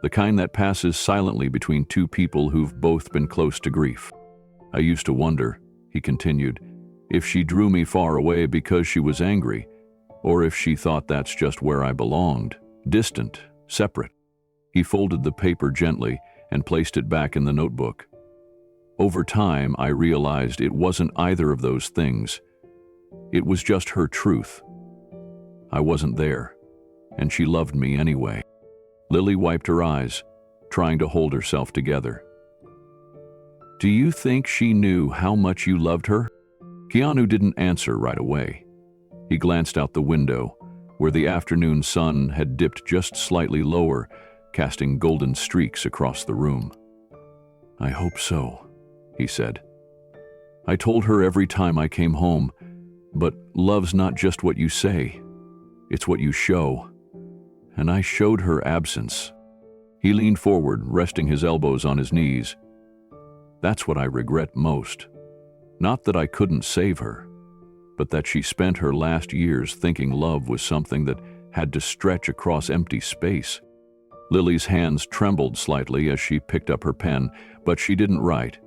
The kind that passes silently between two people who've both been close to grief. I used to wonder, he continued, if she drew me far away because she was angry, or if she thought that's just where I belonged, distant, separate. He folded the paper gently and placed it back in the notebook. Over time, I realized it wasn't either of those things. It was just her truth. I wasn't there, and she loved me anyway. Lily wiped her eyes, trying to hold herself together. Do you think she knew how much you loved her? Keanu didn't answer right away. He glanced out the window, where the afternoon sun had dipped just slightly lower, casting golden streaks across the room. I hope so, he said. I told her every time I came home, but love's not just what you say, it's what you show. And I showed her absence. He leaned forward, resting his elbows on his knees. That's what I regret most. Not that I couldn't save her, but that she spent her last years thinking love was something that had to stretch across empty space. Lily's hands trembled slightly as she picked up her pen, but she didn't write.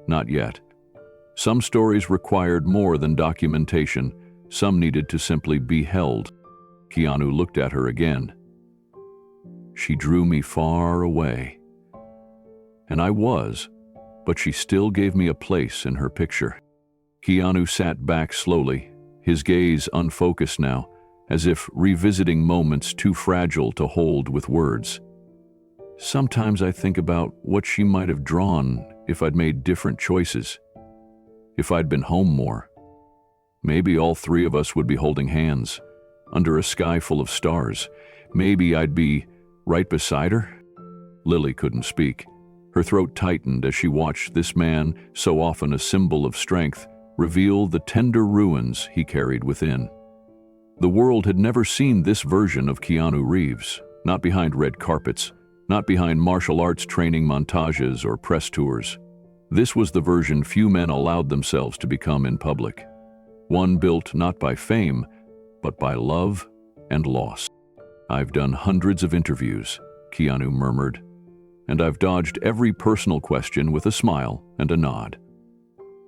Not yet. Some stories required more than documentation. Some needed to simply be held. Keanu looked at her again. She drew me far away. And I was, but she still gave me a place in her picture. Keanu sat back slowly, his gaze unfocused now, as if revisiting moments too fragile to hold with words. Sometimes I think about what she might have drawn if I'd made different choices. If I'd been home more. Maybe all three of us would be holding hands, under a sky full of stars. Maybe I'd be right beside her? Lily couldn't speak. Her throat tightened as she watched this man, so often a symbol of strength, reveal the tender ruins he carried within. The world had never seen this version of Keanu Reeves, not behind red carpets, not behind martial arts training montages or press tours. This was the version few men allowed themselves to become in public. One built not by fame, but by love and loss. I've done hundreds of interviews, Keanu murmured, and I've dodged every personal question with a smile and a nod.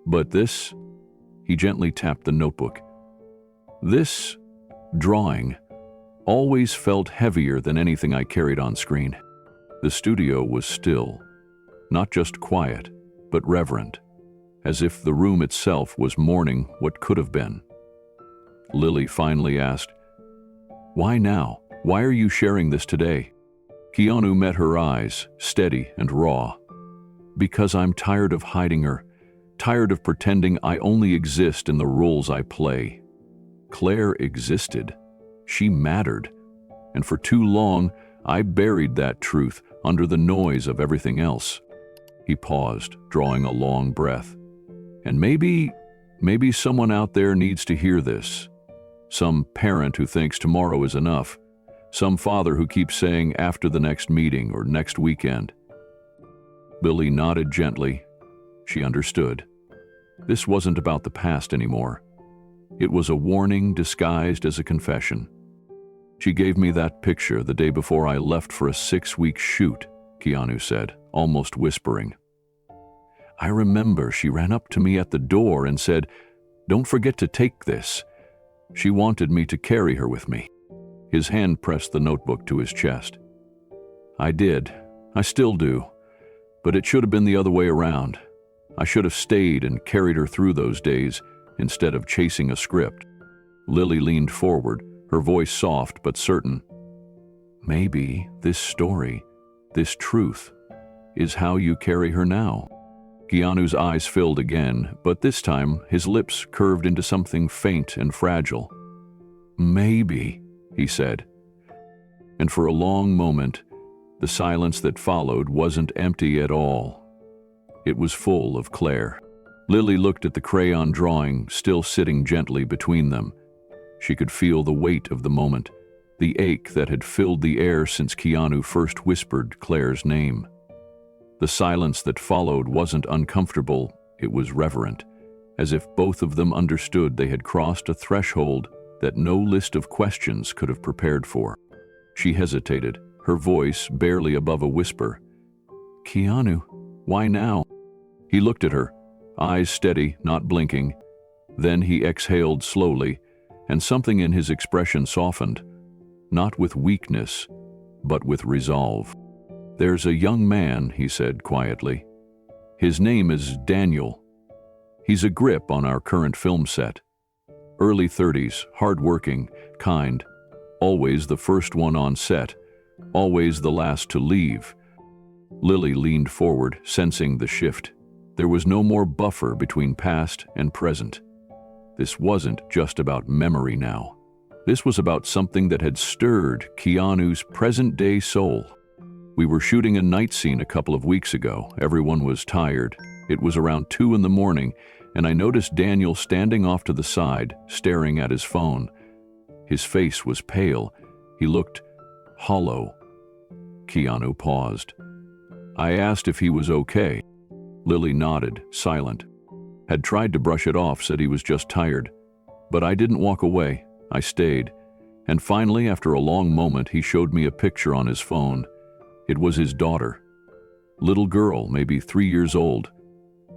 But this, he gently tapped the notebook. This drawing always felt heavier than anything I carried on screen. The studio was still, not just quiet, but reverent, as if the room itself was mourning what could have been. Lily finally asked, "Why now? Why are you sharing this today?" Keanu met her eyes, steady and raw. Because I'm tired of hiding her, tired of pretending I only exist in the roles I play. Claire existed. She mattered. And for too long, I buried that truth under the noise of everything else. He paused, drawing a long breath. And maybe someone out there needs to hear this. Some parent who thinks tomorrow is enough. Some father who keeps saying after the next meeting or next weekend. Lily nodded gently. She understood. This wasn't about the past anymore. It was a warning disguised as a confession. She gave me that picture the day before I left for a 6-week shoot, Keanu said, almost whispering. I remember she ran up to me at the door and said, "Don't forget to take this." She wanted me to carry her with me. His hand pressed the notebook to his chest. I did. I still do. But it should have been the other way around. I should have stayed and carried her through those days instead of chasing a script. Lily leaned forward, her voice soft but certain. Maybe this story, this truth, is how you carry her now. Keanu's eyes filled again, but this time his lips curved into something faint and fragile. Maybe, he said. And for a long moment, the silence that followed wasn't empty at all. It was full of Claire. Lily looked at the crayon drawing, still sitting gently between them. She could feel the weight of the moment, the ache that had filled the air since Keanu first whispered Claire's name. The silence that followed wasn't uncomfortable, it was reverent, as if both of them understood they had crossed a threshold that no list of questions could have prepared for. She hesitated, her voice barely above a whisper. Keanu, why now? He looked at her, eyes steady, not blinking. Then he exhaled slowly, and something in his expression softened, not with weakness, but with resolve. "There's a young man," he said quietly. "His name is Daniel. He's a grip on our current film set. Early 30s, hard-working, kind, always the first one on set, always the last to leave." Lily leaned forward, sensing the shift. There was no more buffer between past and present. This wasn't just about memory now. This was about something that had stirred Keanu's present-day soul. We were shooting a night scene a couple of weeks ago. Everyone was tired. It was around 2 in the morning, and I noticed Daniel standing off to the side, staring at his phone. His face was pale. He looked hollow. Keanu paused. I asked if he was okay. Lily nodded, silent. Had tried to brush it off, said he was just tired. But I didn't walk away. I stayed. And finally, after a long moment, he showed me a picture on his phone. It was his daughter. Little girl, maybe 3 years old.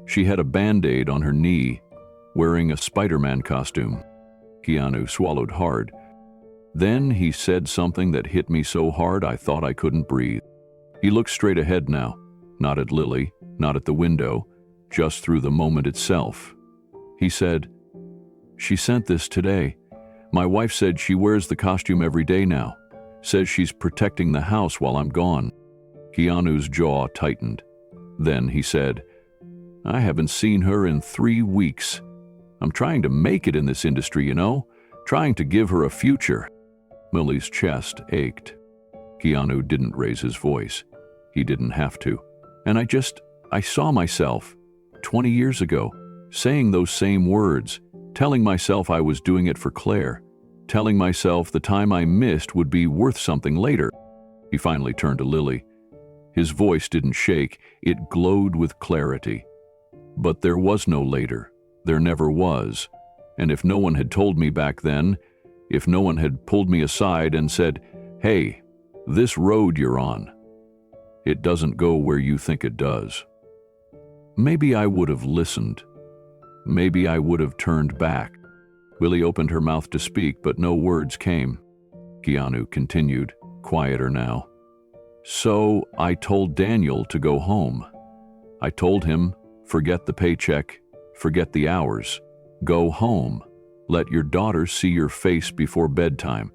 She had a Band-Aid on her knee, wearing a Spider-Man costume. Keanu swallowed hard. Then he said something that hit me so hard I thought I couldn't breathe. He looked straight ahead now, not at Lily, not at the window, just through the moment itself. He said, "She sent this today. My wife said she wears the costume every day now. Says she's protecting the house while I'm gone." Keanu's jaw tightened. Then he said, "I haven't seen her in 3 weeks. I'm trying to make it in this industry, you know, trying to give her a future." Lily's chest ached. Keanu didn't raise his voice. He didn't have to. And I saw myself, 20 years ago, saying those same words, telling myself I was doing it for Claire, telling myself the time I missed would be worth something later. He finally turned to Lily. His voice didn't shake, it glowed with clarity. But there was no later. There never was. And if no one had told me back then, if no one had pulled me aside and said, "Hey, this road you're on, it doesn't go where you think it does," maybe I would have listened. Maybe I would have turned back. Lily opened her mouth to speak, but no words came. Keanu continued, quieter now. "So I told Daniel to go home. I told him, forget the paycheck, forget the hours. Go home. Let your daughter see your face before bedtime.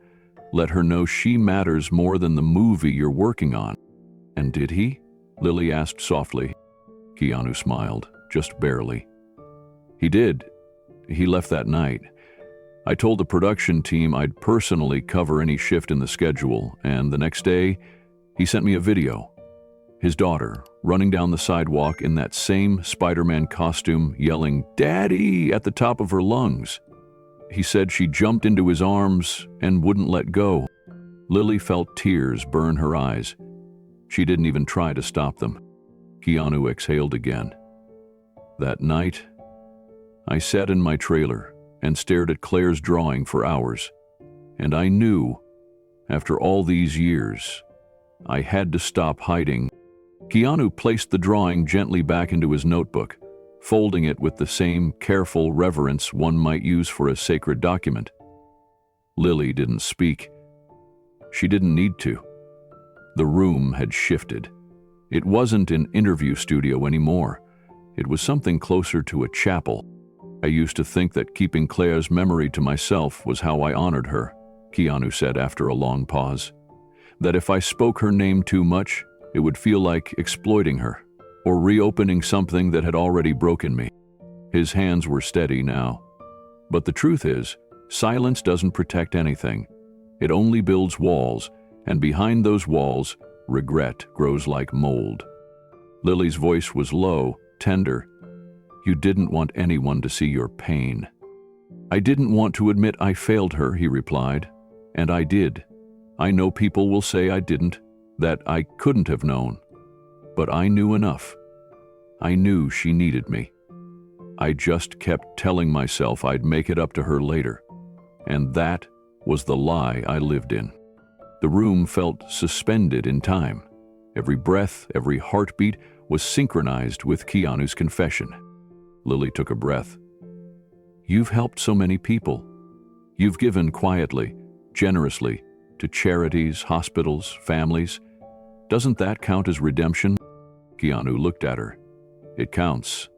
Let her know she matters more than the movie you're working on." "And did he?" Lily asked softly. Keanu smiled, just barely. "He did. He left that night. I told the production team I'd personally cover any shift in the schedule, and the next day, he sent me a video. His daughter, running down the sidewalk in that same Spider-Man costume, yelling, 'Daddy!' at the top of her lungs. He said she jumped into his arms and wouldn't let go." Lily felt tears burn her eyes. She didn't even try to stop them. Keanu exhaled again. "That night, I sat in my trailer and stared at Claire's drawing for hours. And I knew, after all these years, I had to stop hiding." Keanu placed the drawing gently back into his notebook, folding it with the same careful reverence one might use for a sacred document. Lily didn't speak. She didn't need to. The room had shifted. It wasn't an interview studio anymore. It was something closer to a chapel. "I used to think that keeping Claire's memory to myself was how I honored her," Keanu said after a long pause. "That if I spoke her name too much, it would feel like exploiting her, or reopening something that had already broken me." His hands were steady now. "But the truth is, silence doesn't protect anything. It only builds walls, and behind those walls, regret grows like mold." Lily's voice was low, tender. "You didn't want anyone to see your pain." "I didn't want to admit I failed her," he replied. "And I did. I know people will say I didn't, that I couldn't have known. But I knew enough. I knew she needed me. I just kept telling myself I'd make it up to her later. And that was the lie I lived in." The room felt suspended in time. Every breath, every heartbeat was synchronized with Keanu's confession. Lily took a breath. You've helped so many people. You've given quietly, generously, to charities, hospitals, families. Doesn't that count as redemption? Keanu looked at her. It counts.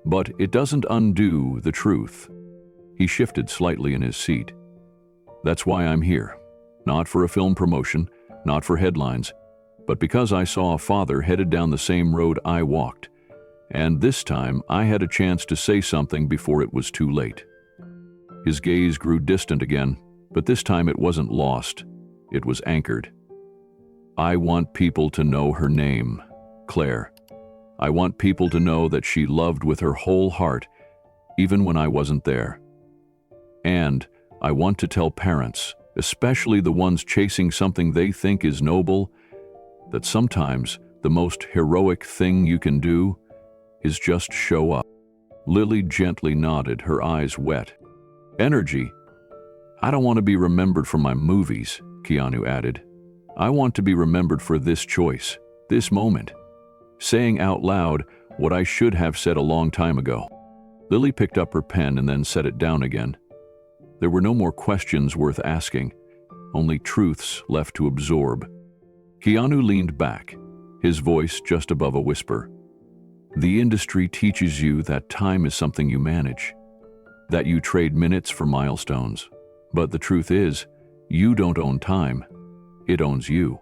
But it doesn't undo the truth. He shifted slightly in his seat. That's why I'm here. Not for a film promotion, not for headlines, but because I saw a father headed down the same road I walked. And this time I had a chance to say something before it was too late. His gaze grew distant again, but this time it wasn't lost. It was anchored. I want people to know her name, Claire. I want people to know that she loved with her whole heart, even when I wasn't there. And I want to tell parents, especially the ones chasing something they think is noble, that sometimes the most heroic thing you can do is just show up. Lily gently nodded, her eyes wet. Energy. I don't want to be remembered for my movies, Keanu added. I want to be remembered for this choice, this moment. Saying out loud what I should have said a long time ago. Lily picked up her pen and then set it down again. There were no more questions worth asking, only truths left to absorb. Keanu leaned back, his voice just above a whisper. The industry teaches you that time is something you manage, that you trade minutes for milestones. But the truth is, you don't own time. It owns you.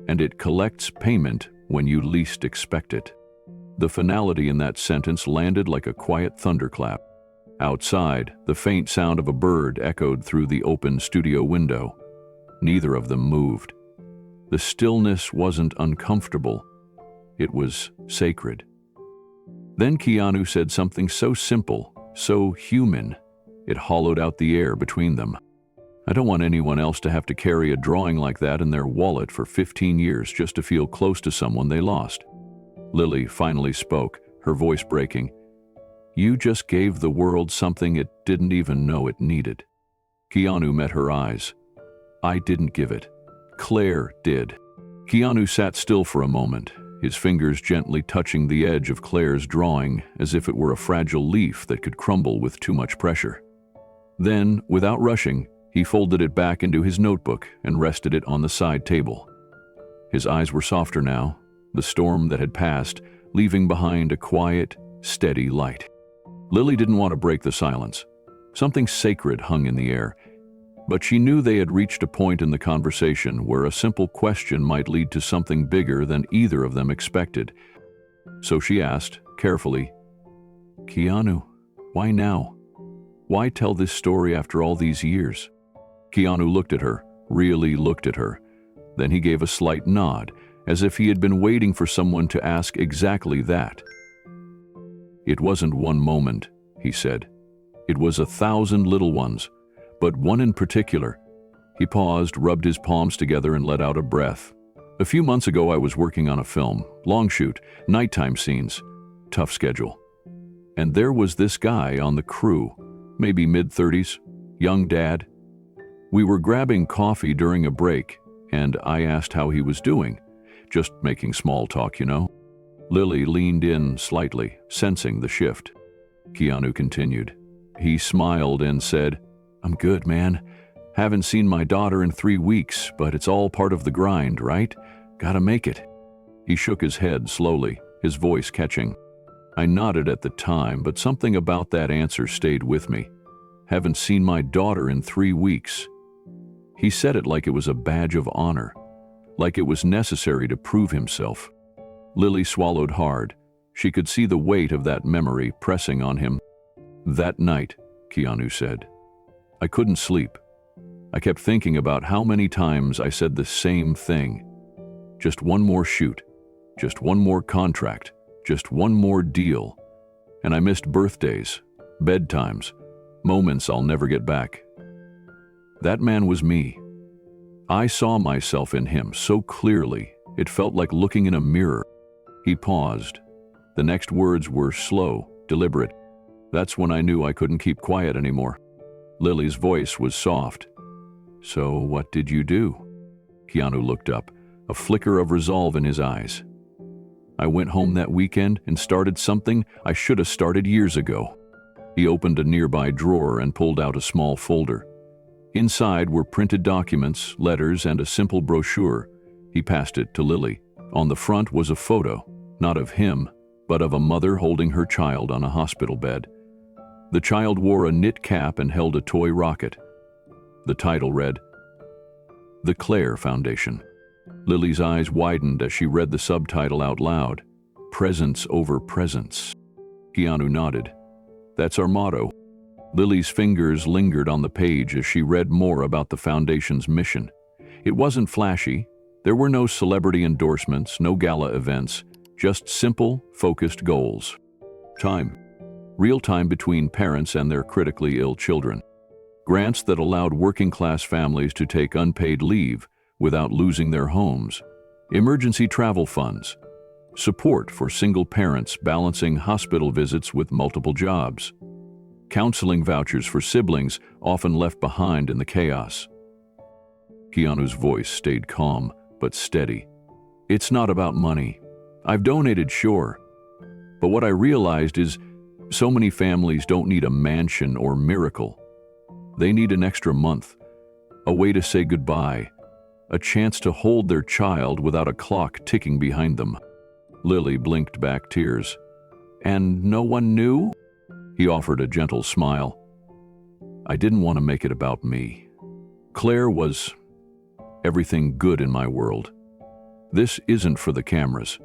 And it collects payment when you least expect it. The finality in that sentence landed like a quiet thunderclap. Outside, the faint sound of a bird echoed through the open studio window. Neither of them moved. The stillness wasn't uncomfortable. It was sacred. Then Keanu said something so simple, so human, it hollowed out the air between them. I don't want anyone else to have to carry a drawing like that in their wallet for 15 years just to feel close to someone they lost. Lily finally spoke, her voice breaking. You just gave the world something it didn't even know it needed. Keanu met her eyes. I didn't give it. Claire did. Keanu sat still for a moment, his fingers gently touching the edge of Claire's drawing as if it were a fragile leaf that could crumble with too much pressure. Then, without rushing, he folded it back into his notebook and rested it on the side table. His eyes were softer now, the storm that had passed, leaving behind a quiet, steady light. Lily didn't want to break the silence. Something sacred hung in the air, but she knew they had reached a point in the conversation where a simple question might lead to something bigger than either of them expected. So she asked, carefully, Keanu, why now? Why tell this story after all these years? Keanu looked at her, really looked at her. Then he gave a slight nod, as if he had been waiting for someone to ask exactly that. It wasn't one moment, he said. It was 1,000 little ones, but one in particular. He paused, rubbed his palms together and let out a breath. A few months ago I was working on a film, long shoot, nighttime scenes, tough schedule. And there was this guy on the crew, maybe mid-30s, young dad. We were grabbing coffee during a break, and I asked how he was doing, just making small talk, you know. Lily leaned in slightly, sensing the shift. Keanu continued. He smiled and said, I'm good, man. Haven't seen my daughter in 3 weeks, but it's all part of the grind, right? Gotta make it. He shook his head slowly, his voice catching. I nodded at the time, but something about that answer stayed with me. Haven't seen my daughter in 3 weeks. He said it like it was a badge of honor, like it was necessary to prove himself. Lily swallowed hard. She could see the weight of that memory pressing on him. That night, Keanu said, I couldn't sleep. I kept thinking about how many times I said the same thing. Just one more shoot, just one more contract, just one more deal. And I missed birthdays, bedtimes, moments I'll never get back. That man was me. I saw myself in him so clearly, it felt like looking in a mirror. He paused. The next words were slow, deliberate. That's when I knew I couldn't keep quiet anymore. Lily's voice was soft. So what did you do? Keanu looked up, a flicker of resolve in his eyes. I went home that weekend and started something I should have started years ago." He opened a nearby drawer and pulled out a small folder. Inside were printed documents, letters, and a simple brochure. He passed it to Lily. On the front was a photo, not of him, but of a mother holding her child on a hospital bed. The child wore a knit cap and held a toy rocket. The title read, "The Claire Foundation." Lily's eyes widened as she read the subtitle out loud, "Presence over presence." Keanu nodded. "That's our motto." Lily's fingers lingered on the page as she read more about the foundation's mission. It wasn't flashy. There were no celebrity endorsements, no gala events, just simple, focused goals. Time. Real time between parents and their critically ill children. Grants that allowed working-class families to take unpaid leave without losing their homes. Emergency travel funds. Support for single parents balancing hospital visits with multiple jobs. Counseling vouchers for siblings often left behind in the chaos. Keanu's voice stayed calm, but steady. "It's not about money. I've donated, sure. But what I realized is so many families don't need a mansion or miracle. They need an extra month, a way to say goodbye, a chance to hold their child without a clock ticking behind them." Lily blinked back tears. "And no one knew?" He offered a gentle smile. "I didn't want to make it about me. Claire was everything good in my world. This isn't for the cameras.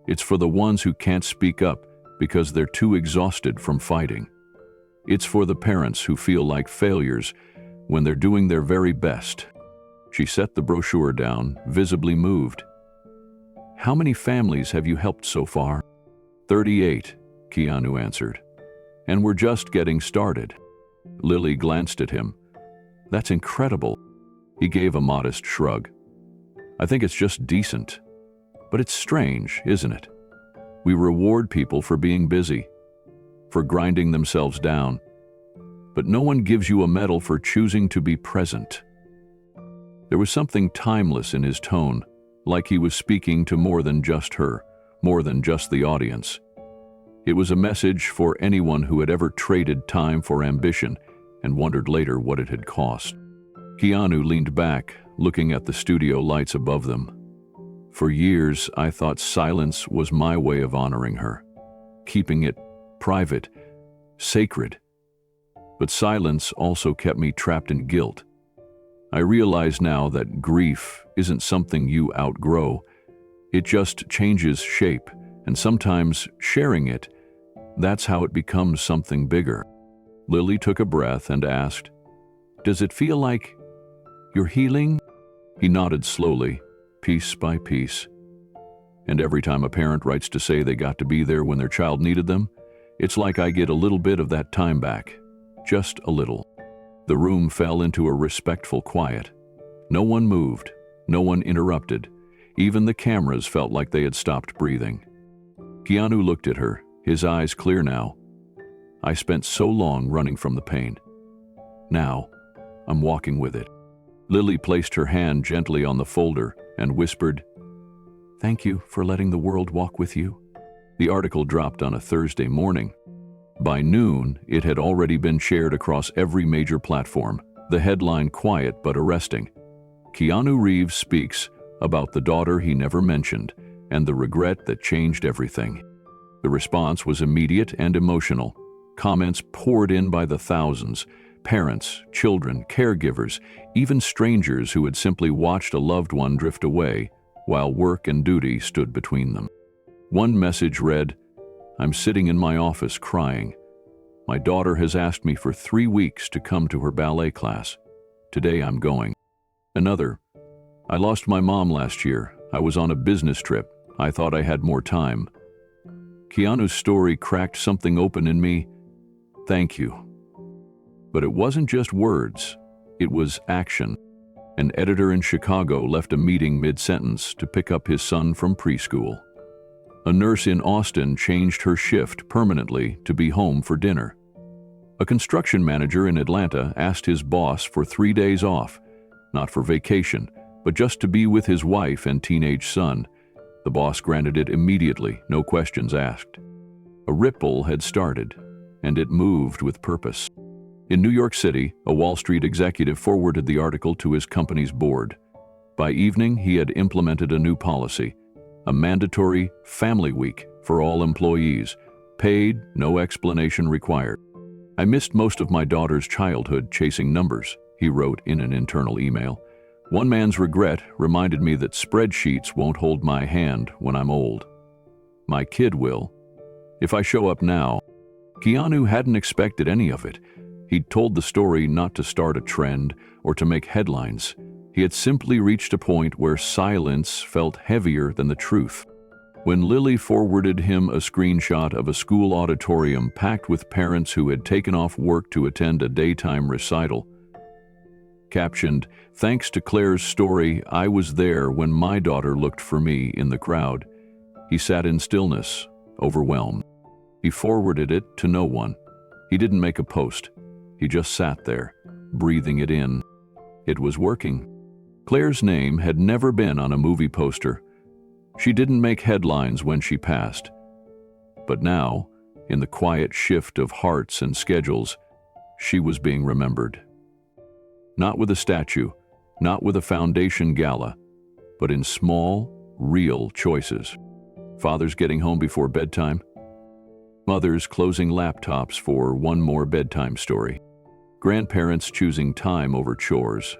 It's for the ones who can't speak up because they're too exhausted from fighting. It's for the parents who feel like failures when they're doing their very best." She set the brochure down, visibly moved. "How many families have you helped so far?" 38, Keanu answered. "And we're just getting started." Lily glanced at him. "That's incredible." He gave a modest shrug. "I think it's just decent. But it's strange, isn't it? We reward people for being busy, for grinding themselves down. But no one gives you a medal for choosing to be present." There was something timeless in his tone, like he was speaking to more than just her, more than just the audience. It was a message for anyone who had ever traded time for ambition and wondered later what it had cost. Keanu leaned back, looking at the studio lights above them. "For years, I thought silence was my way of honoring her, keeping it private, sacred. But silence also kept me trapped in guilt. I realize now that grief isn't something you outgrow. It just changes shape, and sometimes sharing it, that's how it becomes something bigger." Lily took a breath and asked, "Does it feel like you're healing?" He nodded slowly, piece by piece. "And every time a parent writes to say they got to be there when their child needed them, it's like I get a little bit of that time back. Just a little." The room fell into a respectful quiet. No one moved, no one interrupted. Even the cameras felt like they had stopped breathing. Keanu looked at her, his eyes clear now. "I spent so long running from the pain. Now, I'm walking with it." Lily placed her hand gently on the folder and whispered, "Thank you for letting the world walk with you." The article dropped on a Thursday morning. By noon, it had already been shared across every major platform, the headline quiet but arresting. Keanu Reeves speaks about the daughter he never mentioned and the regret that changed everything. The response was immediate and emotional. Comments poured in by the thousands. Parents, children, caregivers, even strangers who had simply watched a loved one drift away while work and duty stood between them. One message read, "I'm sitting in my office crying. My daughter has asked me for 3 weeks to come to her ballet class. Today I'm going." Another, "I lost my mom last year. I was on a business trip. I thought I had more time." Keanu's story cracked something open in me. Thank you. But it wasn't just words, it was action. An editor in Chicago left a meeting mid-sentence to pick up his son from preschool. A nurse in Austin changed her shift permanently to be home for dinner. A construction manager in Atlanta asked his boss for 3 days off, not for vacation, but just to be with his wife and teenage son. The boss granted it immediately, no questions asked. A ripple had started, and it moved with purpose. In New York City, a Wall Street executive forwarded the article to his company's board. By evening, he had implemented a new policy, a mandatory family week for all employees, paid, no explanation required. "I missed most of my daughter's childhood chasing numbers," he wrote in an internal email. "One man's regret reminded me that spreadsheets won't hold my hand when I'm old. My kid will. If I show up now." Keanu hadn't expected any of it. He'd told the story not to start a trend or to make headlines. He had simply reached a point where silence felt heavier than the truth. When Lily forwarded him a screenshot of a school auditorium packed with parents who had taken off work to attend a daytime recital, captioned, "Thanks to Claire's story, I was there when my daughter looked for me in the crowd," he sat in stillness, overwhelmed. He forwarded it to no one. He didn't make a post. He just sat there, breathing it in. It was working. Claire's name had never been on a movie poster. She didn't make headlines when she passed. But now, in the quiet shift of hearts and schedules, she was being remembered. Not with a statue, not with a foundation gala, but in small, real choices. Fathers getting home before bedtime. Mothers closing laptops for one more bedtime story. Grandparents choosing time over chores.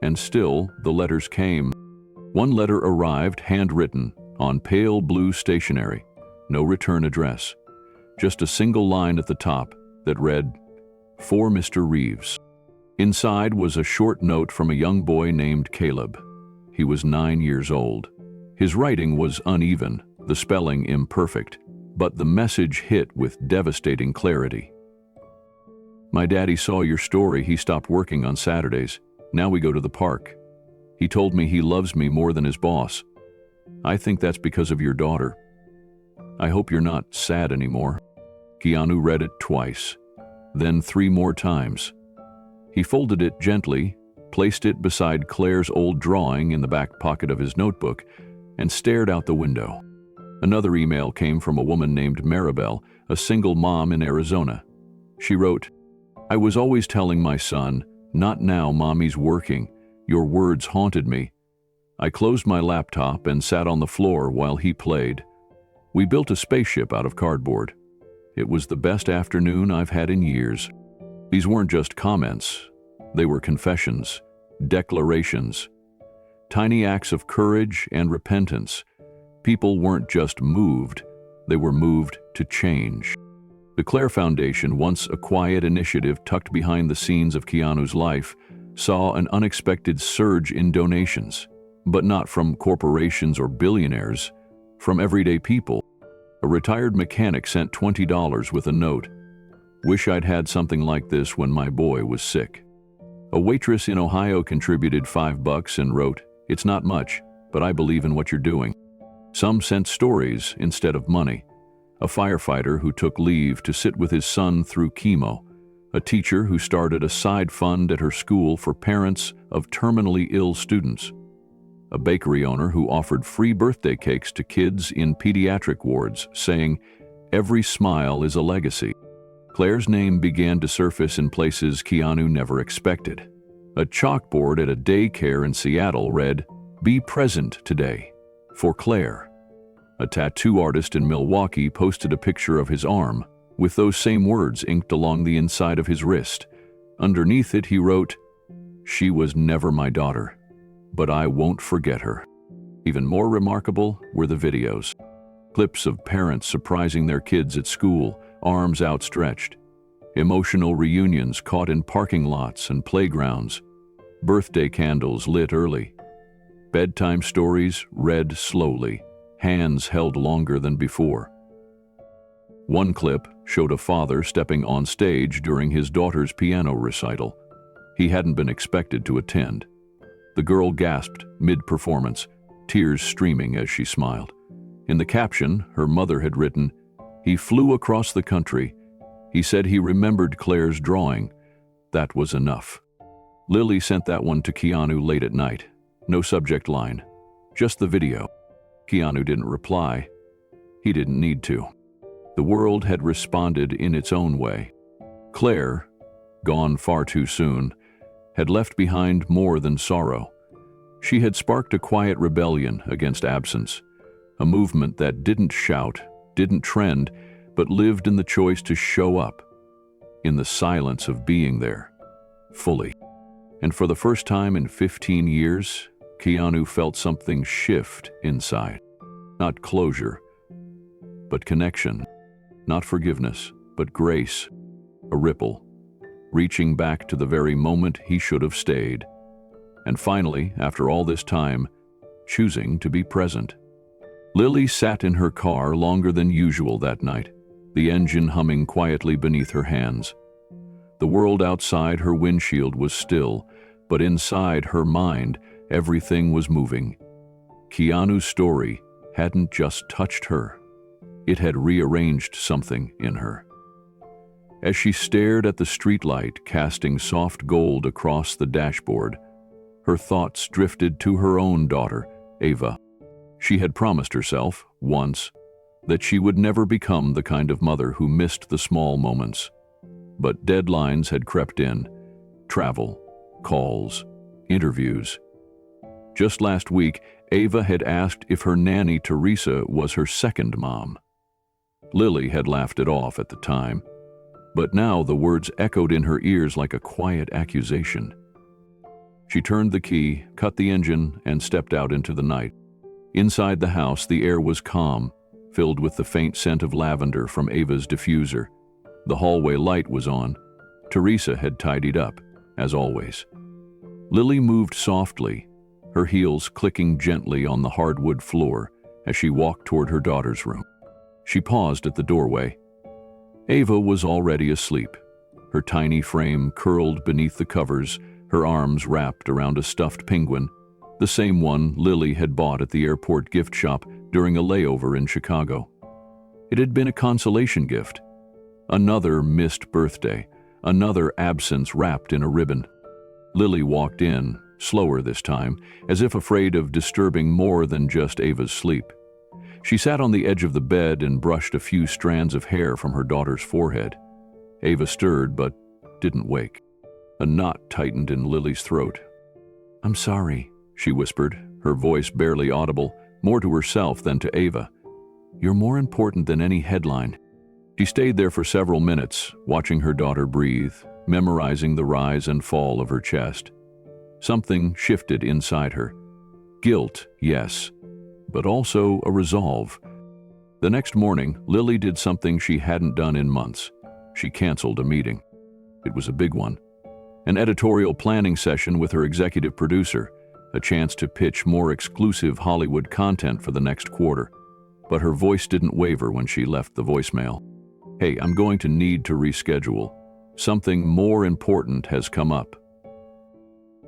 And still, the letters came. One letter arrived handwritten on pale blue stationery. No return address. Just a single line at the top that read, "For Mr. Reeves." Inside was a short note from a young boy named Caleb. He was 9 years old. His writing was uneven, the spelling imperfect, but the message hit with devastating clarity. "My daddy saw your story. He stopped working on Saturdays. Now we go to the park. He told me he loves me more than his boss. I think that's because of your daughter. I hope you're not sad anymore." Keanu read it twice, then 3 more times. He folded it gently, placed it beside Claire's old drawing in the back pocket of his notebook, and stared out the window. Another email came from a woman named Maribel, a single mom in Arizona. She wrote, "I was always telling my son, 'Not now, mommy's working.' Your words haunted me. I closed my laptop and sat on the floor while he played. We built a spaceship out of cardboard. It was the best afternoon I've had in years." These weren't just comments. They were confessions, declarations, tiny acts of courage and repentance. People weren't just moved, they were moved to change. The Claire Foundation, once a quiet initiative tucked behind the scenes of Keanu's life, saw an unexpected surge in donations, but not from corporations or billionaires, from everyday people. A retired mechanic sent $20 with a note, "Wish I'd had something like this when my boy was sick." A waitress in Ohio contributed $5 and wrote, "It's not much, but I believe in what you're doing." Some sent stories instead of money. A firefighter who took leave to sit with his son through chemo. A teacher who started a side fund at her school for parents of terminally ill students. A bakery owner who offered free birthday cakes to kids in pediatric wards, saying, "Every smile is a legacy." Claire's name began to surface in places Keanu never expected. A chalkboard at a daycare in Seattle read, "Be present today, for Claire." A tattoo artist in Milwaukee posted a picture of his arm, with those same words inked along the inside of his wrist. Underneath it, he wrote, "She was never my daughter, but I won't forget her." Even more remarkable were the videos. Clips of parents surprising their kids at school, arms outstretched. Emotional reunions caught in parking lots and playgrounds. Birthday candles lit early. Bedtime stories read slowly, hands held longer than before. One clip showed a father stepping on stage during his daughter's piano recital. He hadn't been expected to attend. The girl gasped mid-performance, tears streaming as she smiled. In the caption, her mother had written, "He flew across the country. He said he remembered Claire's drawing. That was enough." Lily sent that one to Keanu late at night. No subject line, just the video. Keanu didn't reply. He didn't need to. The world had responded in its own way. Claire, gone far too soon, had left behind more than sorrow. She had sparked a quiet rebellion against absence, a movement that didn't shout, didn't trend, but lived in the choice to show up, in the silence of being there, fully. And for the first time in 15 years, Keanu felt something shift inside. Not closure, but connection. Not forgiveness, but grace. A ripple, reaching back to the very moment he should have stayed. And finally, after all this time, choosing to be present. Lily sat in her car longer than usual that night, the engine humming quietly beneath her hands. The world outside her windshield was still, but inside her mind, everything was moving. Keanu's story hadn't just touched her. It had rearranged something in her. As she stared at the streetlight casting soft gold across the dashboard, her thoughts drifted to her own daughter, Ava. She had promised herself, once, that she would never become the kind of mother who missed the small moments. But deadlines had crept in. Travel, calls, interviews. Just last week, Ava had asked if her nanny Teresa was her second mom. Lily had laughed it off at the time, but now the words echoed in her ears like a quiet accusation. She turned the key, cut the engine, and stepped out into the night. Inside the house, the air was calm, filled with the faint scent of lavender from Ava's diffuser. The hallway light was on. Teresa had tidied up, as always. Lily moved softly, her heels clicking gently on the hardwood floor as she walked toward her daughter's room. She paused at the doorway. Ava was already asleep, her tiny frame curled beneath the covers, her arms wrapped around a stuffed penguin, the same one Lily had bought at the airport gift shop during a layover in Chicago. It had been a consolation gift. Another missed birthday, another absence wrapped in a ribbon. Lily walked in, slower this time, as if afraid of disturbing more than just Ava's sleep. She sat on the edge of the bed and brushed a few strands of hair from her daughter's forehead. Ava stirred, but didn't wake. A knot tightened in Lily's throat. "I'm sorry," she whispered, her voice barely audible, more to herself than to Ava. "You're more important than any headline." She stayed there for several minutes, watching her daughter breathe, memorizing the rise and fall of her chest. Something shifted inside her. Guilt, yes, but also a resolve. The next morning, Lily did something she hadn't done in months. She canceled a meeting. It was a big one. An editorial planning session with her executive producer, a chance to pitch more exclusive Hollywood content for the next quarter. But her voice didn't waver when she left the voicemail. "Hey, I'm going to need to reschedule. Something more important has come up."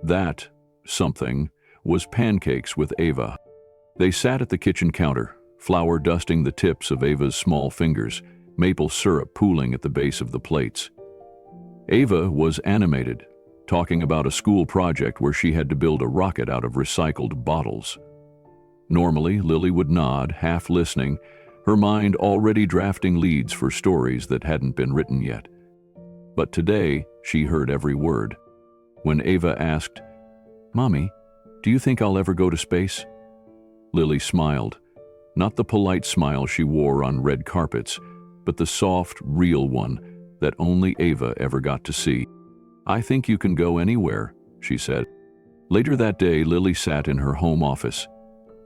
That something was pancakes with Ava. They sat at the kitchen counter, flour dusting the tips of Ava's small fingers, maple syrup pooling at the base of the plates. Ava was animated, talking about a school project where she had to build a rocket out of recycled bottles. Normally, Lily would nod, half listening, her mind already drafting leads for stories that hadn't been written yet. But today, she heard every word. When Ava asked, "Mommy, do you think I'll ever go to space?" Lily smiled, not the polite smile she wore on red carpets, but the soft, real one that only Ava ever got to see. "I think you can go anywhere," she said. Later that day, Lily sat in her home office.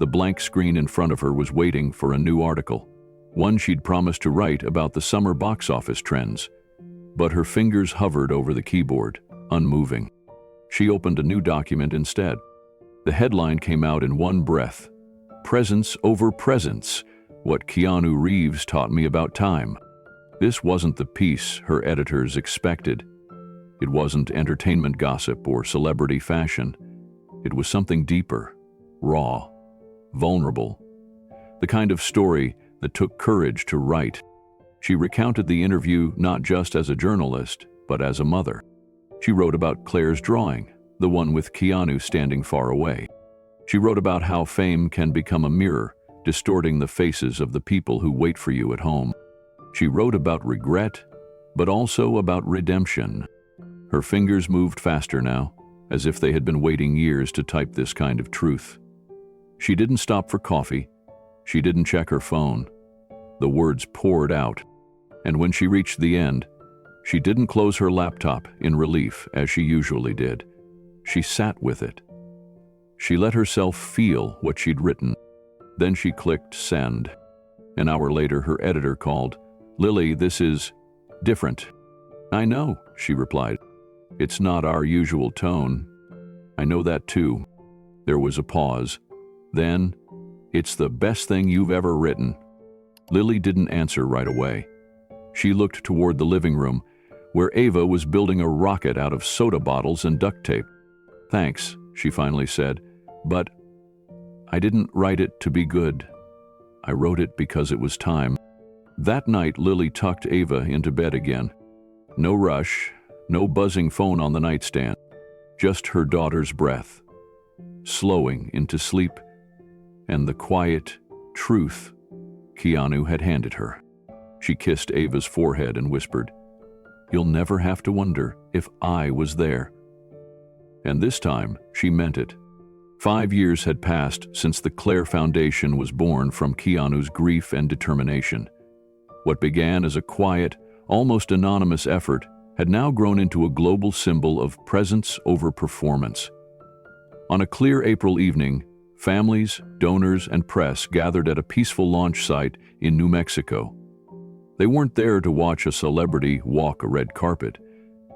The blank screen in front of her was waiting for a new article, one she'd promised to write about the summer box office trends. But her fingers hovered over the keyboard, unmoving. She opened a new document instead. The headline came out in one breath. "Presence over presence, what Keanu Reeves taught me about time." This wasn't the piece her editors expected. It wasn't entertainment gossip or celebrity fashion. It was something deeper, raw, vulnerable. The kind of story that took courage to write. She recounted the interview not just as a journalist, but as a mother. She wrote about Claire's drawing, the one with Keanu standing far away. She wrote about how fame can become a mirror, distorting the faces of the people who wait for you at home. She wrote about regret, but also about redemption. Her fingers moved faster now, as if they had been waiting years to type this kind of truth. She didn't stop for coffee. She didn't check her phone. The words poured out, and when she reached the end, she didn't close her laptop in relief as she usually did. She sat with it. She let herself feel what she'd written. Then she clicked send. An hour later, her editor called. "Lily, this is different." "I know," she replied. "It's not our usual tone." "I know that too." There was a pause. Then, "It's the best thing you've ever written." Lily didn't answer right away. She looked toward the living room, where Ava was building a rocket out of soda bottles and duct tape. "Thanks," she finally said, "but I didn't write it to be good. I wrote it because it was time." That night, Lily tucked Ava into bed again. No rush, no buzzing phone on the nightstand, just her daughter's breath, slowing into sleep, and the quiet truth Keanu had handed her. She kissed Ava's forehead and whispered, "You'll never have to wonder if I was there." And this time, she meant it. 5 years had passed since the Claire Foundation was born from Keanu's grief and determination. What began as a quiet, almost anonymous effort had now grown into a global symbol of presence over performance. On a clear April evening, families, donors, and press gathered at a peaceful launch site in New Mexico. They weren't there to watch a celebrity walk a red carpet.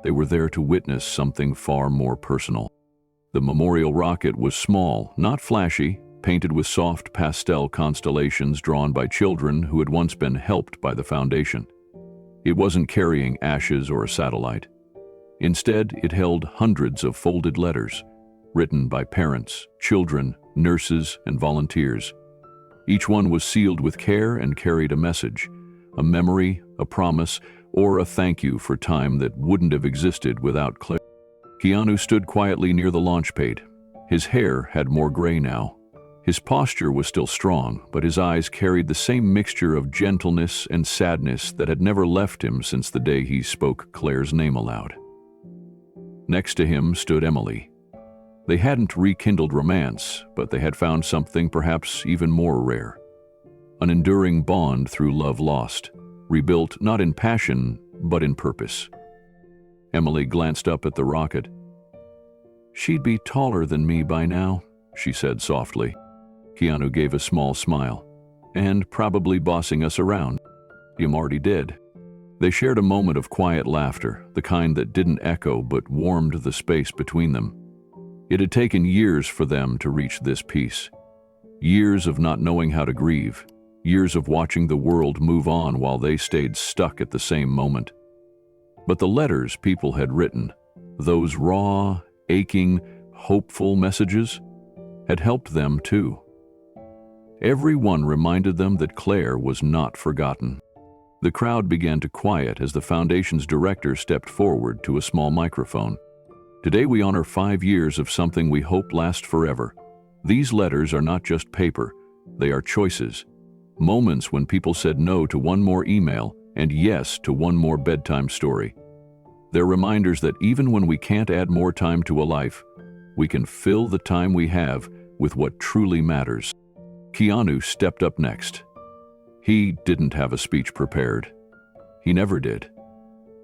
They were there to witness something far more personal. The memorial rocket was small, not flashy, painted with soft pastel constellations drawn by children who had once been helped by the foundation. It wasn't carrying ashes or a satellite. Instead, it held hundreds of folded letters, written by parents, children, nurses, and volunteers. Each one was sealed with care and carried a message, a memory, a promise, or a thank you for time that wouldn't have existed without Claire. Keanu stood quietly near the launch pad. His hair had more gray now. His posture was still strong, but his eyes carried the same mixture of gentleness and sadness that had never left him since the day he spoke Claire's name aloud. Next to him stood Emily. They hadn't rekindled romance, but they had found something perhaps even more rare. An enduring bond through love lost, rebuilt not in passion, but in purpose. Emily glanced up at the rocket. "She'd be taller than me by now," she said softly. Keanu gave a small smile. "And probably bossing us around." "You already did." They shared a moment of quiet laughter, the kind that didn't echo but warmed the space between them. It had taken years for them to reach this peace. Years of not knowing how to grieve. Years of watching the world move on while they stayed stuck at the same moment. But the letters people had written, those raw, aching, hopeful messages, had helped them too. Every one reminded them that Claire was not forgotten. The crowd began to quiet as the Foundation's director stepped forward to a small microphone. "Today we honor 5 years of something we hope lasts forever. These letters are not just paper, they are choices. Moments when people said no to one more email and yes to one more bedtime story. They're reminders that even when we can't add more time to a life, we can fill the time we have with what truly matters." Keanu stepped up next. He didn't have a speech prepared. He never did.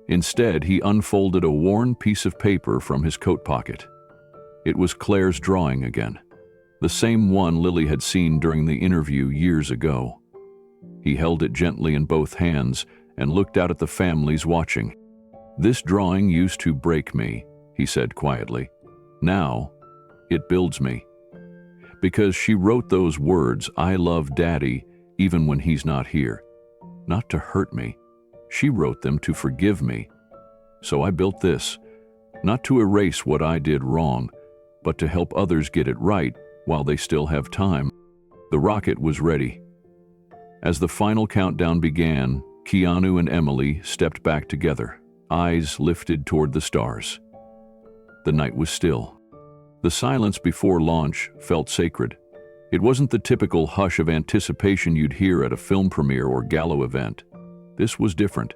Instead, he unfolded a worn piece of paper from his coat pocket. It was Claire's drawing again, the same one Lily had seen during the interview years ago. He held it gently in both hands and looked out at the families watching. "This drawing used to break me," he said quietly. "Now, it builds me. Because she wrote those words, 'I love Daddy,' even when he's not here. Not to hurt me. She wrote them to forgive me. So I built this, not to erase what I did wrong, but to help others get it right while they still have time." The rocket was ready. As the final countdown began, Keanu and Emily stepped back together, eyes lifted toward the stars. The night was still. The silence before launch felt sacred. It wasn't the typical hush of anticipation you'd hear at a film premiere or gala event. This was different.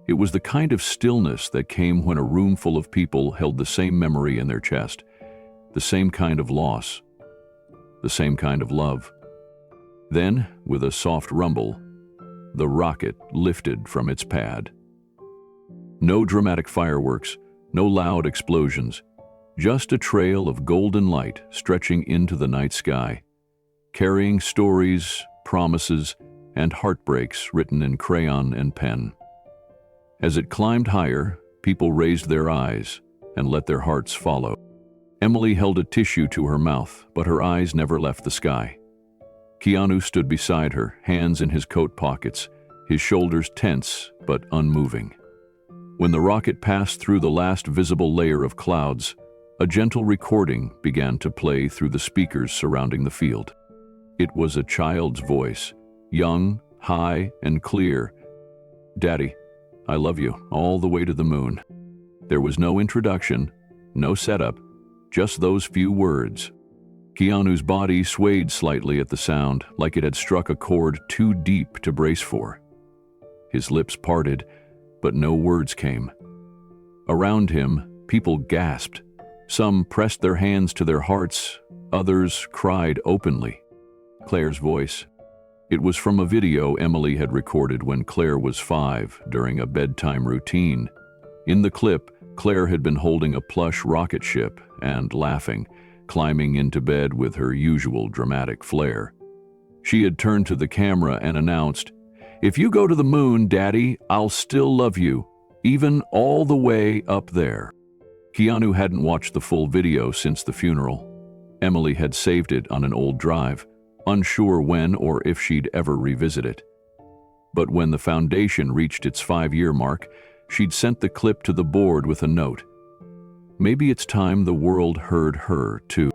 It was the kind of stillness that came when a room full of people held the same memory in their chest, the same kind of loss, the same kind of love. Then, with a soft rumble, the rocket lifted from its pad. No dramatic fireworks, no loud explosions, just a trail of golden light stretching into the night sky, carrying stories, promises, and heartbreaks written in crayon and pen. As it climbed higher, people raised their eyes and let their hearts follow. Emily held a tissue to her mouth, but her eyes never left the sky. Keanu stood beside her, hands in his coat pockets, his shoulders tense but unmoving. When the rocket passed through the last visible layer of clouds, a gentle recording began to play through the speakers surrounding the field. It was a child's voice, young, high, and clear. "Daddy, I love you all the way to the moon." There was no introduction, no setup, just those few words. Keanu's body swayed slightly at the sound, like it had struck a chord too deep to brace for. His lips parted, but no words came. Around him, people gasped. Some pressed their hands to their hearts, others cried openly. Claire's voice. It was from a video Emily had recorded when Claire was 5 during a bedtime routine. In the clip, Claire had been holding a plush rocket ship and laughing, climbing into bed with her usual dramatic flair. She had turned to the camera and announced, "If you go to the moon, Daddy, I'll still love you, even all the way up there." Keanu hadn't watched the full video since the funeral. Emily had saved it on an old drive, unsure when or if she'd ever revisit it. But when the foundation reached its 5-year mark, she'd sent the clip to the board with a note. Maybe it's time the world heard her, too.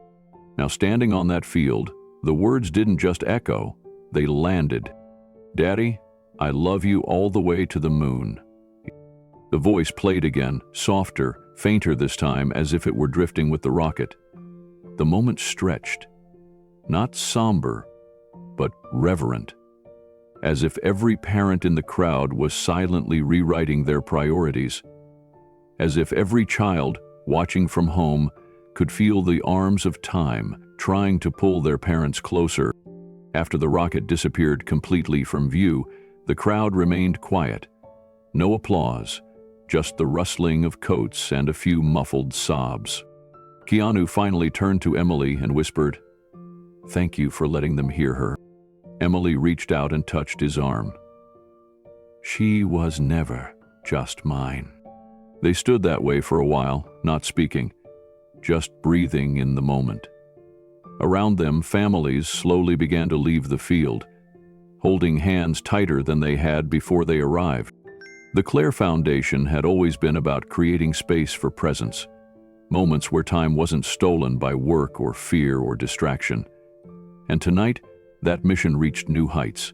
Now, standing on that field, the words didn't just echo, they landed. "Daddy, I love you all the way to the moon." The voice played again, softer, fainter this time, as if it were drifting with the rocket. The moment stretched. Not somber, but reverent. As if every parent in the crowd was silently rewriting their priorities. As if every child, watching from home, could feel the arms of time trying to pull their parents closer. After the rocket disappeared completely from view, the crowd remained quiet. No applause, just the rustling of coats and a few muffled sobs. Keanu finally turned to Emily and whispered, "Thank you for letting them hear her." Emily reached out and touched his arm. "She was never just mine." They stood that way for a while, not speaking, just breathing in the moment. Around them, families slowly began to leave the field, holding hands tighter than they had before they arrived. The Claire Foundation had always been about creating space for presence, moments where time wasn't stolen by work or fear or distraction. And tonight, that mission reached new heights,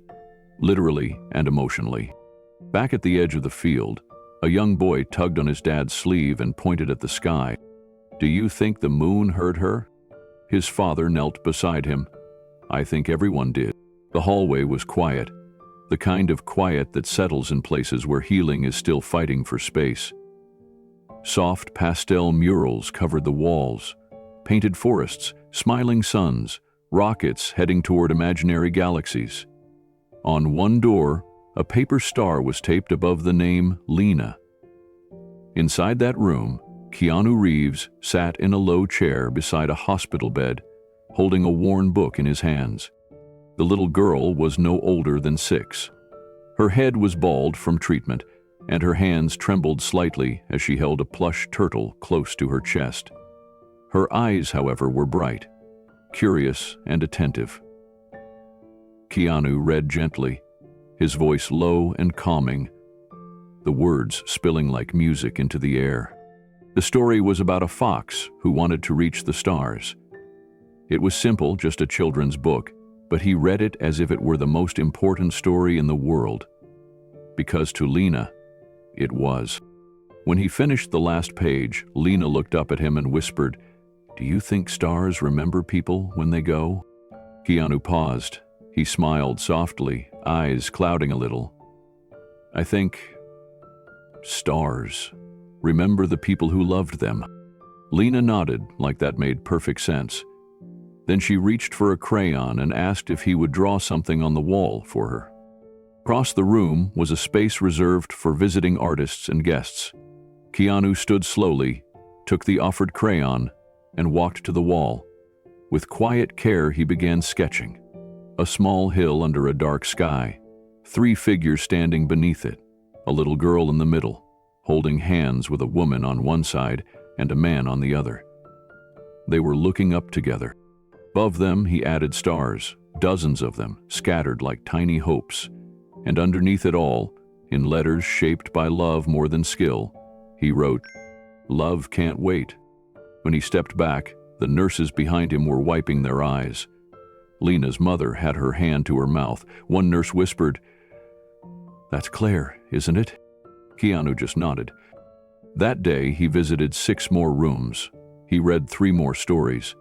literally and emotionally. Back at the edge of the field, a young boy tugged on his dad's sleeve and pointed at the sky. "Do you think the moon heard her?" His father knelt beside him. "I think everyone did." The hallway was quiet, the kind of quiet that settles in places where healing is still fighting for space. Soft pastel murals covered the walls, painted forests, smiling suns, rockets heading toward imaginary galaxies. On one door, a paper star was taped above the name Lena. Inside that room, Keanu Reeves sat in a low chair beside a hospital bed, holding a worn book in his hands. The little girl was no older than 6. Her head was bald from treatment, and her hands trembled slightly as she held a plush turtle close to her chest. Her eyes, however, were bright, curious and attentive. Keanu read gently, his voice low and calming, the words spilling like music into the air. The story was about a fox who wanted to reach the stars. It was simple, just a children's book, but he read it as if it were the most important story in the world. Because to Lena, it was. When he finished the last page, Lena looked up at him and whispered, "Do you think stars remember people when they go?" Keanu paused. He smiled softly, eyes clouding a little. I think stars. Remember the people who loved them. Lena nodded like that made perfect sense. Then she reached for a crayon and asked if he would draw something on the wall for her. Across the room was a space reserved for visiting artists and guests. Keanu stood slowly, took the offered crayon, and walked to the wall. With quiet care, he began sketching. A small hill under a dark sky, 3 figures standing beneath it, a little girl in the middle, holding hands with a woman on one side and a man on the other. They were looking up together. Above them, he added stars, dozens of them, scattered like tiny hopes. And underneath it all, in letters shaped by love more than skill, he wrote, "Love can't wait." When he stepped back, the nurses behind him were wiping their eyes. Lena's mother had her hand to her mouth. One nurse whispered, "That's Claire, isn't it?" Keanu just nodded. That day, he visited 6 more rooms. He read 3 more stories.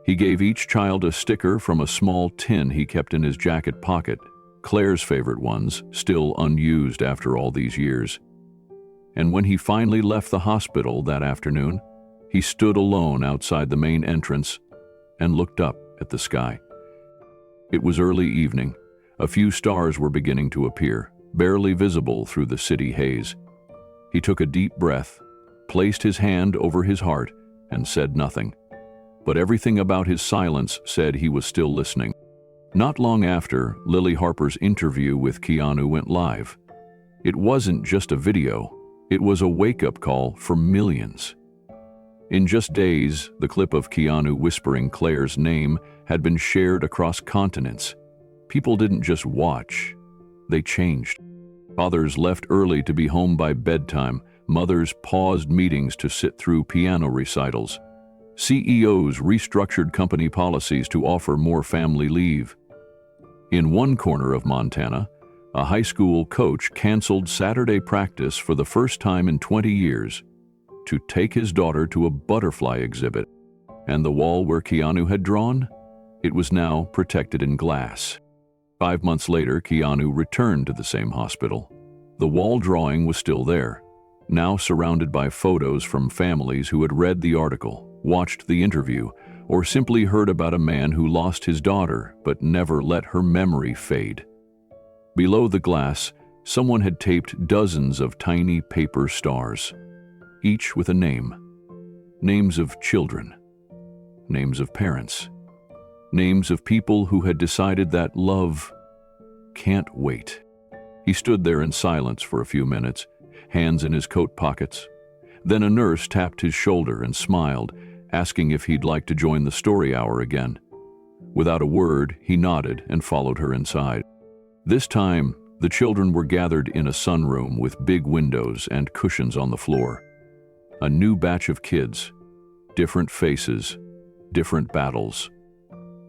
He gave each child a sticker from a small tin he kept in his jacket pocket, Claire's favorite ones, still unused after all these years. And when he finally left the hospital that afternoon, he stood alone outside the main entrance and looked up at the sky. It was early evening. A few stars were beginning to appear, barely visible through the city haze. He took a deep breath, placed his hand over his heart, and said nothing. But everything about his silence said he was still listening. Not long after, Lily Harper's interview with Keanu went live. It wasn't just a video, it was a wake-up call for millions. In just days, the clip of Keanu whispering Claire's name had been shared across continents. People didn't just watch, they changed. Fathers left early to be home by bedtime. Mothers paused meetings to sit through piano recitals. CEOs restructured company policies to offer more family leave. In one corner of Montana, a high school coach canceled Saturday practice for the first time in 20 years to take his daughter to a butterfly exhibit. And the wall where Keanu had drawn? It was now protected in glass. 5 months later, Keanu returned to the same hospital. The wall drawing was still there, now surrounded by photos from families who had read the article, watched the interview, or simply heard about a man who lost his daughter but never let her memory fade. Below the glass, someone had taped dozens of tiny paper stars, each with a name. Names of children, names of parents, names of people who had decided that love can't wait. He stood there in silence for a few minutes, hands in his coat pockets. Then a nurse tapped his shoulder and smiled, asking if he'd like to join the story hour again. Without a word, he nodded and followed her inside. This time, the children were gathered in a sunroom with big windows and cushions on the floor. A new batch of kids, different faces, different battles,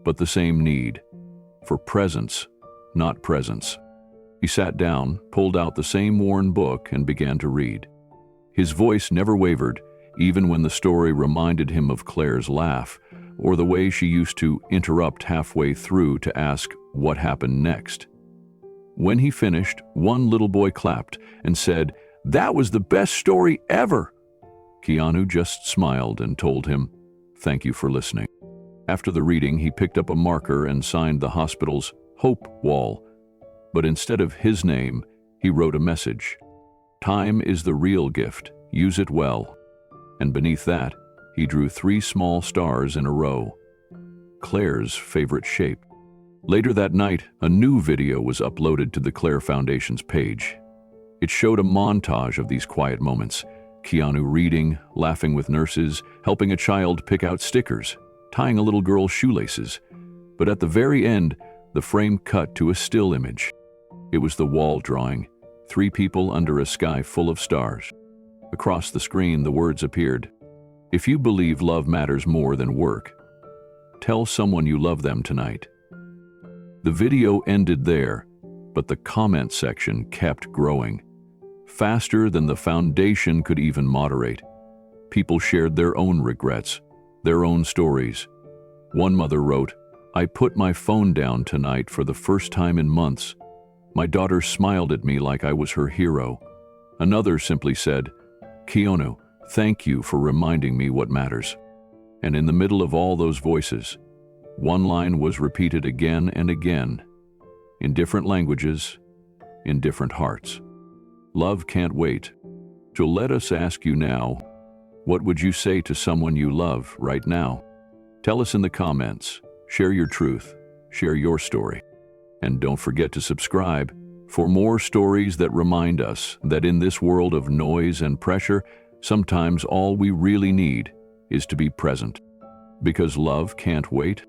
but the same need for presence, not presence. He sat down, pulled out the same worn book, and began to read. His voice never wavered, even when the story reminded him of Claire's laugh, or the way she used to interrupt halfway through to ask what happened next. When he finished, one little boy clapped and said, "That was the best story ever!" Keanu just smiled and told him, "Thank you for listening." After the reading, he picked up a marker and signed the hospital's Hope Wall. But instead of his name, he wrote a message. "Time is the real gift. Use it well." And beneath that, he drew 3 small stars in a row. Claire's favorite shape. Later that night, a new video was uploaded to the Claire Foundation's page. It showed a montage of these quiet moments. Keanu reading, laughing with nurses, helping a child pick out stickers, tying a little girl's shoelaces. But at the very end, the frame cut to a still image. It was the wall drawing, 3 people under a sky full of stars. Across the screen, the words appeared. "If you believe love matters more than work, tell someone you love them tonight." The video ended there, but the comment section kept growing. Faster than the foundation could even moderate. People shared their own regrets, their own stories. One mother wrote, I put my phone down tonight for the first time in months. My daughter smiled at me like I was her hero. Another simply said, Keanu, thank you for reminding me what matters. And in the middle of all those voices, one line was repeated again and again, in different languages, in different hearts. Love can't wait. So let us ask you now, what would you say to someone you love right now? Tell us in the comments, share your truth, share your story. And don't forget to subscribe for more stories that remind us that in this world of noise and pressure, sometimes all we really need is to be present. Because love can't wait.